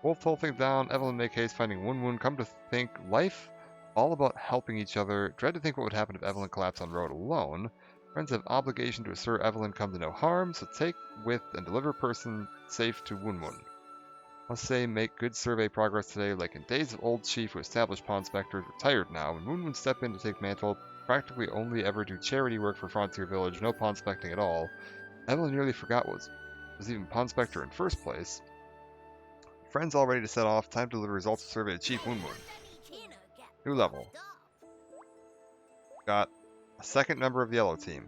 Wolf told things down. Evelyn make haste finding Woon. Come to think, life all about helping each other. Dread to think what would happen if Evelyn collapsed on road alone. Friends have obligation to assure Evelyn come to no harm, so take with and deliver person safe to Woon. Must say, make good survey progress today, like in days of old chief who established Pawn Spectres, retired now. When Woon step in to take mantle, practically only ever do charity work for Frontier Village, no pawn specting at all. Evelyn nearly forgot was even Pawn Spectre in first place. Friends all ready to set off. Time to deliver results of survey to Chief Woon. New level. Got a second member of the yellow team.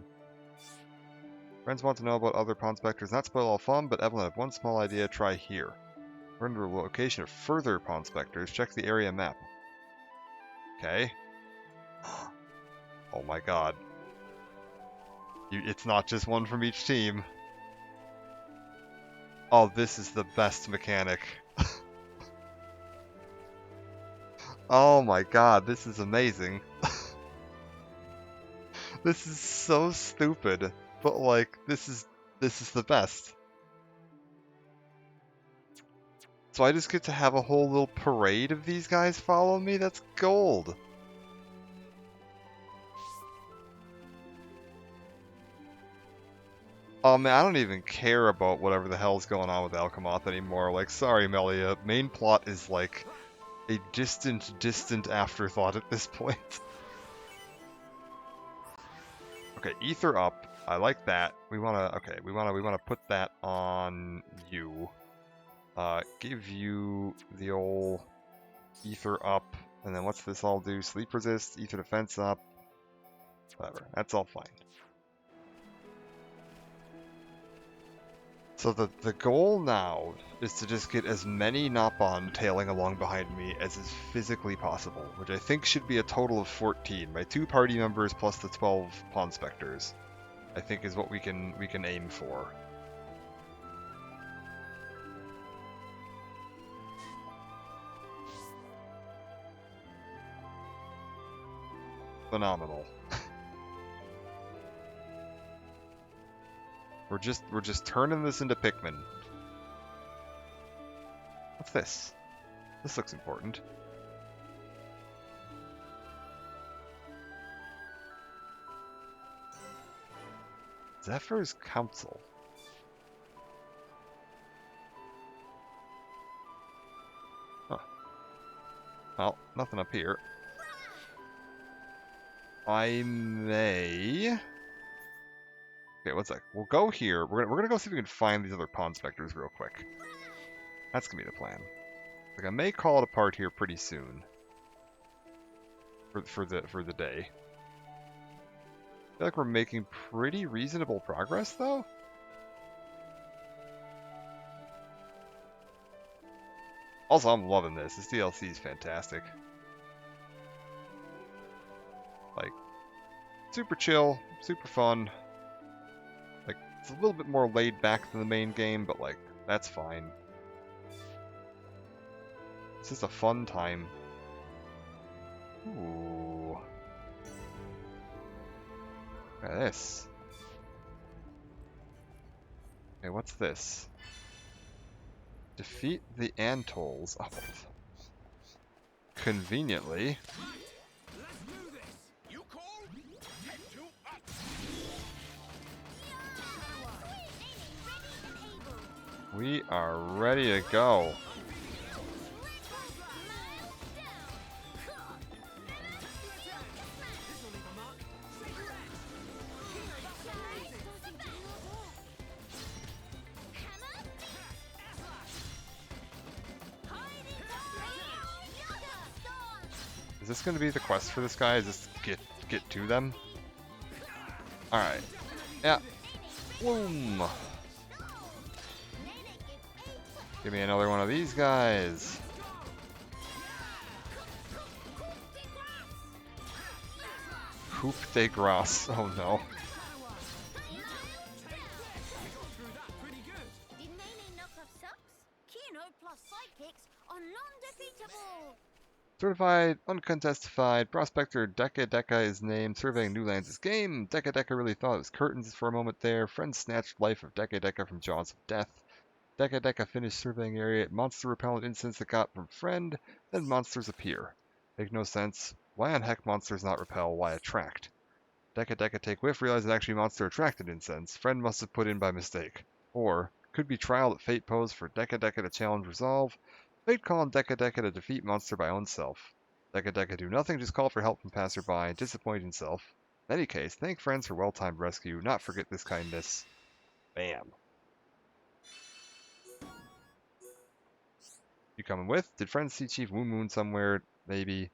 Friends want to know about other Pawn Spectres. Not spoil all fun, but Evelyn had one small idea. Try here. Learn the location of further Pawn Spectres. Check the area map. Okay. Oh my god. It's not just one from each team. Oh, this is the best mechanic. Oh my god, this is amazing. This is so stupid, but like, this is the best. So I just get to have a whole little parade of these guys follow me? That's gold. Oh man, I don't even care about whatever the hell's going on with Alchemoth anymore. Like, sorry Melia, main plot is like a distant afterthought at this point. Okay, ether up. I like that. We wanna put that on you. Give you the old ether up, and then what's this all do? Sleep resist, ether defense up. Whatever, that's all fine. So the goal now is to just get as many Nopon tailing along behind me as is physically possible, which I think should be a total of 14. My 2 party members plus the 12 Pawn Spectres, I think is what we can aim for. Phenomenal. We're just turning this into Pikmin. What's this? This looks important. Zephyr's Council. Huh. Well, nothing up here. I may... Okay, one sec. We'll go here. We're gonna go see if we can find these other Pawn Spectres real quick. That's gonna be the plan. Like, I may call it apart here pretty soon. For the day. I feel like we're making pretty reasonable progress, though. Also, I'm loving this. This DLC is fantastic. Like, super chill, super fun. Like, it's a little bit more laid back than the main game, but like, that's fine. It's just a fun time. Ooh. Look at this. Okay, what's this? Defeat the Antolls. Oh. Conveniently. We are ready to go. Is this going to be the quest for this guy? Is this get to them? Alright. Yeah. Boom. Give me another one of these guys. Coup de grace. Oh no. Did Nene knock off socks? Kino plus sidekicks are non-defeatable. Certified, uncontestified, Prospector Deka Deka is named, surveying new lands this game. Deka Deka really thought it was curtains for a moment there. Friends snatched life of Deka Deka from jaws of death. Deka Deka finished surveying area. Monster repellent instance that got from friend. Then monsters appear. Make no sense. Why on heck monsters not repel? Why attract? Deka Deka take whiff, realize it actually monster attracted incense. Friend must have put in by mistake. Or, could be trial that fate posed for Deka Deka to challenge resolve. Fate call on Deka Deka to defeat monster by own self. Deka Deka do nothing, just call for help from passerby, disappoint himself. In any case, thank friends for well-timed rescue, not forget this kindness. Bam. You coming with? Did friends see Chief Wu Moon somewhere? Maybe.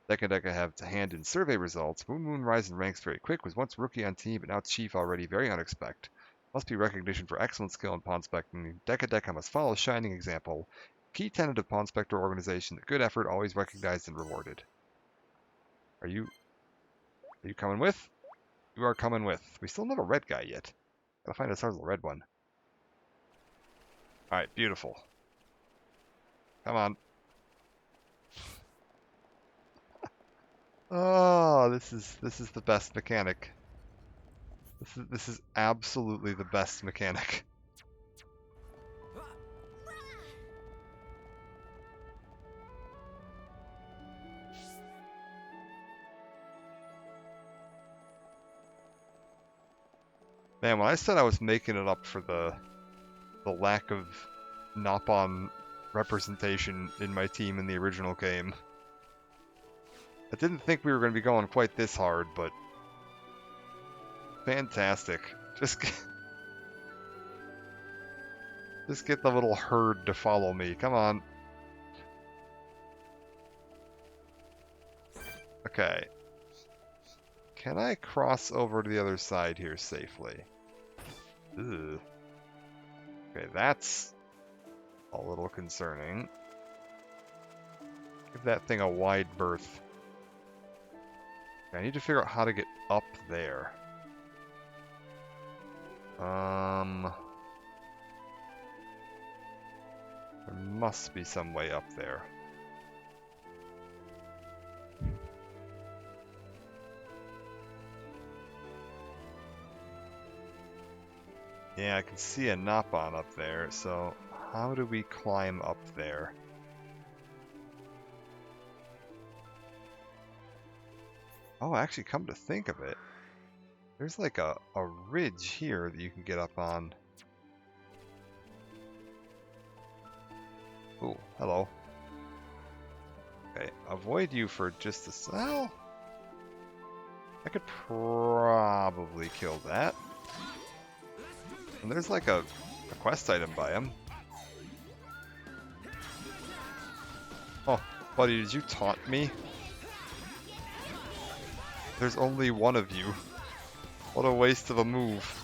Deka Deka have to hand in survey results. Wu Moon rise in ranks very quick, was once rookie on team, but now Chief already very unexpected. Must be recognition for excellent skill in pawn specting. Deka Deka must follow a shining example. Key tenet of Pawn Spectre organization, that good effort always recognized and rewarded. Are you coming with? You are coming with. We still don't have a red guy yet. Gotta find a Sarzel red one. Alright, beautiful. Come on. Oh, this is the best mechanic. This is absolutely the best mechanic. Man, when I said I was making it up for the lack of Nopon representation in my team in the original game, I didn't think we were going to be going quite this hard, but fantastic. Just get the little herd to follow me. Come on. Okay. Can I cross over to the other side here safely? Ugh. Okay, that's a little concerning. Give that thing a wide berth. Okay, I need to figure out how to get up there. There must be some way up there. Yeah, I can see a Nopon up there, so how do we climb up there? Oh, actually, come to think of it, there's like a ridge here that you can get up on. Ooh, hello. Okay, avoid you for just a cell. I could probably kill that. And there's like a quest item by him. Oh, buddy, did you taunt me? There's only one of you. What a waste of a move.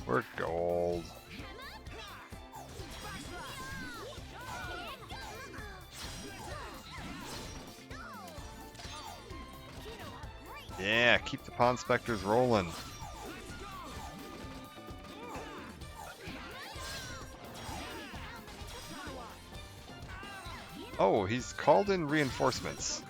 We're gold. Yeah, keep the Pawn Spectres rolling. Oh, he's called in reinforcements.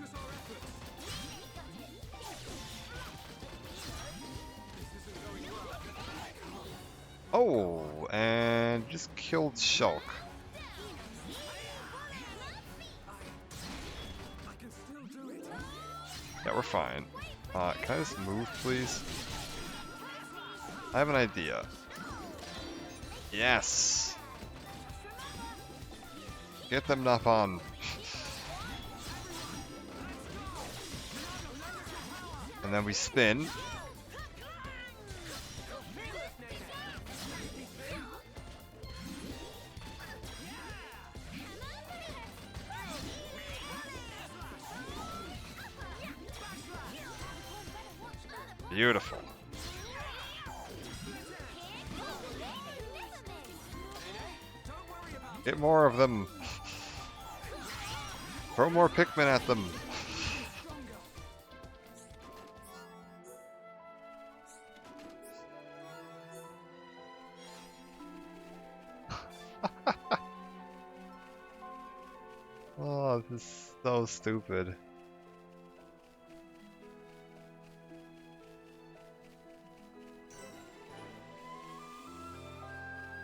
Oh, and just killed Shulk. Yeah, we're fine. Can I just move, please? I have an idea. Yes! Get them Nopon. And then we spin. Beautiful. Get more of them. Throw more Pikmin at them. Oh, this is so stupid.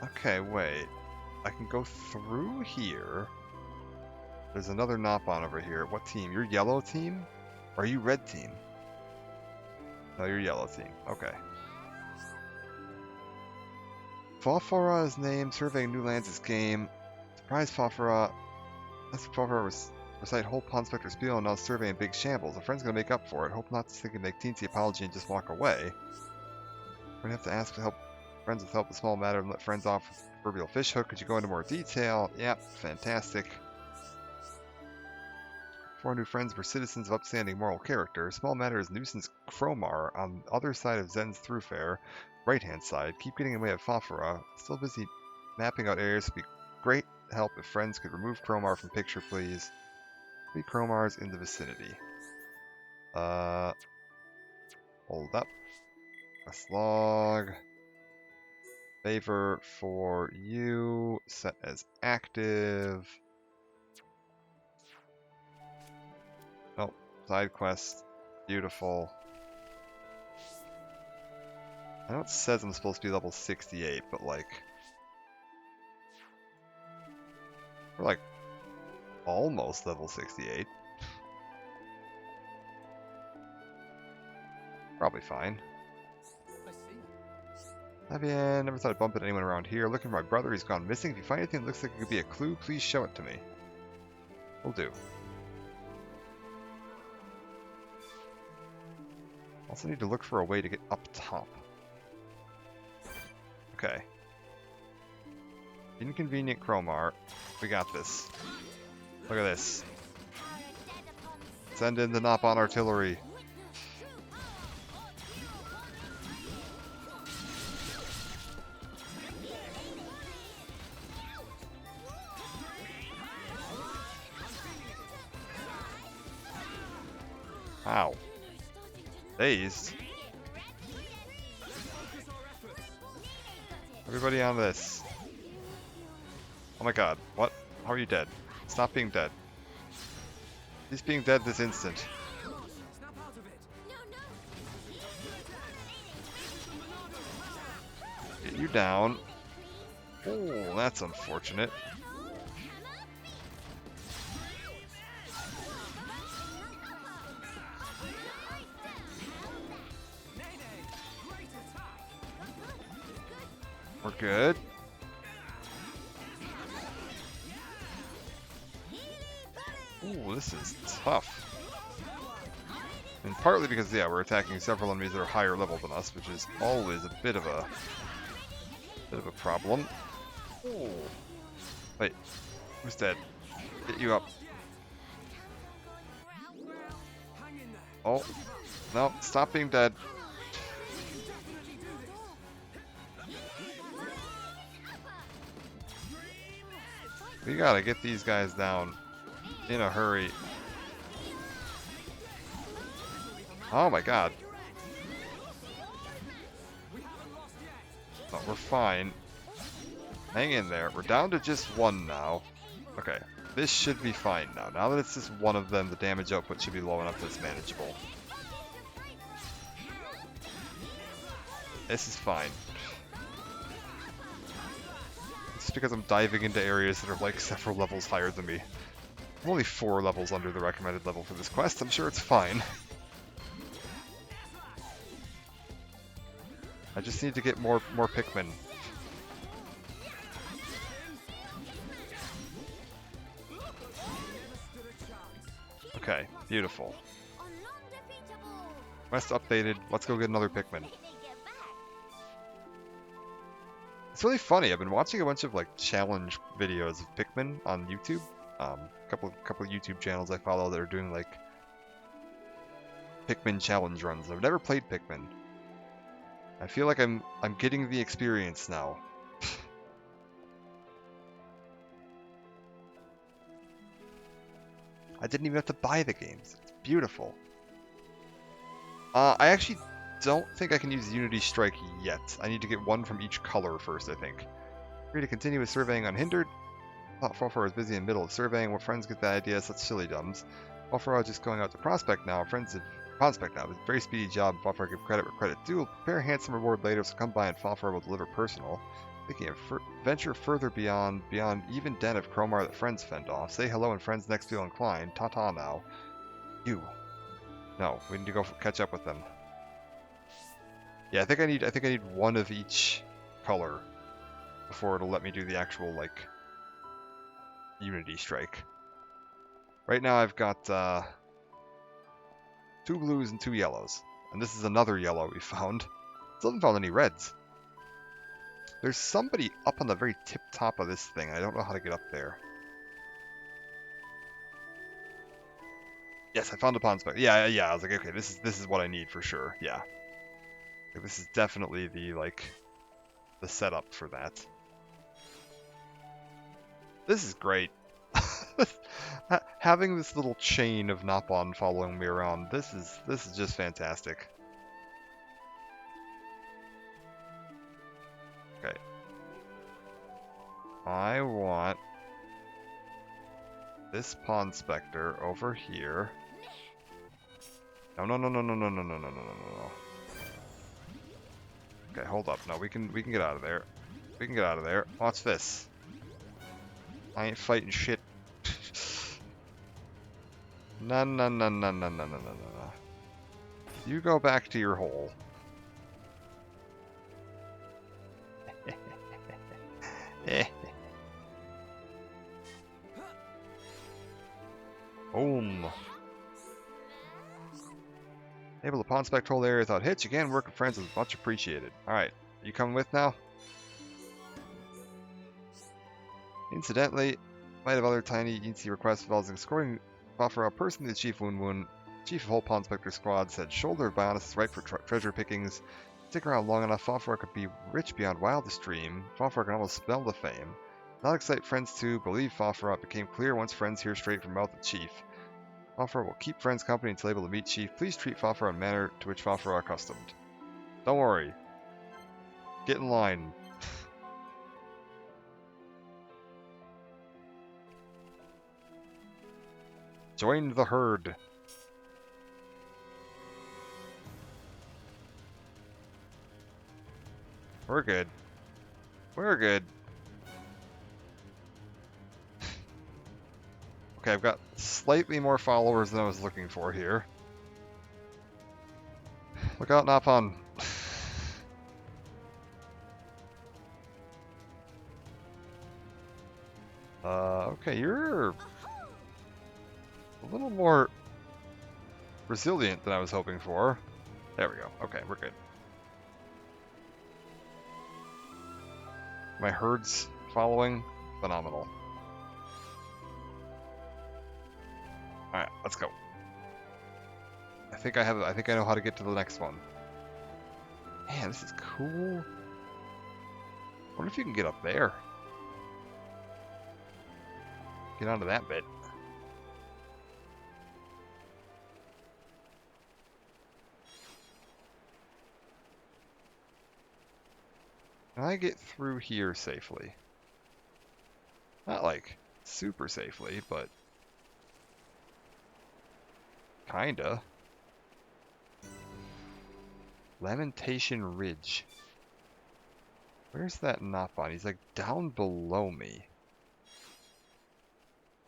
Okay, wait. I can go through here. There's another Nopon over here. What team? You're yellow team? Or are you red team? No, you're yellow team. Okay. Fafara is named surveying new lands this game. Surprise Fafara. That's Fafara was recite whole Pond Spectre spiel and now surveying big shambles. A friend's gonna make up for it. Hope not to think and make teensy apology and just walk away. We're gonna have to ask to help friends with help with small matter and let friends off with proverbial fish hook. Could you go into more detail? Yep, fantastic. 4 new friends were citizens of upstanding moral character. Small matter is nuisance Cromar on the other side of Zen's thoroughfare, right hand side. Keep getting in the way of Fafara. Still busy mapping out areas. Would be great help if friends could remove Cromar from picture, please. 3 Cromars in the vicinity. Hold up. Quest log. Favor for you. Set as active. Oh, side quest. Beautiful. I know it says I'm supposed to be level 68, but like... we're like almost level 68. Probably fine. Fabian, never thought I'd bump into anyone around here. Looking for my brother, he's gone missing. If you find anything that looks like it could be a clue, please show it to me. Will do. Also need to look for a way to get up top. Okay. Inconvenient Cromar. We got this. Look at this. Send in the Nopon artillery. Ow. Dazed. Everybody on this. Oh my god. What? How are you dead? Stop being dead. He's being dead this instant. Get you down. Oh, that's unfortunate. We're good. Ooh, this is tough. And partly because, yeah, we're attacking several enemies that are higher level than us, which is always a bit of a problem. Ooh. Wait, who's dead? Get you up. Oh, no, stop being dead. We gotta get these guys down in a hurry. Oh my god. Oh, we're fine. Hang in there. We're down to just 1 now. Okay, this should be fine now. Now that it's just 1 of them, the damage output should be low enough that it's manageable. This is fine. It's because I'm diving into areas that are like several levels higher than me. I'm only 4 levels under the recommended level for this quest. I'm sure it's fine. I just need to get more Pikmin. Okay, beautiful. Quest updated. Let's go get another Pikmin. It's really funny. I've been watching a bunch of like challenge videos of Pikmin on YouTube. Couple YouTube channels I follow that are doing like Pikmin challenge runs. I've never played Pikmin. I feel like I'm getting the experience now. I didn't even have to buy the games. It's beautiful. I actually don't think I can use Unity Strike yet. I need to get one from each color first, I think. Free to continue with surveying unhindered. Thought Foforo was busy in the middle of surveying. What friends get that idea? Such silly dumbs. Foforo just going out to prospect now. Friends did prospect now. It's a very speedy job. Foforo give credit where credit due. We'll prepare a handsome reward later, so come by and Foforo will deliver personal. Thinking of venture further beyond even den of Cromar that friends fend off. Say hello and friends next feel inclined. Ta-ta now. You. No, we need to go catch up with them. Yeah, I think I need one of each color before it'll let me do the actual like Unity Strike. Right now I've got 2 blues and 2 yellows, and this is another yellow we found. Still haven't found any reds. There's somebody up on the very tip top of this thing. I don't know how to get up there. Yes, I found a pond spec. Yeah. I was like, okay, this is what I need for sure. Yeah. Like, this is definitely the setup for that. This is great. Having this little chain of Nopon following me around, this is just fantastic. Okay. I want this Pond Spectre over here. No. Okay, hold up. No, we can get out of there. We can get out of there. Watch this. I ain't fighting shit. No. You go back to your hole. Boom. Able to Pond Spectral area without hits. Again, work with friends is much appreciated. Alright, you coming with now? Incidentally, might have other tiny easy requests involving scoring Foforo personally the Chief Woon. Chief of whole Pond Spectre squad said shoulder of Bionis is right for treasure pickings. Stick around long enough, Foforo could be rich beyond wildest dream. Foforo can almost smell the fame. Not excite friends to believe Foforo. It became clear once friends hear straight from mouth of Chief. Foforo will keep friends company until able to meet Chief. Please treat Foforo in a manner to which Foforo are accustomed. Don't worry. Get in line. Join the herd. We're good. We're good. Okay, I've got slightly more followers than I was looking for here. Look out, Nopon. Okay, you're a little more resilient than I was hoping for. There we go. Okay, we're good. My herd's following. Phenomenal. Alright, let's go. I think I know how to get to the next one. Man, this is cool. I wonder if you can get up there. Get onto that bit. Can I get through here safely? Not like super safely, but kinda. Lamentation Ridge. Where's that Nopon? He's like down below me.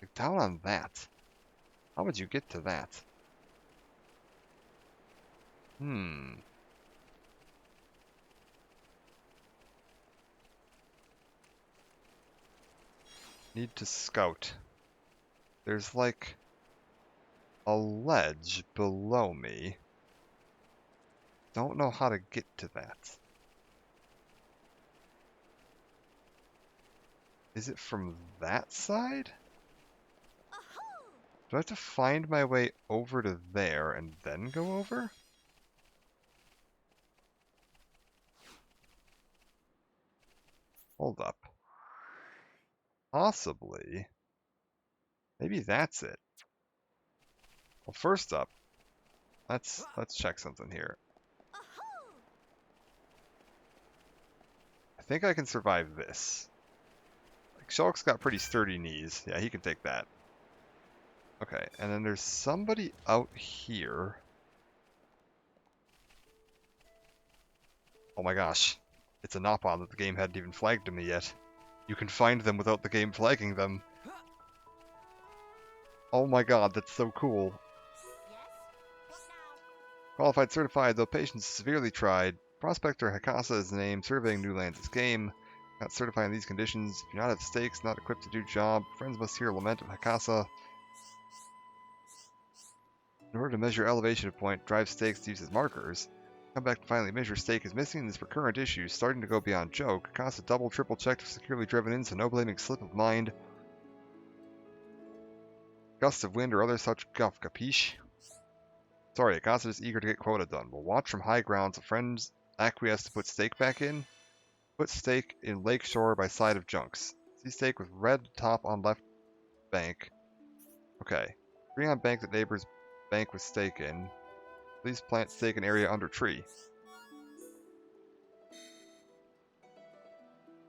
Like down on that. How would you get to that? Need to scout. There's like a ledge below me. Don't know how to get to that. Is it from that side? Do I have to find my way over to there and then go over? Hold up. Possibly. Maybe that's it. Well, first up, let's check something here. I think I can survive this. Like, Shulk's got pretty sturdy knees. Yeah, he can take that. Okay, and then there's somebody out here. Oh my gosh. It's a Nopon that the game hadn't even flagged to me yet. You can find them without the game flagging them. Oh my god, that's so cool. Qualified certified, though patience severely tried. Prospector Hakasa is the name, surveying new lands is game. Not certified in these conditions. If you're not at stakes, not equipped to do job, friends must hear lament of Hakasa. In order to measure elevation of point, drive stakes to use as markers. Come back to finally measure stake is missing this recurrent issue, starting to go beyond joke. Hakasa double, triple checked, securely driven in, so no blaming slip of mind. Gust of wind or other such guff, capiche? Sorry, Hakasa is eager to get quota done. We'll watch from high ground, so friends acquiesce to put stake back in. Put stake in lakeshore by side of junks. See stake with red top on left bank. Okay. Green on bank that neighbor's bank with stake in. Please plant stake in area under tree.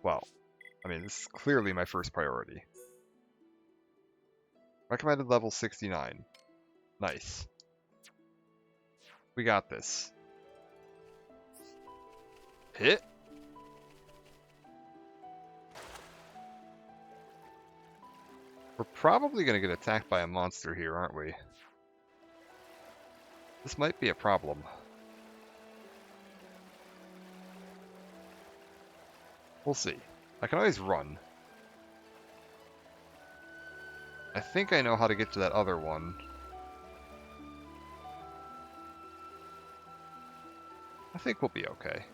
Well, I mean, this is clearly my first priority. Recommended level 69. Nice. We got this. Hit. We're probably going to get attacked by a monster here, aren't we? This might be a problem. We'll see. I can always run. I think I know how to get to that other one. I think we'll be okay.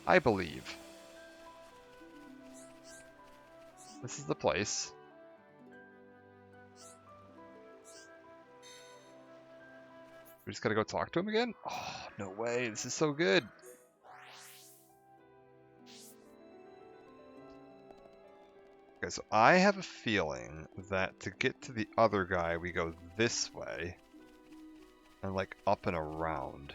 I believe. This is the place. We just gotta go talk to him again? Oh, no way. This is so good. Okay, so I have a feeling that to get to the other guy, we go this way. And like up and around.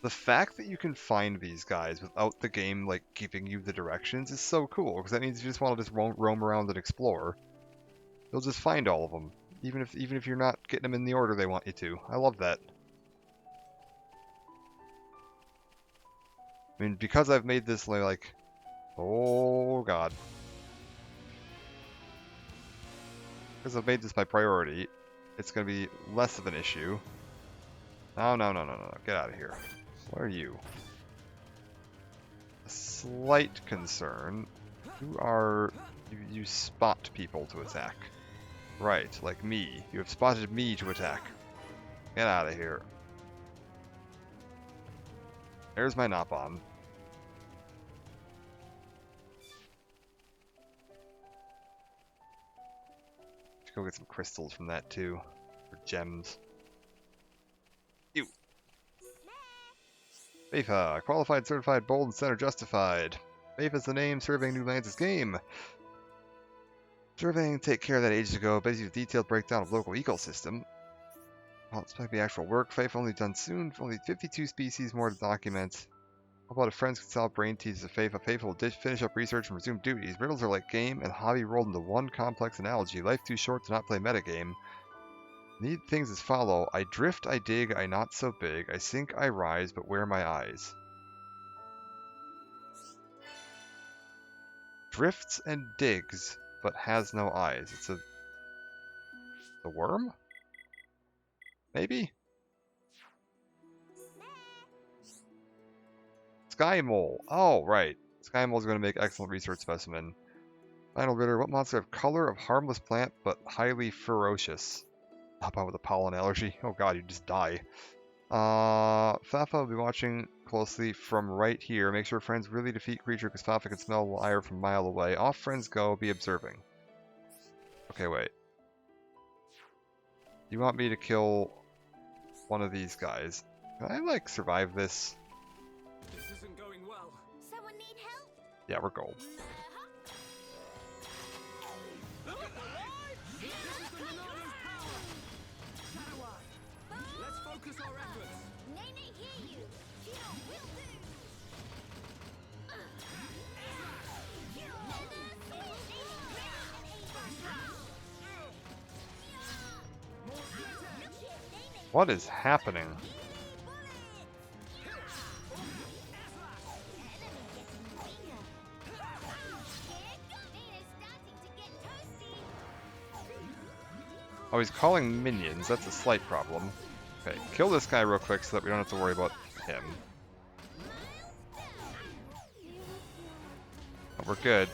The fact that you can find these guys without the game like giving you the directions is so cool, because that means you just want to just roam around and explore. You'll just find all of them, even if you're not getting them in the order they want you to. I love that. I mean, because I've made this like, oh god. Because I've made this my priority, it's going to be less of an issue. No, get out of here. What are you? A slight concern. You spot people to attack. Right, like me. You have spotted me to attack. Get out of here. There's my Nopon. Let's go get some crystals from that too. Or gems. Ew. Faitha, qualified, certified, bold, and center justified. Faitha is the name, surveying new lands is game. Surveying take care of that ages ago, basically a detailed breakdown of local ecosystem. Well, it's might be actual work. Faith only done soon, only 52 species more to document. How about if friends could solve brain teasers of Faith? Faith will finish up research and resume duties. Riddles are like game and hobby rolled into one complex analogy. Life too short to not play metagame. Need things as follow. I drift, I dig, I not so big. I sink, I rise, but where my eyes? Drifts and digs, but has no eyes. It's a worm? Maybe? Sky Mole. Oh, right. Sky Mole is going to make excellent research specimen. Final Ritter. What monster have color of harmless plant, but highly ferocious? Hop out with a pollen allergy. Oh god, you just die. Fafa will be watching closely from right here. Make sure friends really defeat creature because Fafa can smell ire from a mile away. Off friends go, be observing. Okay, wait. You want me to kill one of these guys? Can I, like, survive this? This isn't going well. Someone need help? Yeah, we're gold. Let's focus our efforts. Nene, hear you. Kill, will do. What is happening? Oh, he's calling minions. That's a slight problem. Okay, kill this guy real quick so that we don't have to worry about him. Oh, we're good.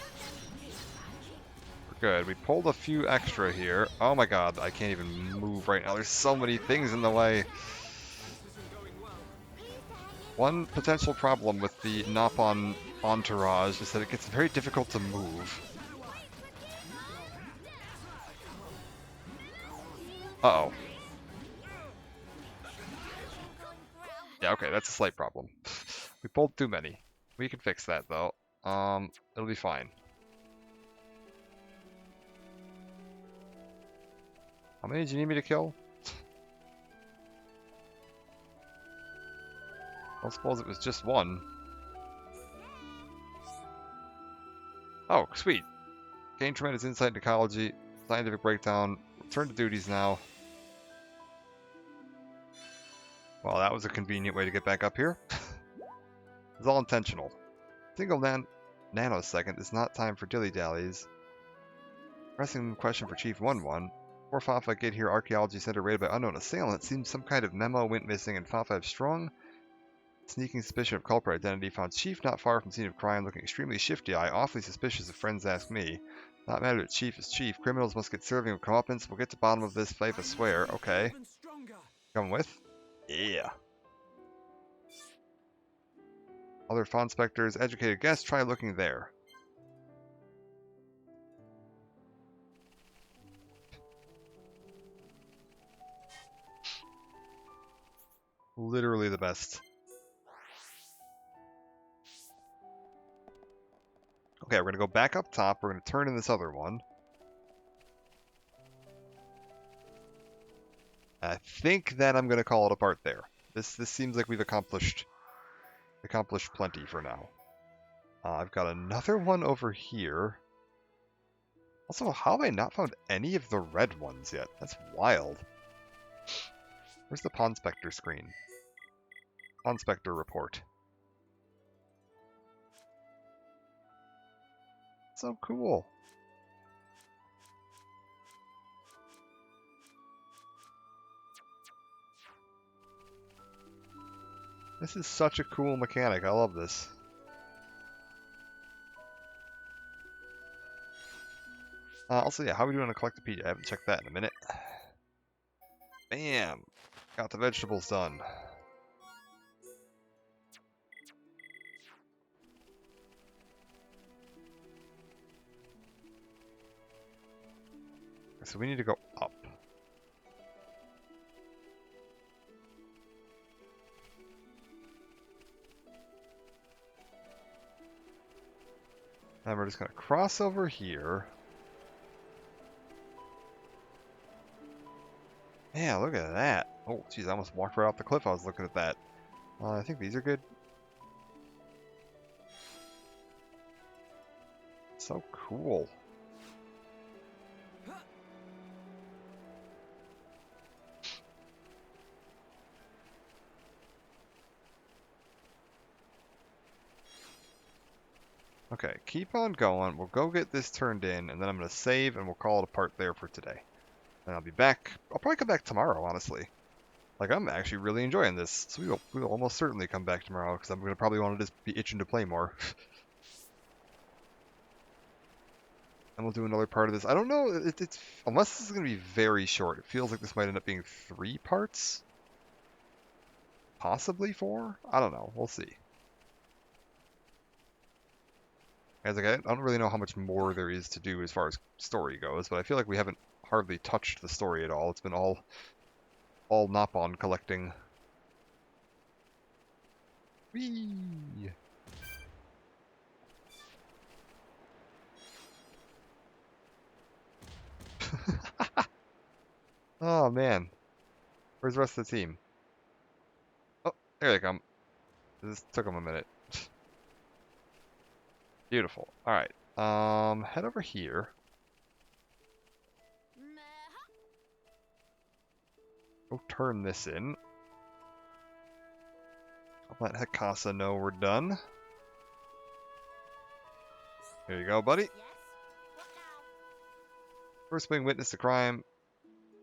We're good. We pulled a few extra here. Oh my god, I can't even move right now. There's so many things in the way. One potential problem with the Nopon entourage is that it gets very difficult to move. Uh-oh. Yeah, okay, that's a slight problem. We pulled too many. We can fix that, though. It'll be fine. How many do you need me to kill? I suppose it was just one. Oh, sweet. Gain tremendous insight into ecology, scientific breakdown, return to duties now. Well, that was a convenient way to get back up here. It's all intentional. Single nanosecond is not time for dilly-dallies. Pressing question for Chief 1-1. Before Fafa get here, Archaeology Center raided by unknown assailant. It seems some kind of memo went missing and Fafa have strong sneaking suspicion of culprit identity. Found Chief not far from scene of crime, looking extremely shifty-eyed, awfully suspicious if friends ask me. Not matter that Chief is Chief. Criminals must get serving with comeuppance. We'll get to the bottom of this, Fafa swear. Okay. Come with? Yeah. Other Fawn Spectres, educated guests, try looking there. Literally the best. Okay, we're going to go back up top. We're going to turn in this other one. I think that I'm going to call it apart there. This seems like we've accomplished plenty for now. I've got another one over here. Also, how have I not found any of the red ones yet? That's wild. Where's the Pond Spectre screen? Pond Spectre report. So cool. This is such a cool mechanic. I love this. Also, yeah, how are we doing on Collectopedia? I haven't checked that in a minute. Bam! Got the vegetables done. So we need to go up. And we're just going to cross over here. Yeah, look at that. Oh, geez, I almost walked right off the cliff. I was looking at that. I think these are good. So cool. Okay, keep on going. We'll go get this turned in, and then I'm going to save, and we'll call it apart there for today. And I'll be back. I'll probably come back tomorrow, honestly. Like, I'm actually really enjoying this. So we will almost certainly come back tomorrow, because I'm going to probably want to just be itching to play more. And we'll do another part of this. I don't know, it's unless this is going to be very short. It feels like this might end up being 3 parts. possibly 4? I don't know. We'll see. As like, I don't really know how much more there is to do as far as story goes, but I feel like we haven't hardly touched the story at all. It's been all Nopon collecting. Whee! Oh man, where's the rest of the team? Oh, there they come. This took them a minute. Beautiful. All right. Head over here. Go turn this in. I'll let Hekasa know we're done. Here you go, buddy. First being witness to crime.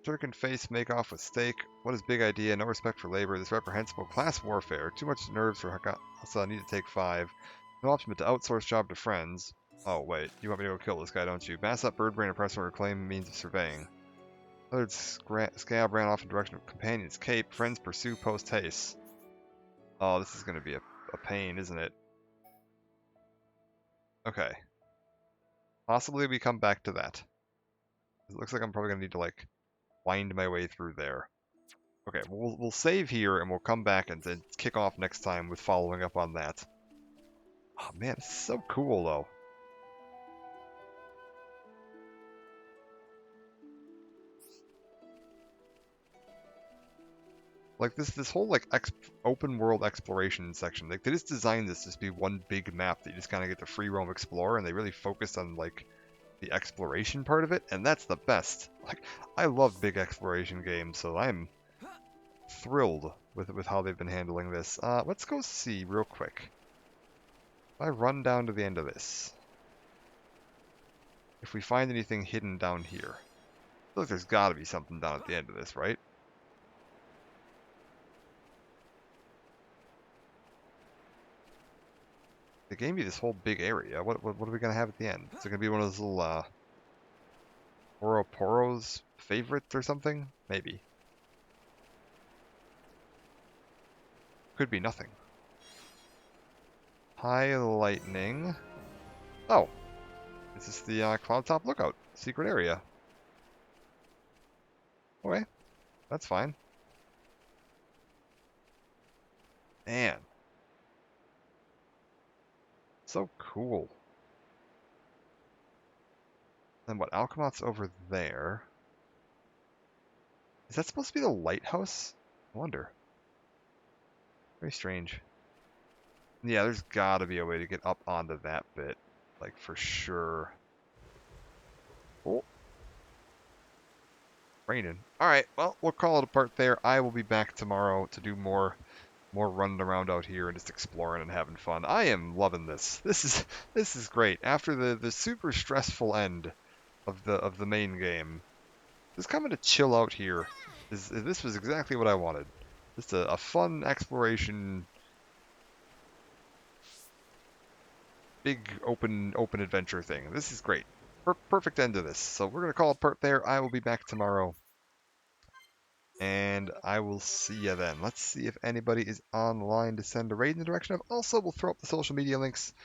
Turk face make off with steak. What is big idea? No respect for labor. This reprehensible class warfare. Too much nerves for Hekasa. Need to take 5. No option but to outsource job to friends. Oh wait, you want me to go kill this guy, don't you? Mass up Birdbrain oppressor or claim means of surveying. Othered Scab ran off in direction of companion's cape. Friends pursue post haste. Oh, this is going to be a pain, isn't it? Okay. Possibly we come back to that. It looks like I'm probably going to need to, like, wind my way through there. Okay, we'll save here and we'll come back and then kick off next time with following up on that. Oh man, this is so cool though. Like this whole like open world exploration section, like they just designed this to be one big map that you just kind of get to free roam explore, and they really focused on like the exploration part of it, and that's the best. Like I love big exploration games, so I'm thrilled with how they've been handling this. Let's go see real quick. If I run down to the end of this, if we find anything hidden down here, I feel like there's got to be something down at the end of this, right? They gave me this whole big area. What are we gonna have at the end? Is it gonna be one of those little Ouroboros favorites or something? Maybe. Could be nothing. High lightning. Oh, this is the Cloud Top Lookout secret area. Okay, that's fine. Man. So cool. And what, Alchemot's over there? Is that supposed to be the lighthouse? I wonder. Very strange. Yeah, there's gotta be a way to get up onto that bit. Like, for sure. Oh. Raining. Alright, well, we'll call it a part there. I will be back tomorrow to do more running around out here and just exploring and having fun. I am loving this. This is great. After the super stressful end of the main game, just coming to chill out here this was exactly what I wanted. Just a fun exploration, big open adventure thing. This is great. Perfect end to this. So we're gonna call it part there. I will be back tomorrow. And I will see you then. Let's see if anybody is online to send a raid in the direction of. Also, we'll throw up the social media links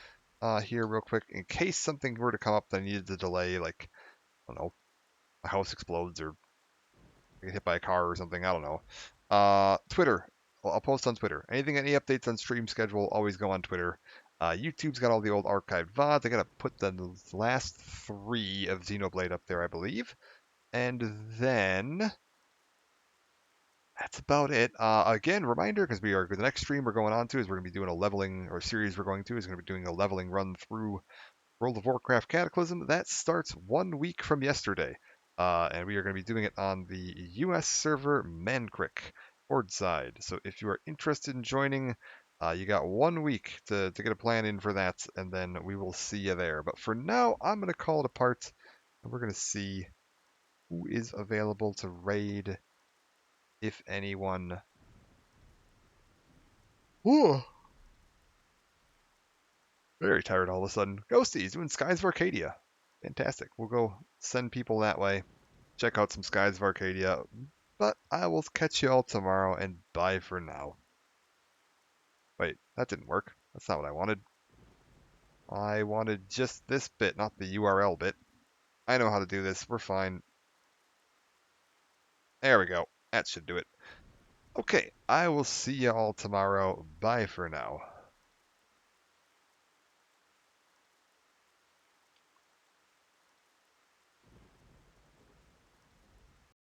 here real quick in case something were to come up that I needed to delay, like, I don't know, a house explodes or get hit by a car or something. I don't know. Twitter. Well, I'll post on Twitter. Any updates on stream schedule, always go on Twitter. YouTube's got all the old archived VODs. I gotta put the last 3 of Xenoblade up there, I believe. And then that's about it. Again, reminder, because the next stream we're going on to is we're going to be doing a leveling, or series we're going to is going to be doing a leveling run through World of Warcraft Cataclysm. That starts 1 week from yesterday. And we are going to be doing it on the US server Mankrik, Horde side. So if you are interested in joining, you got 1 week to get a plan in for that, and then we will see you there. But for now, I'm going to call it a part, and we're going to see who is available to raid, if anyone. Ooh. Very tired all of a sudden. Ghosties doing Skies of Arcadia. Fantastic. We'll go send people that way. Check out some Skies of Arcadia. But I will catch you all tomorrow, and bye for now. Wait, that didn't work. That's not what I wanted. I wanted just this bit, not the URL bit. I know how to do this. We're fine. There we go. That should do it. Okay, I will see y'all tomorrow. Bye for now.